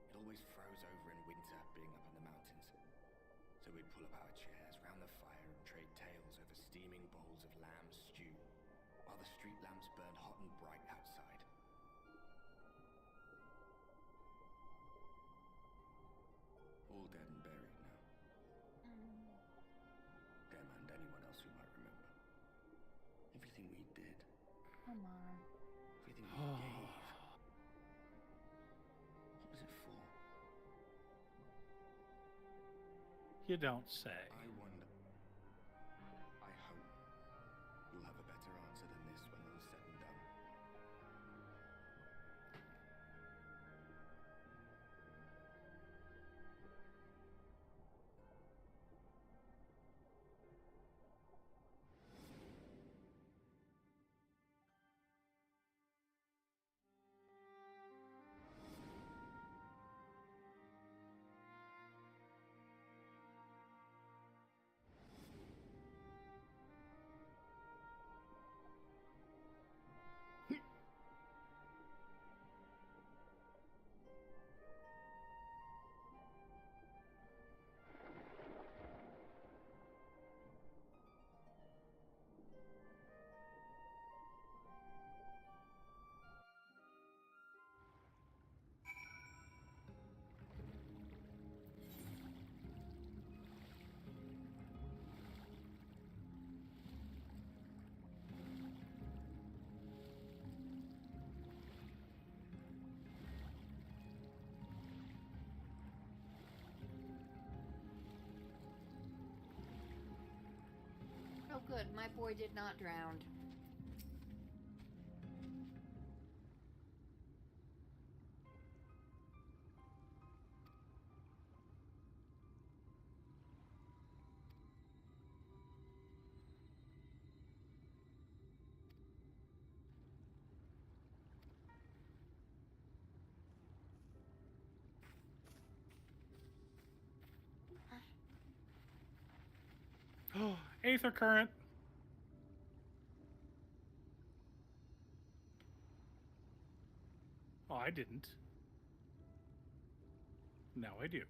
It always froze over in winter, being up in the mountains. So we'd pull up our chairs round the fire and trade tales over steaming bowls of lamb stew, while the street lamps burned hot and bright outside. All dead and buried now. Them and anyone else who might remember. Everything we did. Come on. Everything we gave. What was it for? You don't say. I wonder. I hope you'll have a better answer than this when all's said and done. Oh, good. My boy did not drown. Oh, Aether current. Oh, I didn't. Now I do.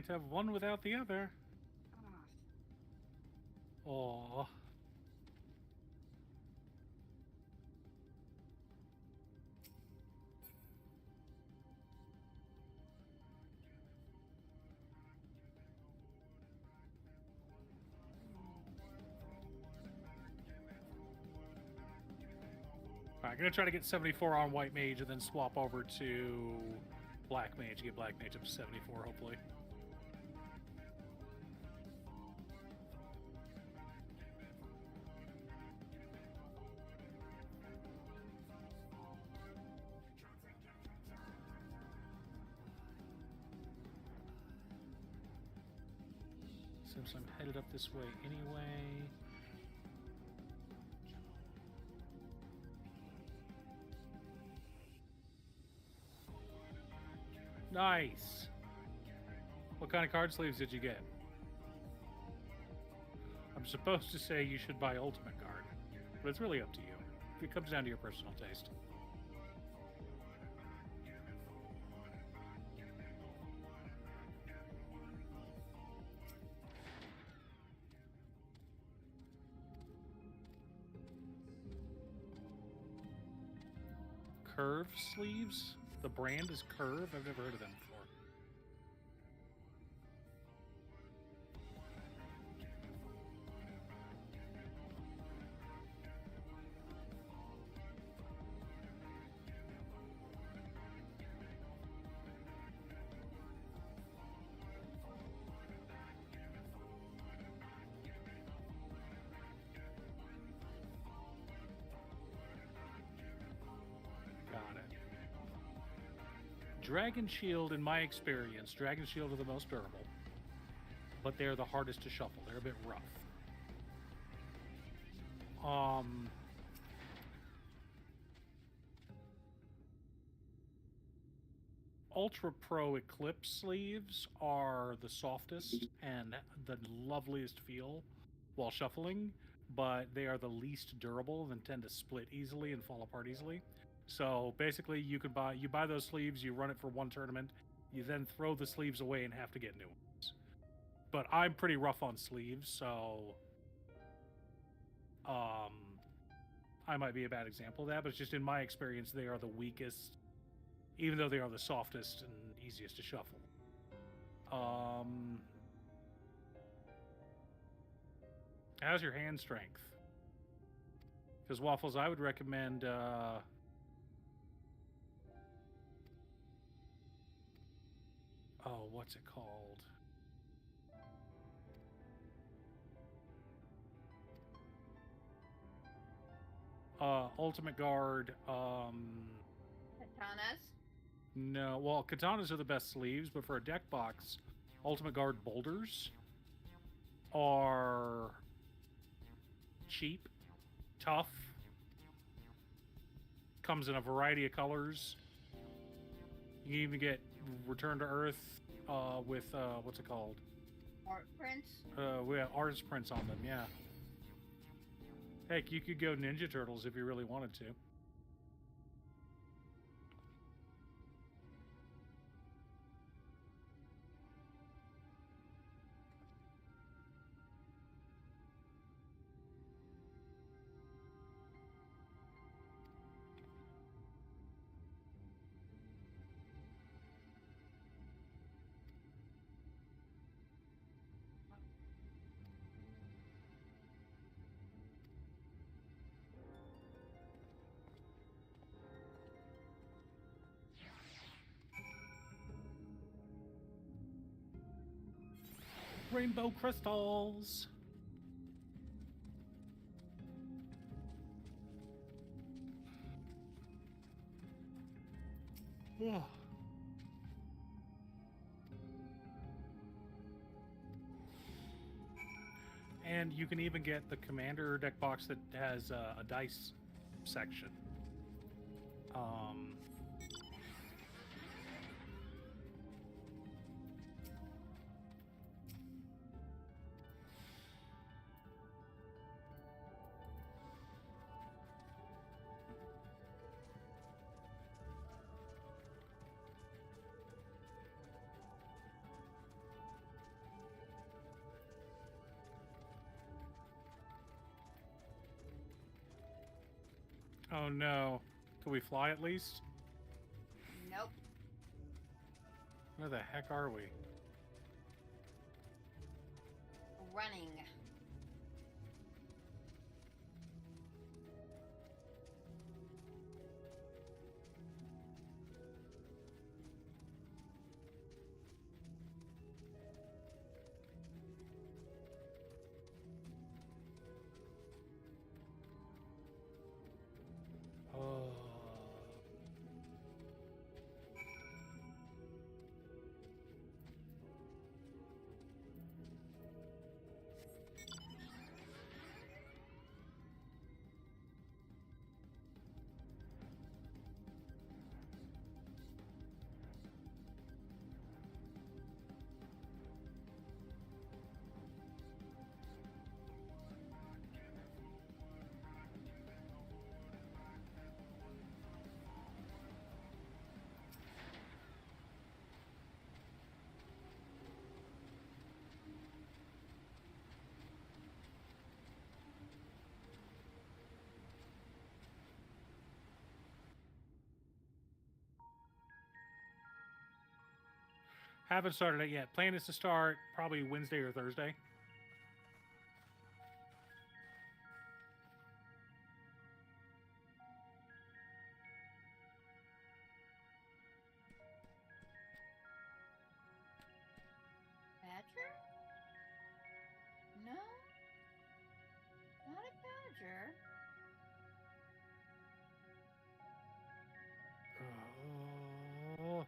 can't have one without the other. Aww. Alright, I'm gonna try to get 74 on White Mage and then swap over to Black Mage, get Black Mage up to 74, hopefully. Since I'm headed up this way anyway. Nice. What kind of card sleeves did you get? I'm supposed to say you should buy Ultimate Guard, but it's really up to you. It comes down to your personal taste. Curve sleeves? The brand is Curve? I've never heard of them before. Dragon Shield, in my experience, Dragon Shield are the most durable, but they're the hardest to shuffle. They're a bit rough. Ultra Pro Eclipse sleeves are the softest and the loveliest feel while shuffling, but they are the least durable and tend to split easily and fall apart easily. So basically, you buy those sleeves, you run it for one tournament, you then throw the sleeves away and have to get new ones. But I'm pretty rough on sleeves, so I might be a bad example of that. But it's just in my experience, they are the weakest, even though they are the softest and easiest to shuffle. How's your hand strength? Because Waffles, I would recommend. Oh, what's it called? Ultimate Guard. Katanas? No, well, katanas are the best sleeves, but for a deck box, Ultimate Guard boulders are cheap, tough, comes in a variety of colors. You can even get Return to Earth with what's it called? Art prints? We have artist prints on them, yeah. Heck, you could go Ninja Turtles if you really wanted to. Rainbow crystals. Ugh. And you can even get the commander deck box that has a dice section. Oh no. Can we fly at least? Nope. Where the heck are we? Running. Oh. Haven't started it yet. Plan is to start probably Wednesday or Thursday. Badger? No. Not a badger. Oh.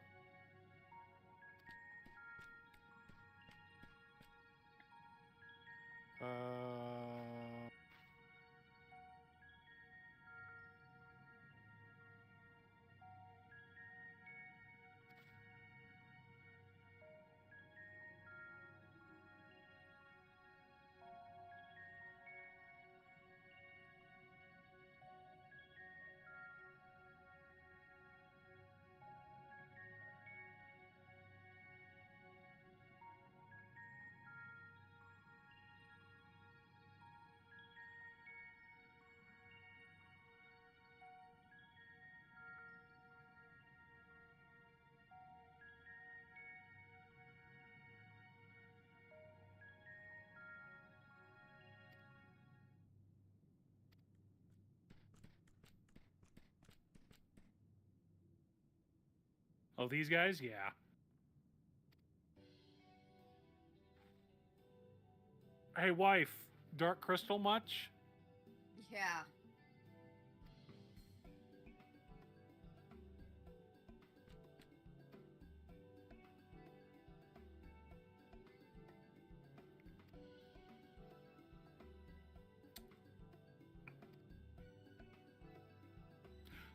Oh, these guys? Yeah. Hey, wife, Dark Crystal much? Yeah.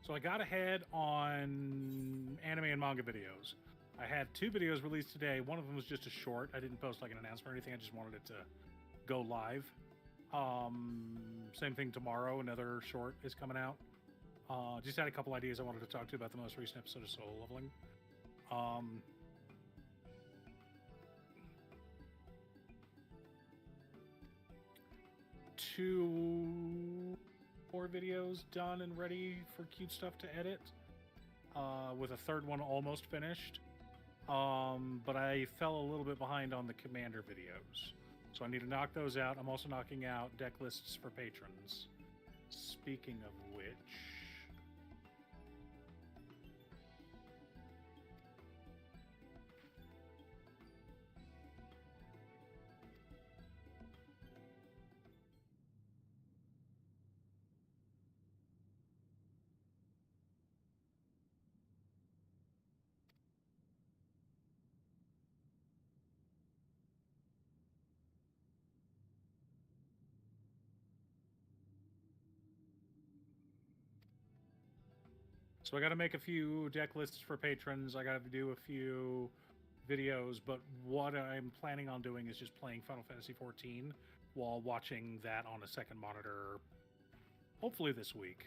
So I got ahead on anime and manga videos. I had 2 videos released today. One of them was just a short. I didn't post like an announcement or anything. I just wanted it to go live. Same thing tomorrow. Another short is coming out. Just had a couple ideas I wanted to talk to about the most recent episode of Solo Leveling. Two more videos done and ready for cute stuff to edit, with a third one almost finished. But I fell a little bit behind on the Commander videos, so I need to knock those out. I'm also knocking out deck lists for patrons. Speaking of which, so I got to make a few deck lists for patrons. I got to do a few videos, but what I'm planning on doing is just playing Final Fantasy XIV while watching that on a second monitor, hopefully this week.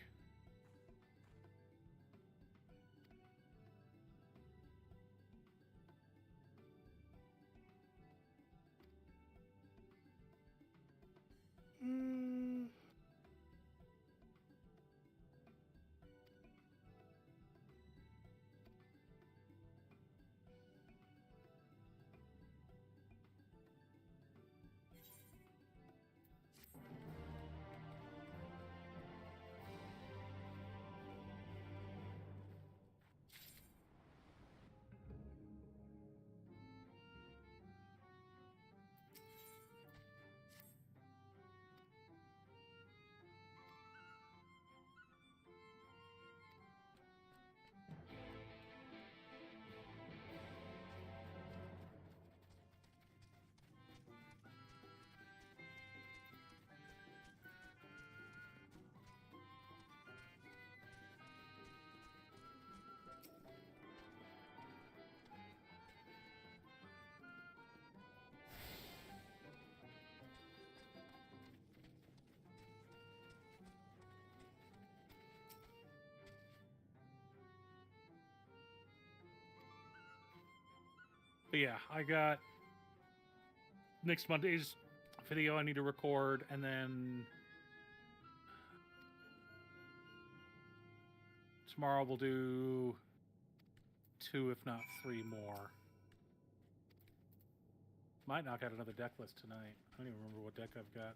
But yeah, I got next Monday's video I need to record, and then tomorrow we'll do 2, if not 3 more. Might knock out another deck list tonight. I don't even remember what deck I've got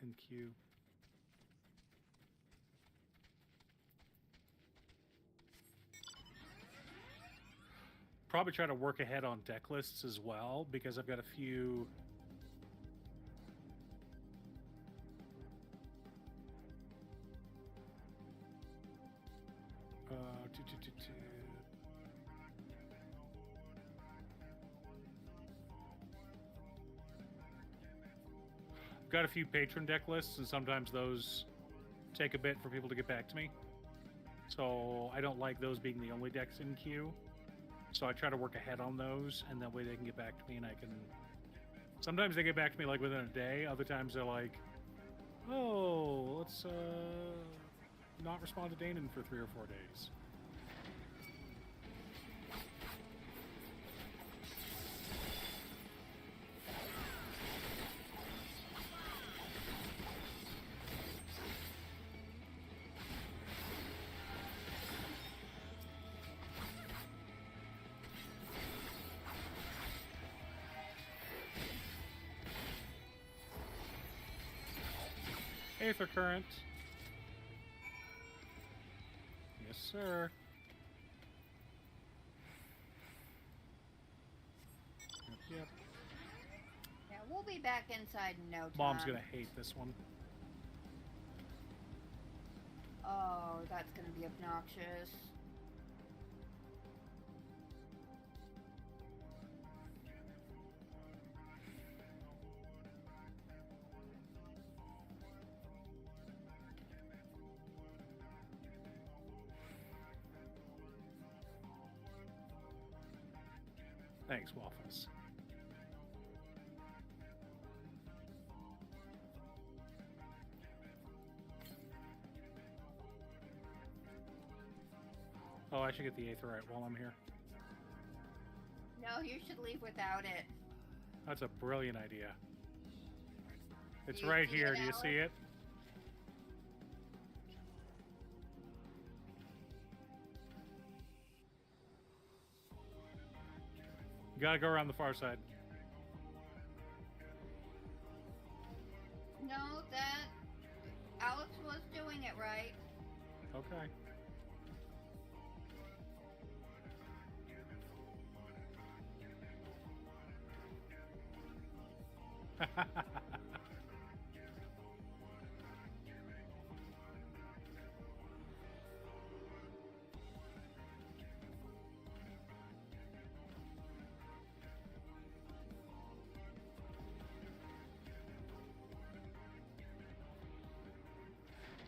in queue. Probably try to work ahead on deck lists as well, because I've got a few... Got a few patron deck lists, and sometimes those take a bit for people to get back to me. So I don't like those being the only decks in queue. So I try to work ahead on those, and that way they can get back to me, and I can... Sometimes they get back to me like within a day. Other times they're like, oh, let's not respond to Danon for 3 or 4 days. Aether Current. Yes, sir. Yep. Yeah, we'll be back inside in no time. Mom's gonna hate this one. Oh, that's gonna be obnoxious. Thanks, Waffles. Oh, I should get the Aetherite while I'm here. No, you should leave without it. That's a brilliant idea. It's You right see here. it, Do you Alex? see it? You gotta go around the far side. No, that... Alex was doing it right. Okay.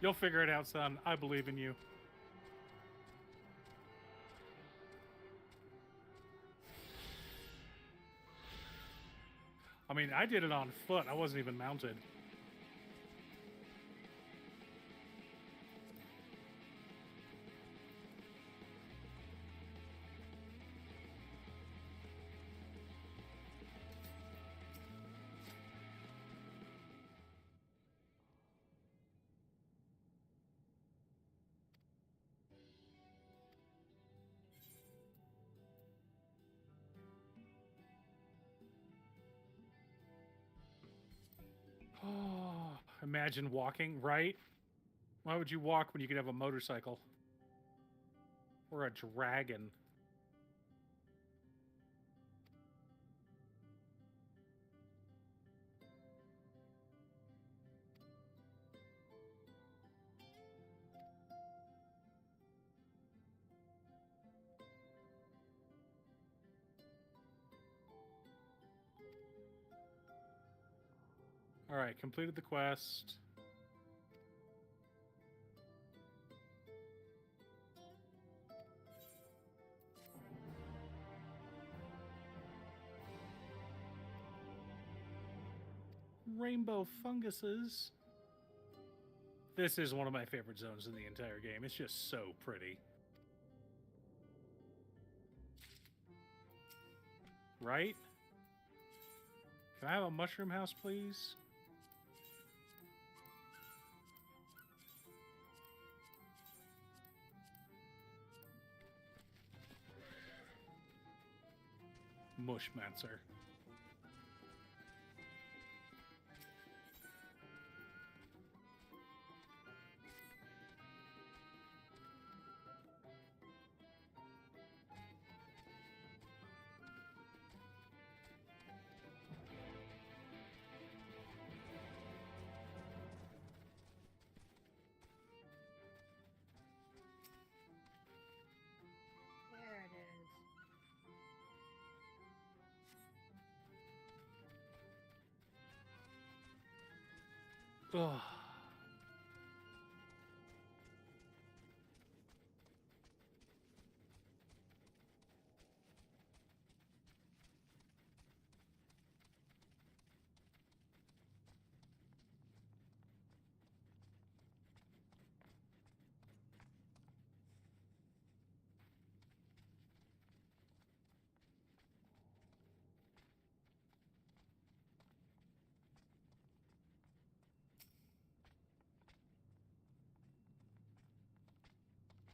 You'll figure it out, son. I believe in you. I mean, I did it on foot. I wasn't even mounted. Oh, imagine walking, right? Why would you walk when you could have a motorcycle? Or a dragon? Alright, completed the quest. Rainbow funguses. This is one of my favorite zones in the entire game. It's just so pretty. Right? Can I have a mushroom house, please? Mushmancer. There it is. Ugh.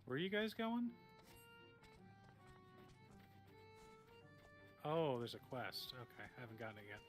Where are you guys going? Oh, there's a quest. Okay, I haven't gotten it yet.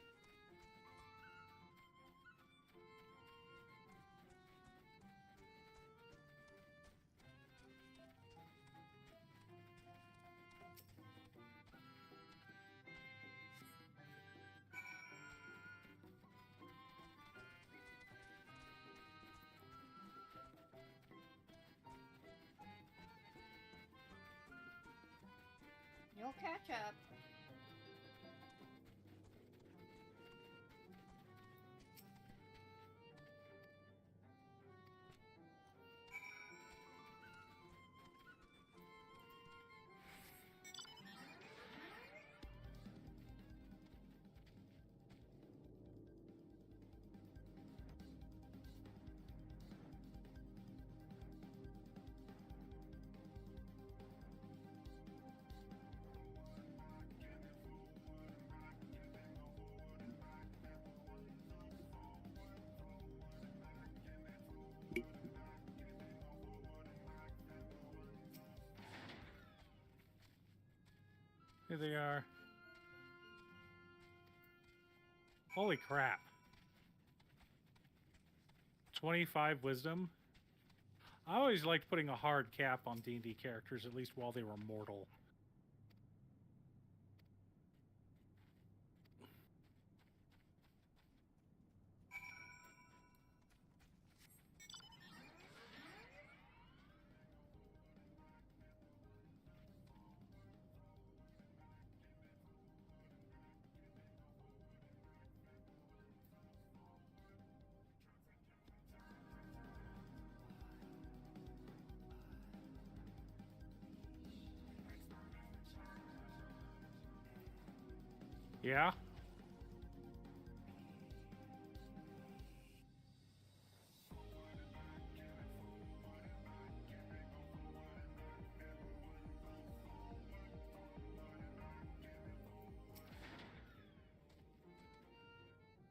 You'll catch up. Here they are. Holy crap. 25 wisdom. I always liked putting a hard cap on D&D characters, at least while they were mortal. Yeah?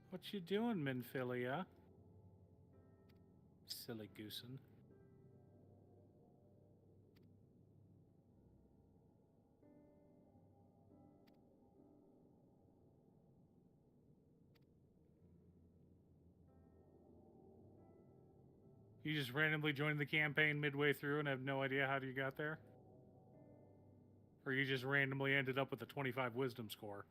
What you doing, Minfilia? Silly goosen. You just randomly joined the campaign midway through and have no idea how you got there? Or you just randomly ended up with a 25 wisdom score?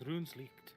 Grunzlicht.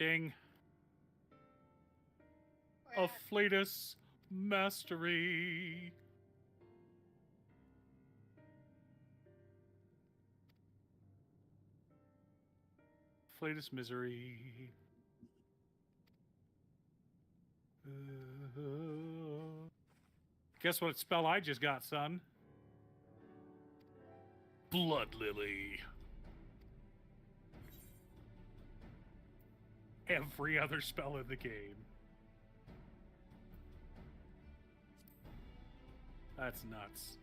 Ding. We're A Fleetus Mastery. Fleetus Misery. Guess what spell I just got, son? Blood Lily. Every other spell in the game. That's nuts.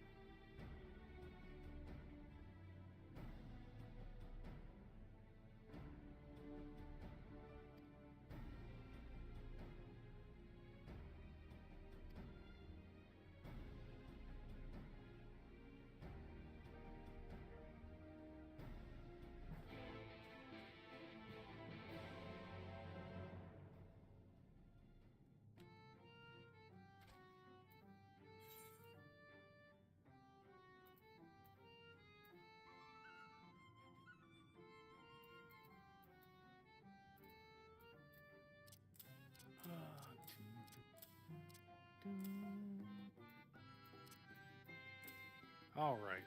All right.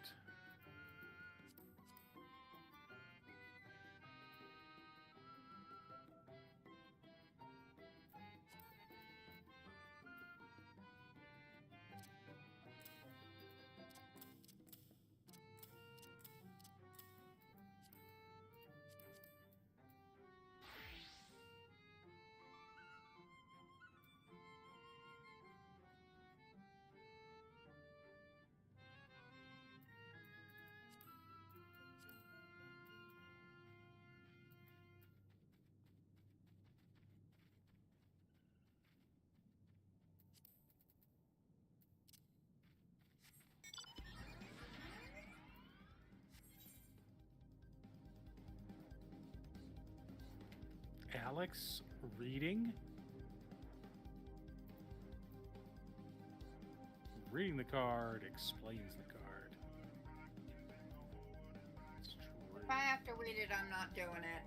Alex reading? Reading the card explains the card. It's true. If I have to read it, I'm not doing it.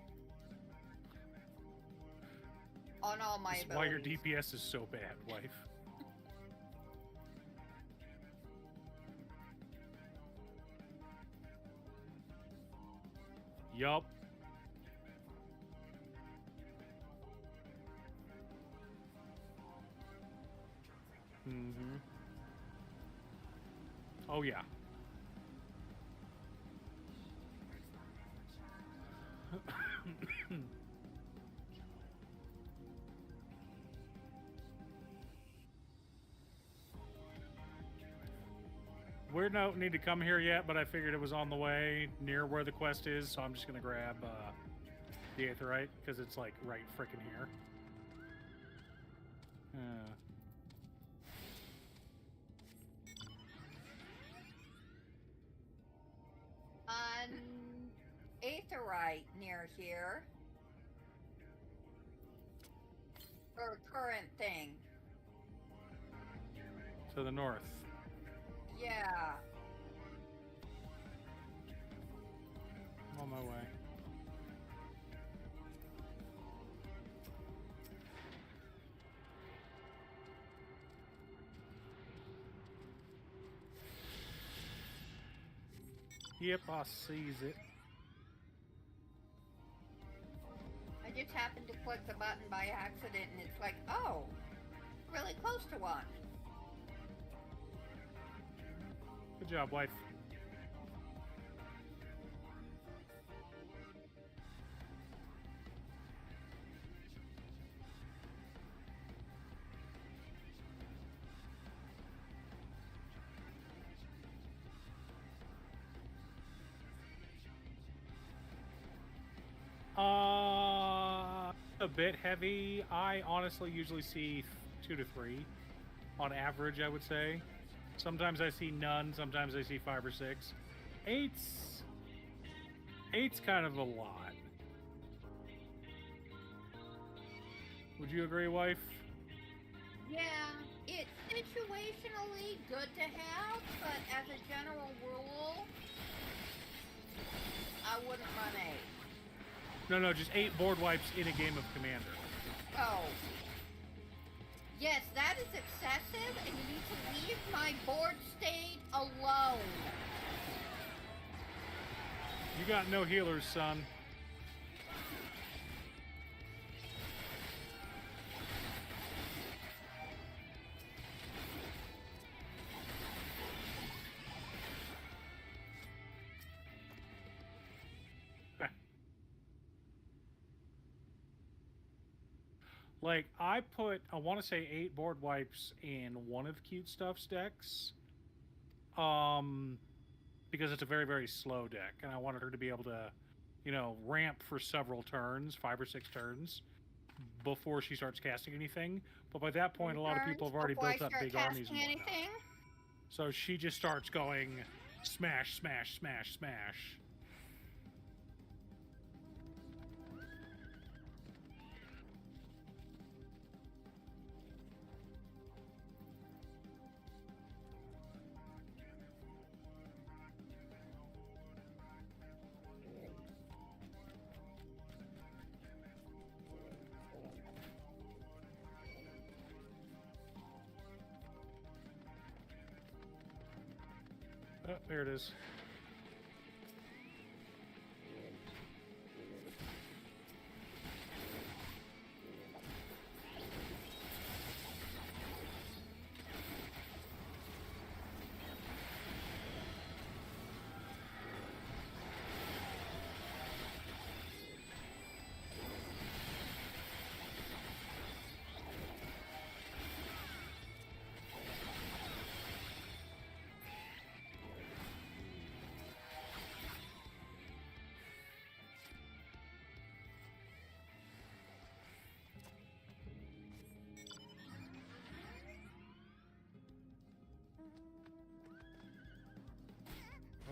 On all my That's abilities. why your DPS is so bad, wife. Yup. Mm-hmm. Oh, yeah. We don't need to come here yet, but I figured it was on the way near where the quest is, so I'm just going to grab the Aetherite, because it's, like, right frickin' here. Aetherite near here. Or current thing. To the north. Yeah. I'm on my way. Yep, I sees it. I just happened to click the button by accident and it's like, oh, really close to one. Good job, wife. A bit heavy. I honestly usually see 2 to 3 on average, I would say. Sometimes I see none, sometimes I see 5 or 6. 8's kind of a lot. Would you agree, wife? Yeah, it's situationally good to have, but as a general rule, I wouldn't run 8. No, just 8 board wipes in a game of Commander. Oh. Yes, that is excessive, and you need to leave my board state alone. You got no healers, son. Like, I want to say 8 board wipes in one of Cute Stuff's decks. Because it's a very, very slow deck. And I wanted her to be able to, you know, ramp for several turns, 5 or 6 turns, before she starts casting anything. But by that point, a lot of people have already built up big armies and whatnot. So she just starts going smash, smash, smash, smash. Oh, there it is.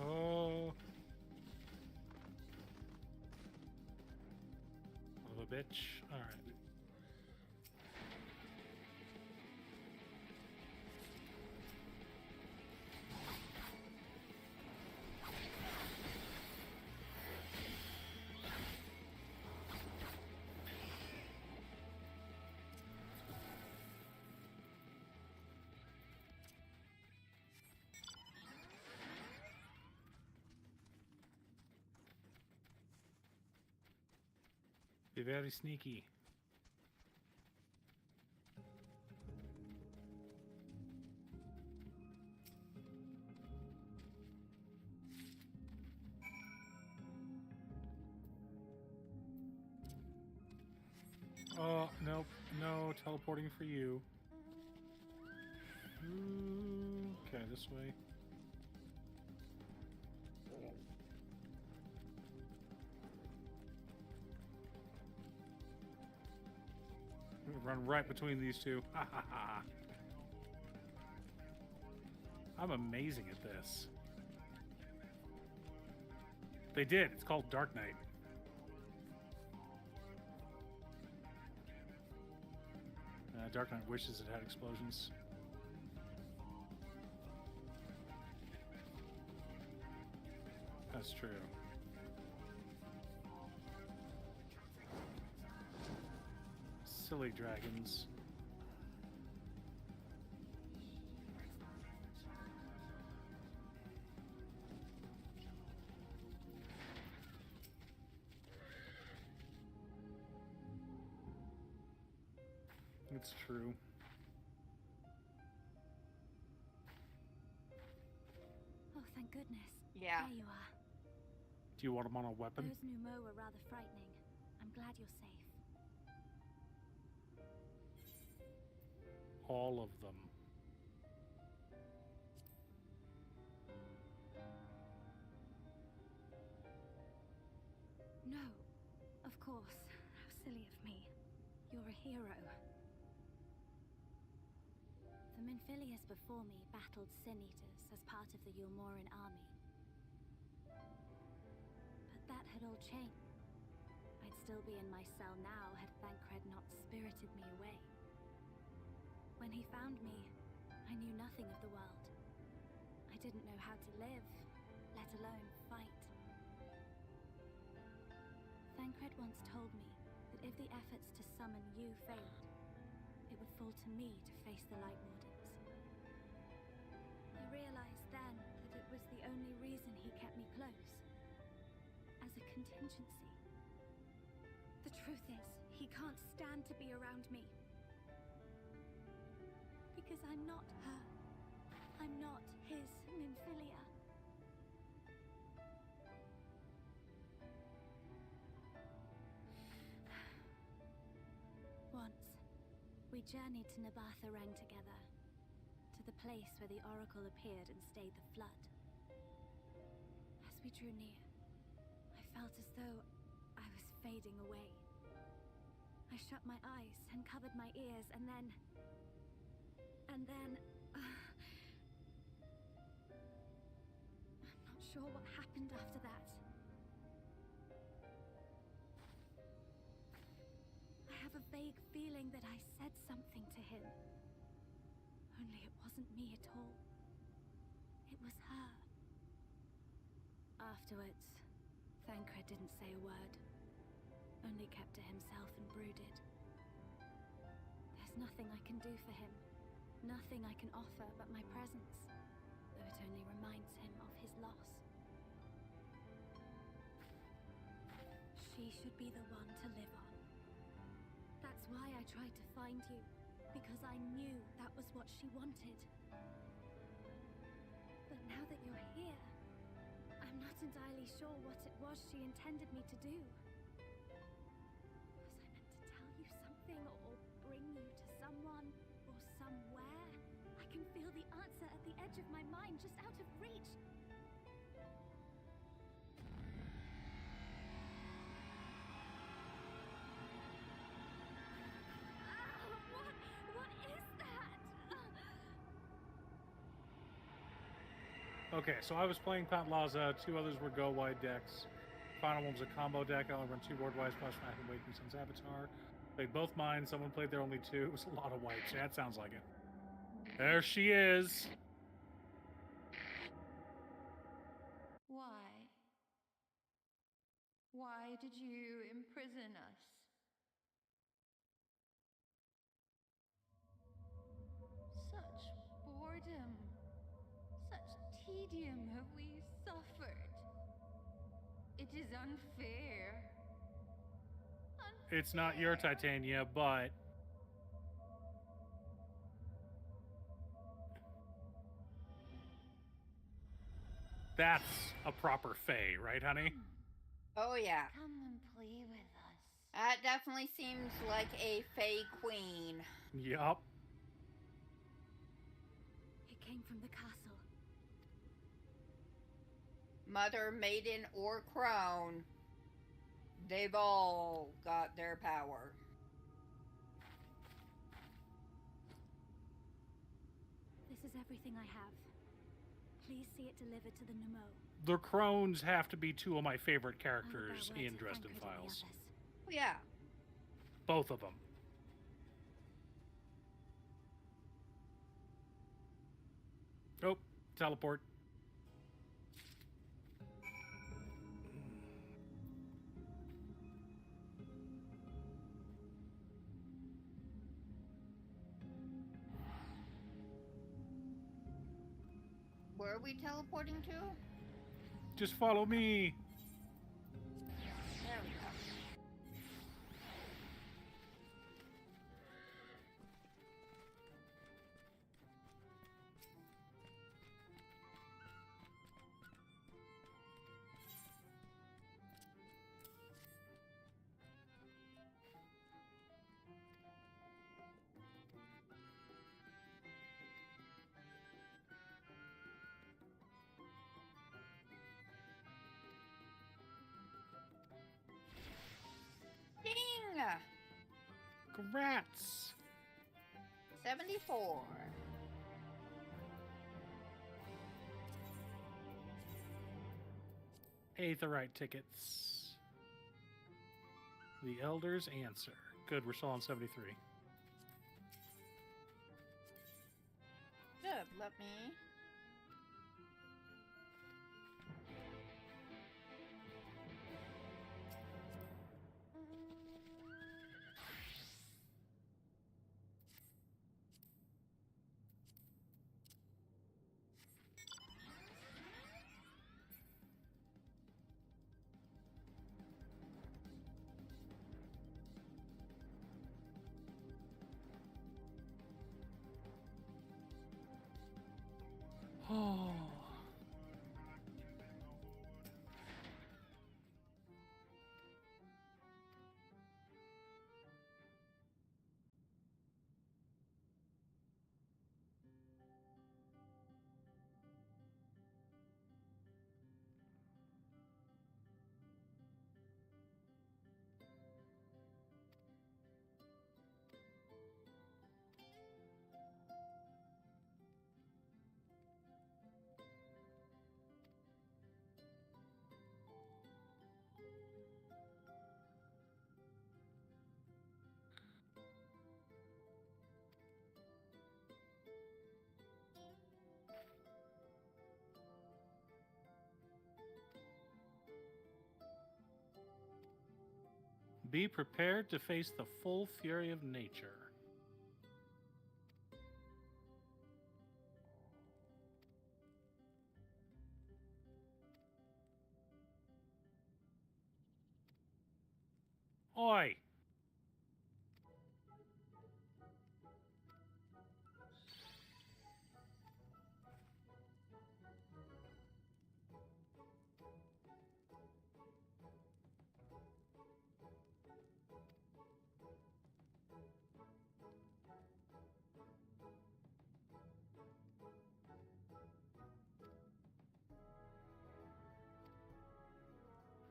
Oh. Son of a bitch. Alright. Be very sneaky. Oh, nope. No teleporting for you. Okay, this way. Run right between these two. Ha ha ha. I'm amazing at this. They did. It's called Dark Knight. Dark Knight wishes it had explosions. That's true. Silly dragons. It's true. Oh, thank goodness. Yeah. There you are. Do you want them on a weapon? Those Numo were rather frightening. I'm glad you're safe. All of them. No, of course. How silly of me. You're a hero. The Minfilius before me battled Sin Eaters as part of the Yulmoran army. But that had all changed. I'd still be in my cell now had Thancred not spirited me away. When he found me, I knew nothing of the world. I didn't know how to live, let alone fight. Thancred once told me that if the efforts to summon you failed, it would fall to me to face the Light Wardens. I realized then that it was the only reason he kept me close. As a contingency. The truth is, he can't stand to be around me. Because I'm not her. I'm not his Nymphilia. Once, we journeyed to Nabatha Ren together, to the place where the Oracle appeared and stayed the flood. As we drew near, I felt as though I was fading away. I shut my eyes and covered my ears, and then... I'm not sure what happened after that. I have a vague feeling that I said something to him. Only it wasn't me at all. It was her. Afterwards, Thancred didn't say a word. Only kept to himself and brooded. There's nothing I can do for him. Nothing I can offer but my presence, though it only reminds him of his loss. She should be the one to live on. That's why I tried to find you, because I knew that was what she wanted. But now that you're here, I'm not entirely sure what it was she intended me to do. Was I meant to tell you something, or bring you to someone, or somewhere? I can feel the answer at the edge of my mind, just out of reach. What is that? Okay, so I was playing Pantlaza, 2 others were Go Wide decks. Final one was a combo deck. I only run 2 board wise plus Mac and Waking Sun's Avatar. Played both mine. Someone played their only 2. It was a lot of whites. Yeah, that sounds like it. There she is. Why? Why did you imprison us? Such boredom, such tedium have we suffered. It is unfair. It's not your Titania, but... That's a proper Fae, right, honey? Oh, yeah. Come and play with us. That definitely seems like a Fae queen. Yup. It came from the castle. Mother, maiden, or crone, they've all got their power. This is everything I have. Please see it delivered to the Nemo. The Crones have to be 2 of my favorite characters in Dresden Files. Yeah. Both of them. Oh, teleport. Where are we teleporting to? Just follow me. There we go. Congrats! 74. Aetherite tickets. The Elder's Answer. Good, we're still on 73. Good, let me... Be prepared to face the full fury of nature. Oi!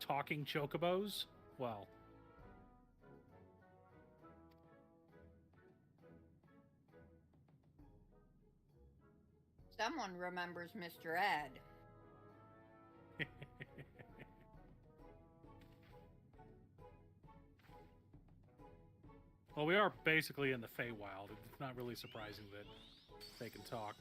Talking chocobos? Well. Someone remembers Mr. Ed. Well, we are basically in the Feywild. It's not really surprising that they can talk.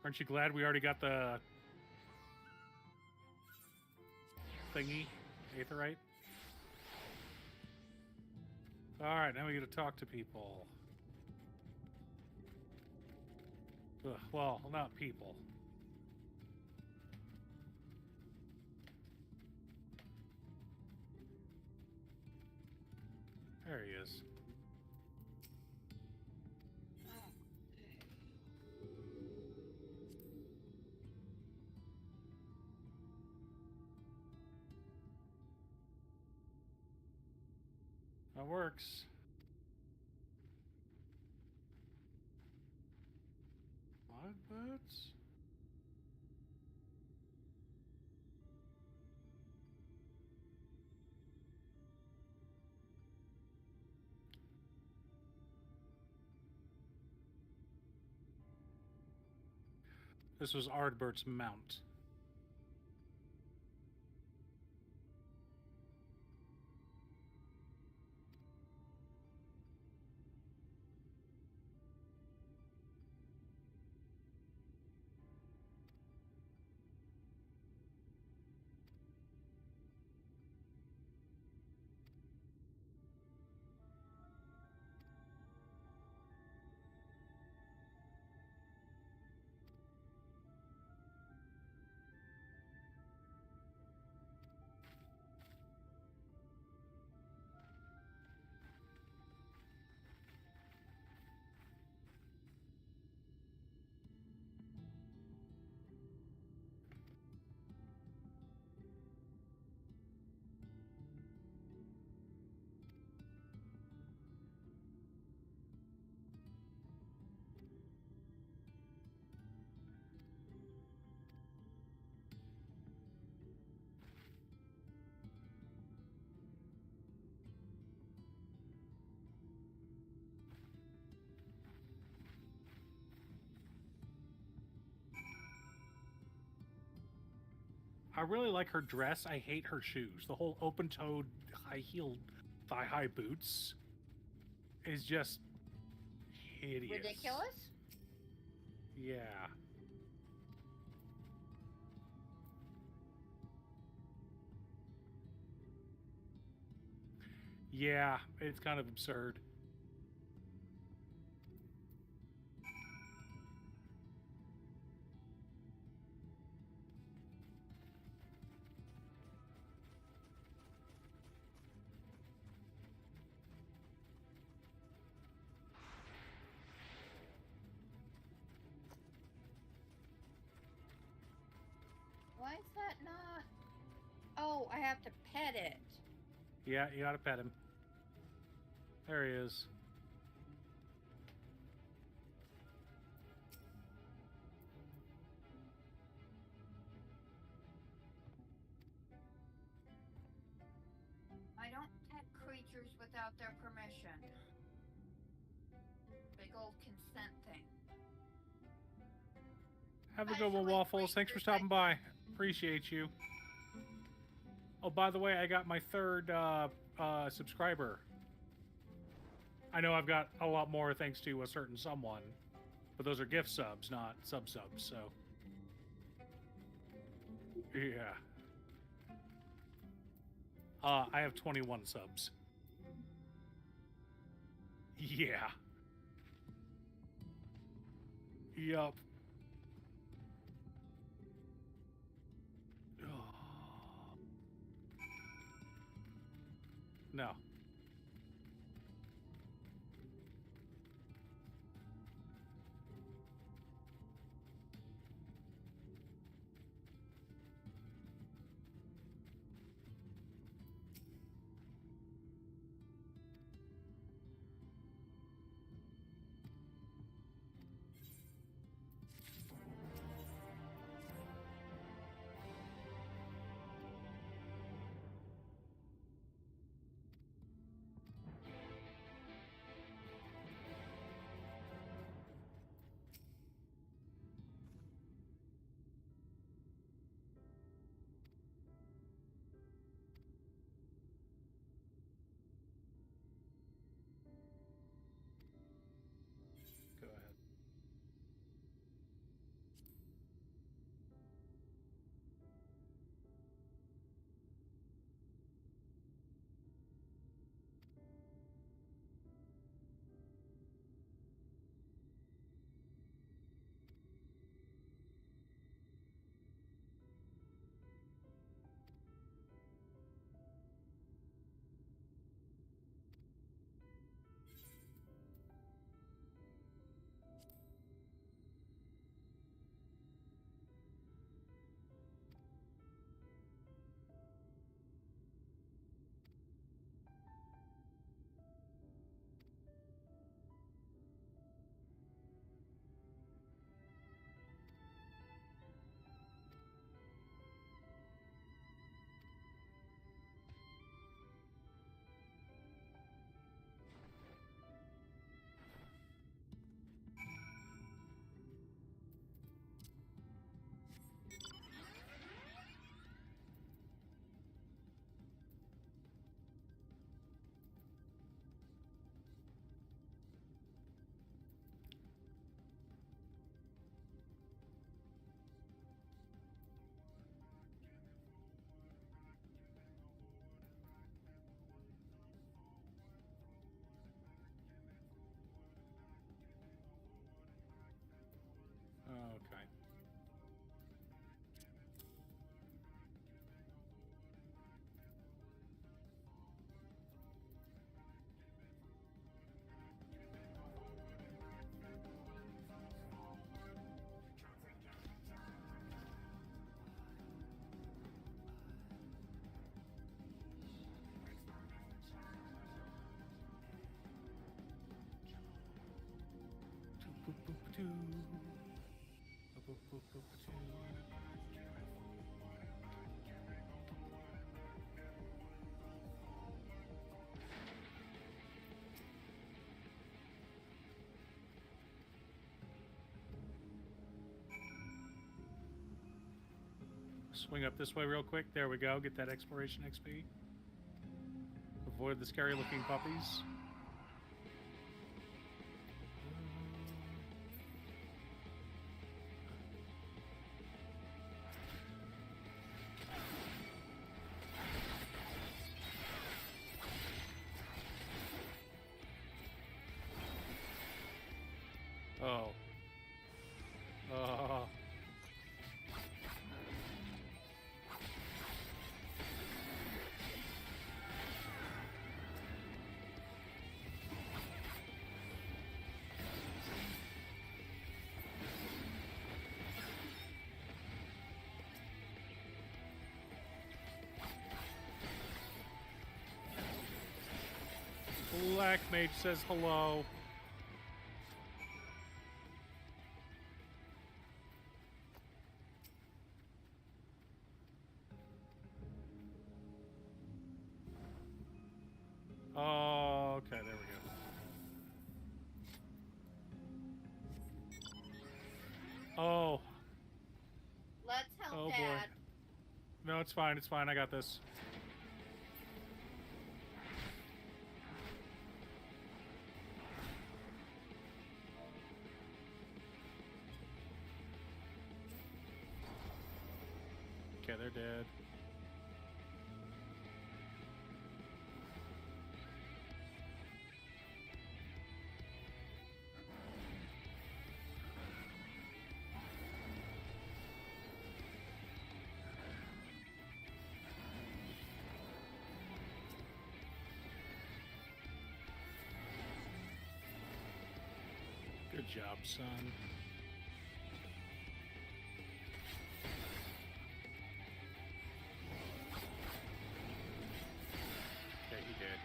Aren't you glad we already got the thingy, Aetherite? Alright, now we get to talk to people. Ugh, well, not people. There he is. That works. What boots? This was Ardbert's mount. I really like her dress. I hate her shoes. The whole open-toed, high-heeled, thigh-high boots is just hideous. Ridiculous? Yeah. Yeah, it's kind of absurd. Why is that not? Oh, I have to pet it. Yeah, you gotta pet him. There he is. I don't pet creatures without their permission. Big old consent thing. Have a good one, Waffles. Thanks for stopping by. Appreciate you. Oh, by the way, I got my third subscriber. I know I've got a lot more thanks to a certain someone, but those are gift subs, not sub-subs, so Yeah. I have 21 subs. Yeah. Yup. No. Go ahead. Okay. Swing up this way real quick. There we go. Get that exploration XP. Avoid the scary looking puppies. Oh. Black Mage says hello. Oh, okay, there we go. Oh. Let's help Oh, boy. Dad. No, it's fine. It's fine. I got this. Okay, they're dead. Good job, son. Okay, he did.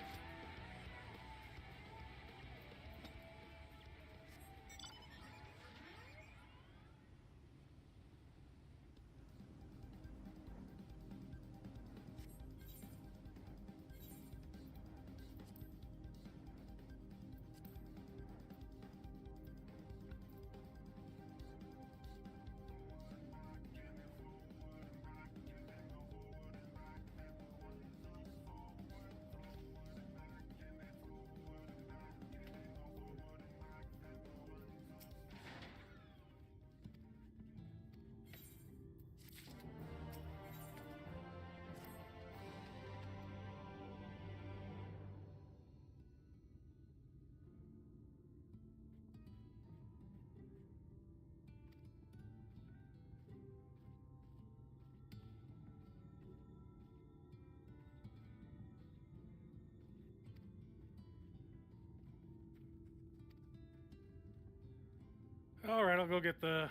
All right, I'll go get the...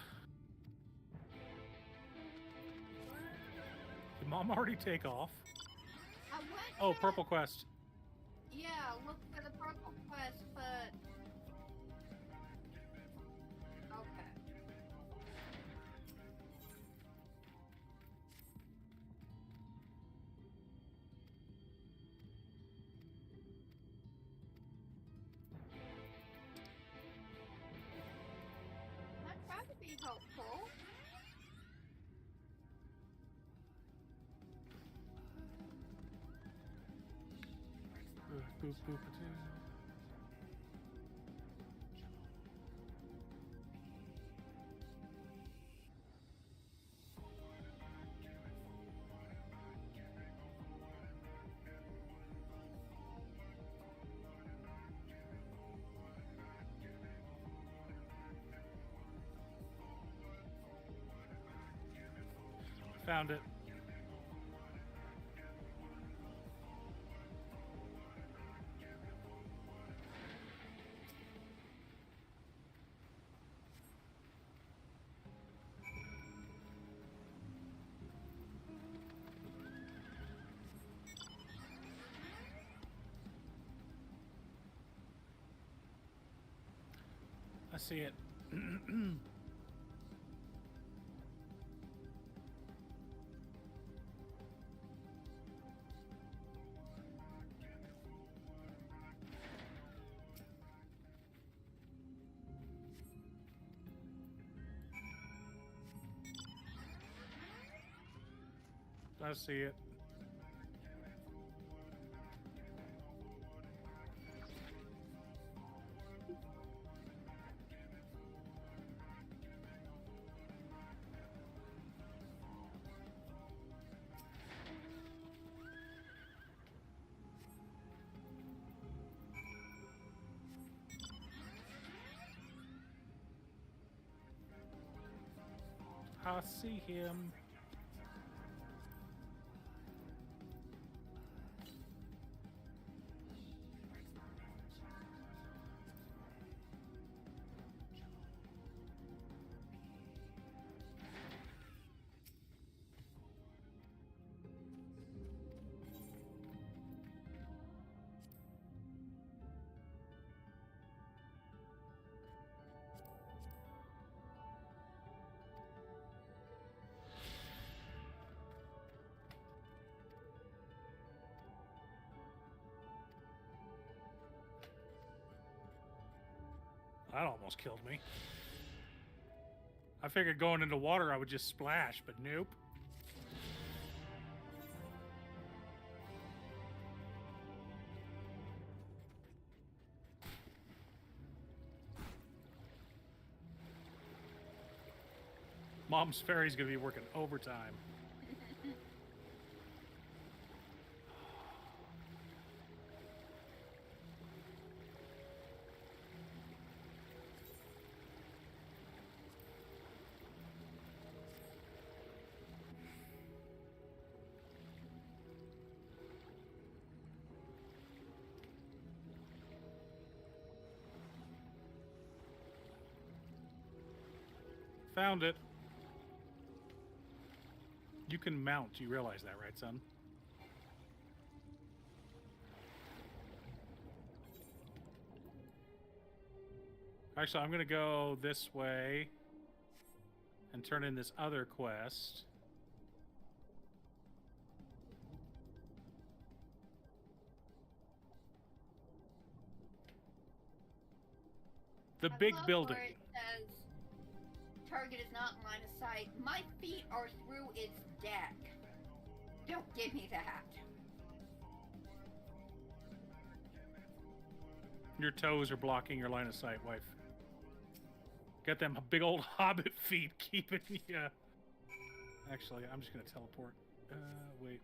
Did Mom already take off? I went Oh, to- Purple Quest. Yeah, look for the purple quest, but... Okay. I tried to be helpful. Boop, boop, Found it. I see it. I see it. I see him. That almost killed me. I figured going into water I would just splash, but nope. Mom's fairy's gonna be working overtime. Found it. You can mount. You realize that, right, son? Actually, I'm going to go this way and turn in this other quest. The big building. Where it says target is not in line of sight. My feet are through its deck. Don't give me that. Your toes are blocking your line of sight, wife. Got them big old hobbit feet keeping you. Actually, I'm just gonna teleport. Wait.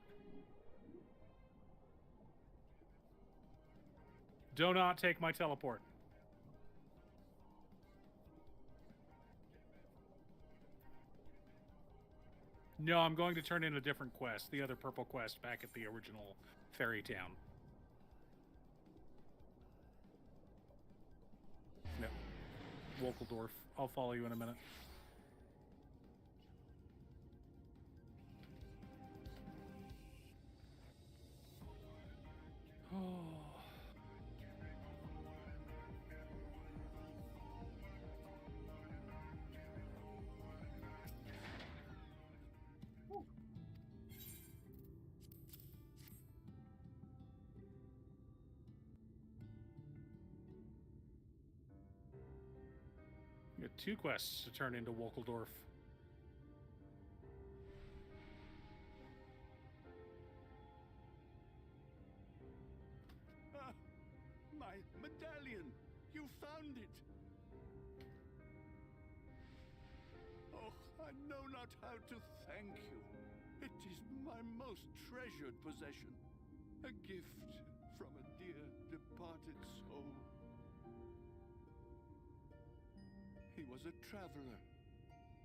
Do not take my teleport. No, I'm going to turn in a different quest, the other purple quest back at the original fairy town. No. Wokeldorf. I'll follow you in a minute. Oh. You got 2 quests to turn into Wokeldorf. Ah, my medallion! You found it! Oh, I know not how to thank you. It is my most treasured possession. A gift from a dear departed soul. He was a traveler,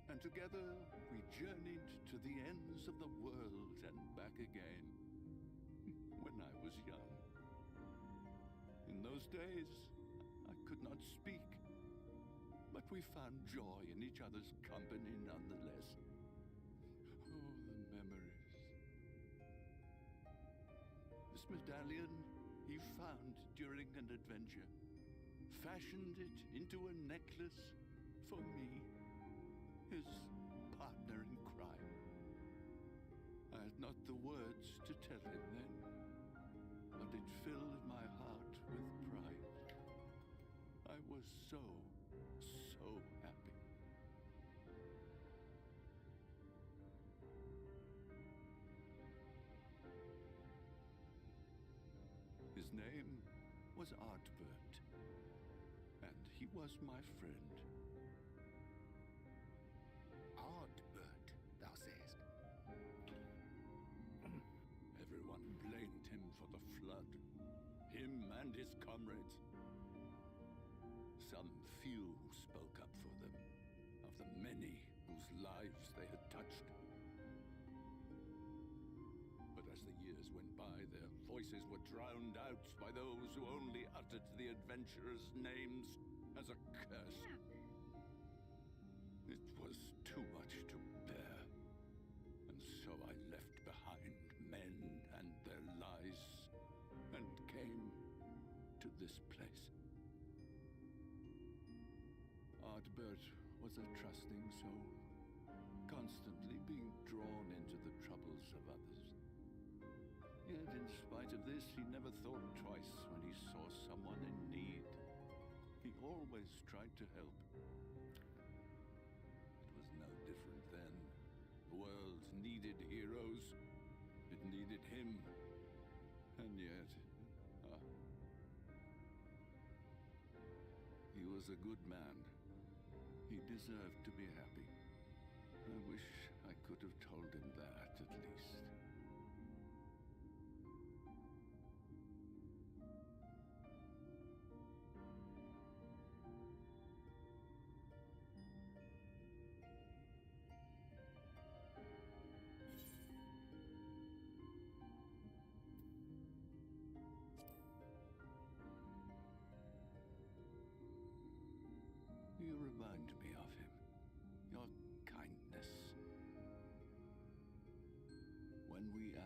and together we journeyed to the ends of the world and back again when I was young. In those days, I could not speak, but we found joy in each other's company nonetheless. Oh, the memories. This medallion he found during an adventure, fashioned it into a necklace for me, his partner in crime. I had not the words to tell him then, but it filled my heart with pride. I was so happy. His name was Artbert, and he was my friend. Ardbert, thou sayest? Everyone blamed him for the flood, him and his comrades. Some few spoke up for them, of the many whose lives they had touched. But as the years went by, their voices were drowned out by those who only uttered the adventurers' names as a curse. It was too much to bear, and so I left behind men and their lies, and came to this place. Ardbert was a trusting soul, constantly being drawn into the troubles of others. Yet in spite of this, he never thought twice when he saw someone in need. He always tried to help. It was no different then. The world needed heroes. It needed him. And yet, he was a good man. He deserved to be happy. I wish I could have told him that, at least. You remind me of him. Your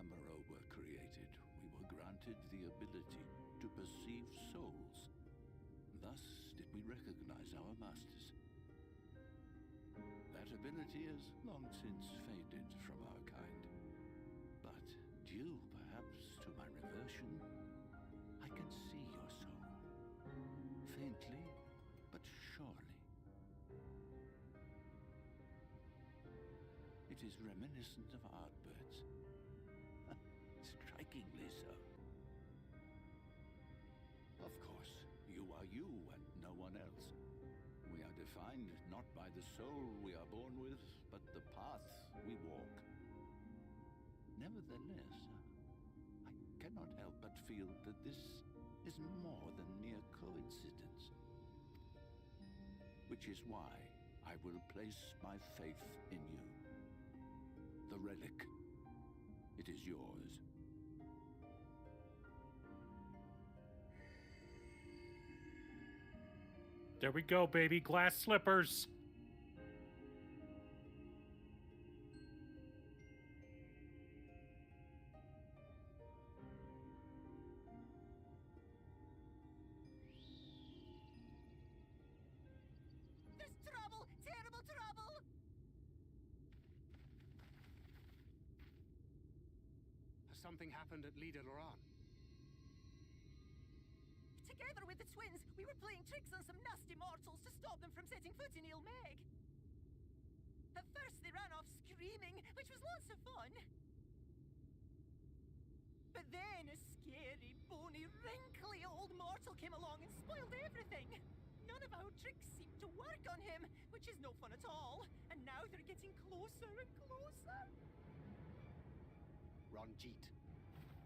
Emerald were created, we were granted the ability to perceive souls. Thus did we recognize our masters. That ability has long since faded from our kind. But due perhaps to my reversion, I can see your soul. Faintly, but surely. It is reminiscent of Ardbird's. Strikingly so. Of course, you are you and no one else. We are defined not by the soul we are born with, but the path we walk. Nevertheless, I cannot help but feel that this is more than mere coincidence. Which is why I will place my faith in you. The relic. It is yours. There we go, baby. Glass slippers. There's trouble! Terrible trouble! Has something happened at Lida Loran? Together with the twins, we were playing tricks on some nasty mortals to stop them from setting foot in Ilmeg. At first they ran off screaming, which was lots of fun. But then a scary, bony, wrinkly old mortal came along and spoiled everything. None of our tricks seemed to work on him, which is no fun at all. And now they're getting closer and closer. Ranjit.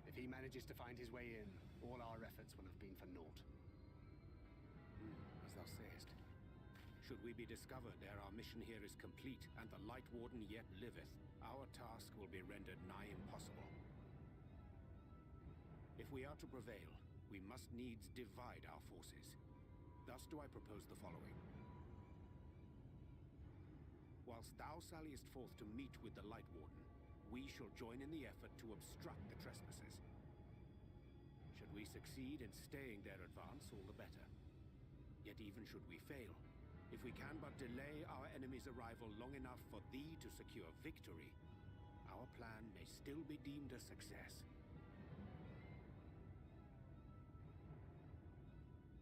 If he manages to find his way in, all our efforts will have been for naught. As thou sayest. Should we be discovered ere our mission here is complete, and the Light Warden yet liveth, our task will be rendered nigh impossible. If we are to prevail, we must needs divide our forces. Thus do I propose the following. Whilst thou salliest forth to meet with the Light Warden, we shall join in the effort to obstruct the trespassers. Should we succeed in staying their advance, all the better. Yet even should we fail, if we can but delay our enemy's arrival long enough for thee to secure victory, our plan may still be deemed a success.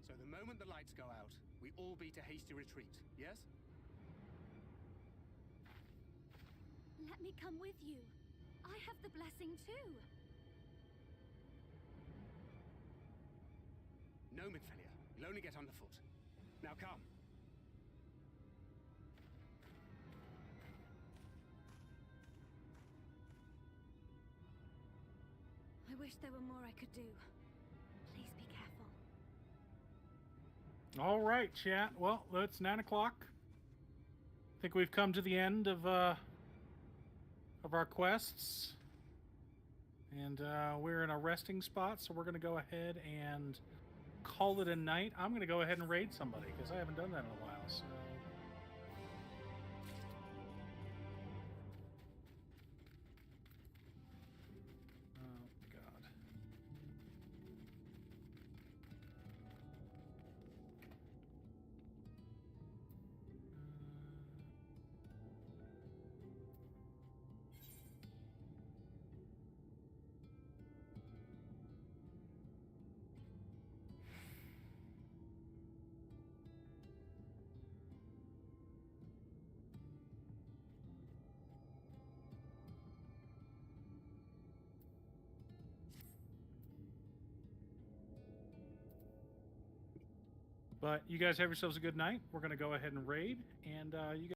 So the moment the lights go out, we all beat a hasty retreat, yes? Let me come with you. I have the blessing too. No, Midfelia. You'll only get underfoot. Now come. I wish there were more I could do. Please be careful. All right, chat. Well, it's 9 o'clock. I think we've come to the end of our quests. And we're in a resting spot, so we're going to go ahead and call it a night. I'm going to go ahead and raid somebody, because I haven't done that in a while, so... Oh, God. But you guys have yourselves a good night. We're going to go ahead and raid, and you guys